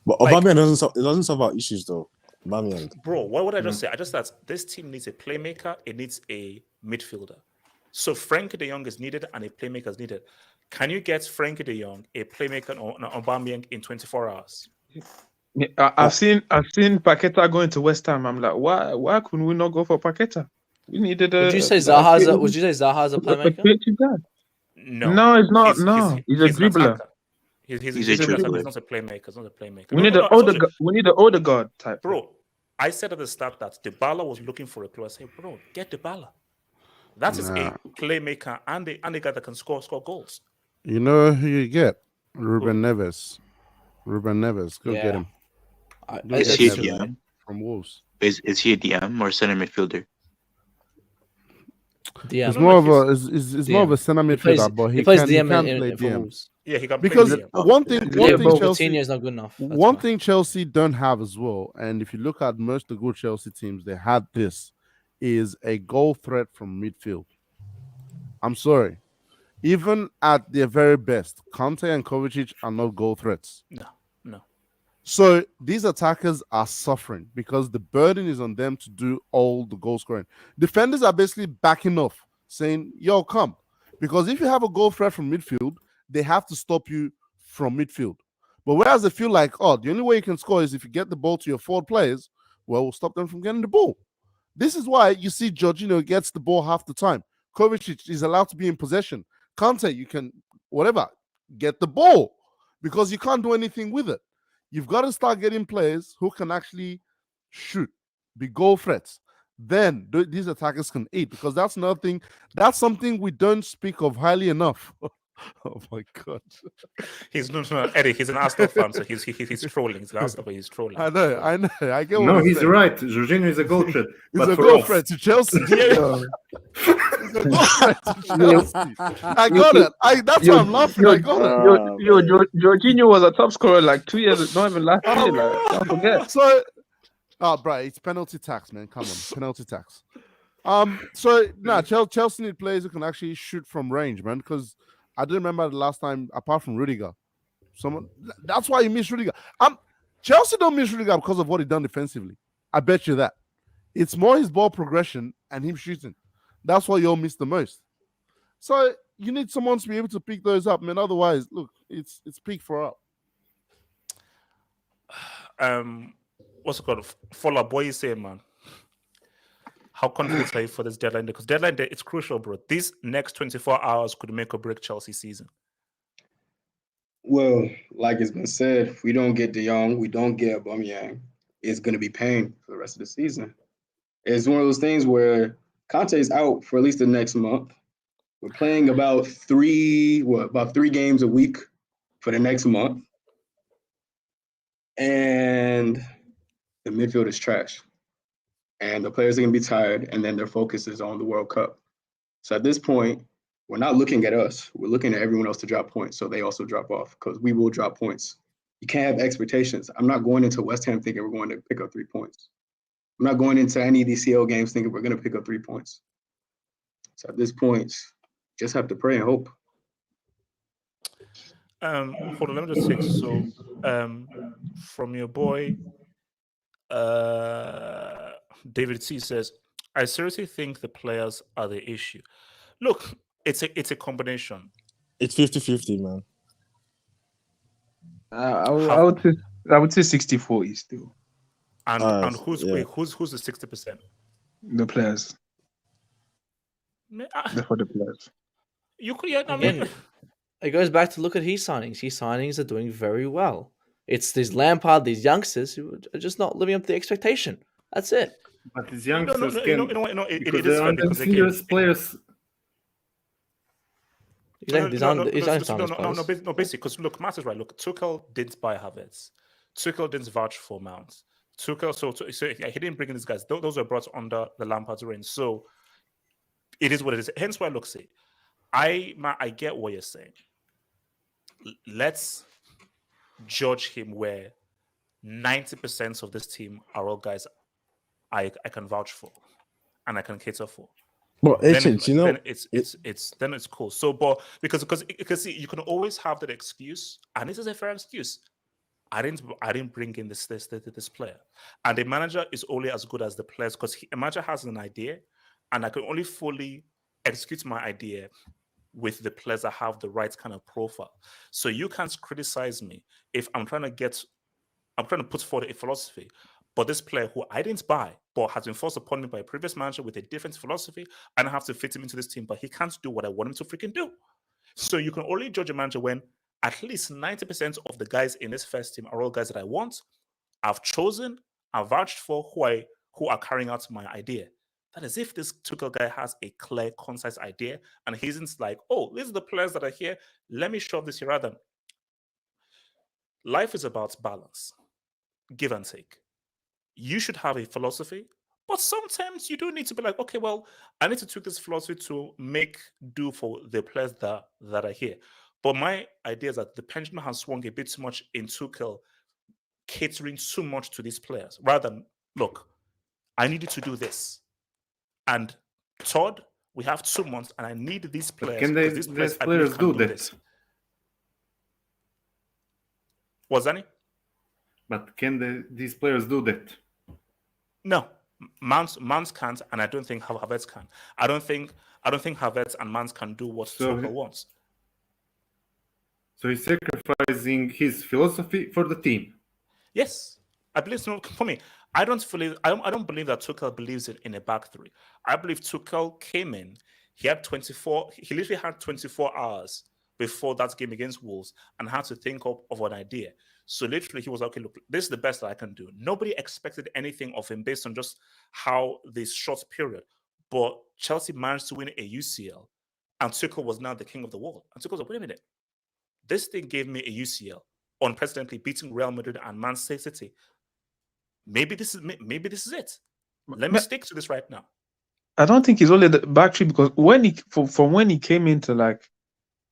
But Aubameyang doesn't solve our issues though. Aubameyang. Bro, what would I just say? I just said this team needs a playmaker. It needs a midfielder. So Frenkie de Jong is needed and a playmaker is needed. Can you get Frenkie de Jong, a playmaker, and Aubameyang in 24 hours? I've seen Paqueta going to West Ham. I'm like, why couldn't we not go for Paqueta? We needed a. Would you say Zaha's a playmaker? No, it's not. He's a dribbler. He's a dribbler. He's not a playmaker. He's not a playmaker. We need an Odegaard type. Bro, I said at the start that Dybala was looking for a clue. I said, bro, get Dybala. That is a playmaker and a guy that can score goals. You know who you get? Ruben Neves. Go get him. Is he a DM? From Wolves. Is he a DM or center midfielder? DM. It's more of a it's more of a center midfielder, but he plays can DM play for DM. Wolves. Yeah, he can because play DM. one thing Chelsea Coutinho is not good enough. One thing Chelsea don't have as well, and if you look at most of the good Chelsea teams, they had this, is a goal threat from midfield. I'm sorry. Even at their very best, Conte and Kovacic are not goal threats. No. So these attackers are suffering because the burden is on them to do all the goal scoring. Defenders are basically backing off, saying, yo, come. Because if you have a goal threat from midfield, they have to stop you from midfield. But whereas they feel like, oh, the only way you can score is if you get the ball to your forward players, well, we'll stop them from getting the ball. This is why you see Jorginho gets the ball half the time. Kovacic is allowed to be in possession. Conte, you can, whatever, get the ball because you can't do anything with it. You've got to start getting players who can actually shoot, be goal threats. Then these attackers can eat, because that's another thing. That's something we don't speak of highly enough. Oh my God! He's no, Eddie. He's an Arsenal fan, so he's trolling. He's an Arsenal, but he's trolling. I know. I get. No, what he's saying. right. Jorginho is a goal threat. He's a goal threat to Chelsea. He's a goal threat to Chelsea. I got it. That's why I'm laughing. I got it. Jorginho was a top scorer like 2 years, not even last year. Like, don't forget. So, bro, it's penalty tax, man. Come on, penalty tax. Chelsea need players who can actually shoot from range, man, because I don't remember the last time, apart from Rudiger. That's why you miss Rudiger. Chelsea don't miss Rudiger because of what he done defensively. I bet you that. It's more his ball progression and him shooting. That's what you'll miss the most. So you need someone to be able to pick those up, man. Otherwise, look, it's peak for up. What's it called? Follow up. What are you saying, man? How confident are you for this deadline? Because deadline day, it's crucial, bro. These next 24 hours could make or break Chelsea season. Well, like it's been said, if we don't get De Jong, we don't get Aubameyang, it's going to be pain for the rest of the season. It's one of those things where Conte's out for at least the next month. We're playing about three games a week for the next month. And the midfield is trash. And the players are going to be tired, and then their focus is on the World Cup. So at this point, we're not looking at us. We're looking at everyone else to drop points, so they also drop off, because we will drop points. You can't have expectations. I'm not going into West Ham thinking we're going to pick up 3 points. I'm not going into any of these CL games thinking we're going to pick up 3 points. So at this point, just have to pray and hope. Hold on, let me just take from your boy, David C says, I seriously think the players are the issue. Look, it's a combination. It's 50-50, man. I would say 60-40 still. And who's the 60%? The players. For the players. You could, yeah, I mean, it goes back to look at his signings. His signings are doing very well. It's these Lampard, these youngsters who are just not living up to the expectation. That's it. But these youngsters it is fair because they serious players. Basically, because look, Matt is right. Look, Tuchel didn't buy Havertz. Tuchel didn't vouch for Mount. Tuchel, so he didn't bring in these guys. Those were brought under the Lampard's reign. So it is what it is. Hence why, look, see, I get what you're saying. Let's judge him where 90% of this team are all guys I can vouch for and I can cater for. But then it's cool. So, but because see, you can always have that excuse, and this is a fair excuse. I didn't bring in this player, and the manager is only as good as the players, because a manager has an idea, and I can only fully execute my idea with the players that have the right kind of profile. So you can't criticize me if I'm trying to put forward a philosophy, but this player who I didn't buy, but has been forced upon me by a previous manager with a different philosophy, and I have to fit him into this team, but he can't do what I want him to freaking do. So you can only judge a manager when at least 90% of the guys in this first team are all guys that I want, I've chosen, I've vouched for, who are carrying out my idea. That is if this Tuchel guy has a clear, concise idea, and he isn't like, oh, these are the players that are here, let me shove this here at them. Life is about balance, give and take. You should have a philosophy, But sometimes you do need to be like, okay, well, I need to tweak this philosophy to make do for the players that are here. But my idea is that the pendulum has swung a bit too much in Tuchel, catering too much to these players, rather than, look, I need you to do this. And Todd, we have 2 months, and I need these players. Can these players do that? This. Was any? But can these players do that? No, Mans can't, and I don't think Havertz can. I don't think Havertz and Mans can do what Tuchel wants. So he's sacrificing his philosophy for the team. Yes, I believe so. For me, I don't believe that Tuchel believes in a back three. I believe Tuchel came in. He literally had 24 hours before that game against Wolves and had to think of an idea. So literally he was like, okay, look, this is the best that I can do. Nobody expected anything of him based on just how this short period. But Chelsea managed to win a UCL and Tuchel was now the king of the world. And Tuchel was like, wait a minute. This thing gave me a UCL, unprecedentedly beating Real Madrid and Man City. Maybe this is it. Let me stick to this right now. I don't think it's only the back three because from when he came into like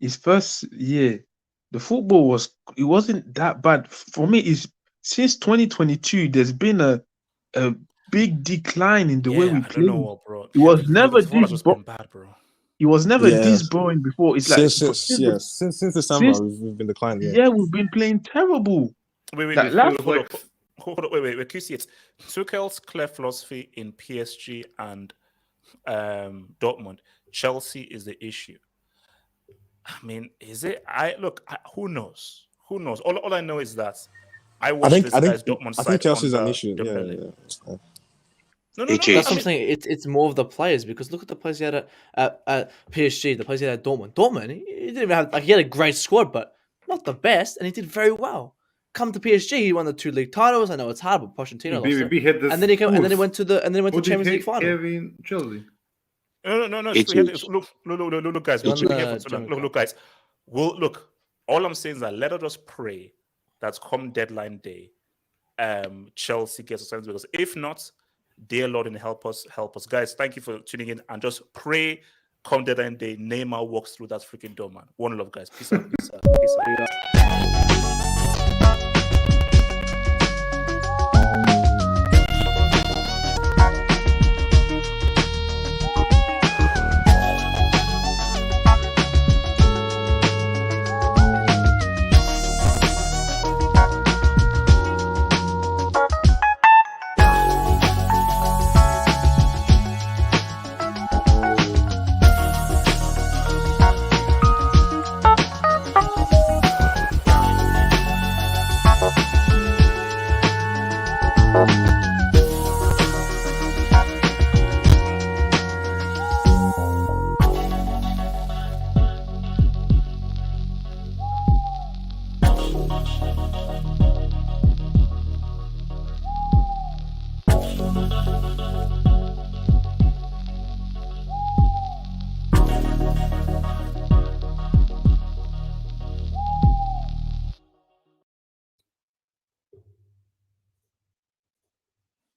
his first year, the football wasn't that bad. For me, since 2022, there's been a big decline in the way we play. Bro. It was never this bad, bro. It was never this boring before. It's like since December we've been declining. Yeah, we've been playing terrible. Wait, can you see it? Tuchel's clear philosophy in PSG and Dortmund. Chelsea is the issue. I mean, is it? Who knows? Who knows? All I know is that I watched this guy's Dortmund side. I think Chelsea's an issue. Yeah. No, that's something. It's more of the players because look at the players he had at PSG, the players he had at Dortmund. Dortmund, he didn't even have he had a great squad, but not the best, and he did very well. Come to PSG, he won the 2 league titles. I know it's hard, but Pochettino lost it. And then he went to the Champions League final. Chelsea. No. Look, guys. Look, guys. Well, look. All I'm saying is that let us just pray that come deadline day, Chelsea gets a sense because if not, dear Lord, and help us, guys. Thank you for tuning in and just pray. Come deadline day, Neymar walks through that freaking door, man. One love, guys. Peace out. Peace out.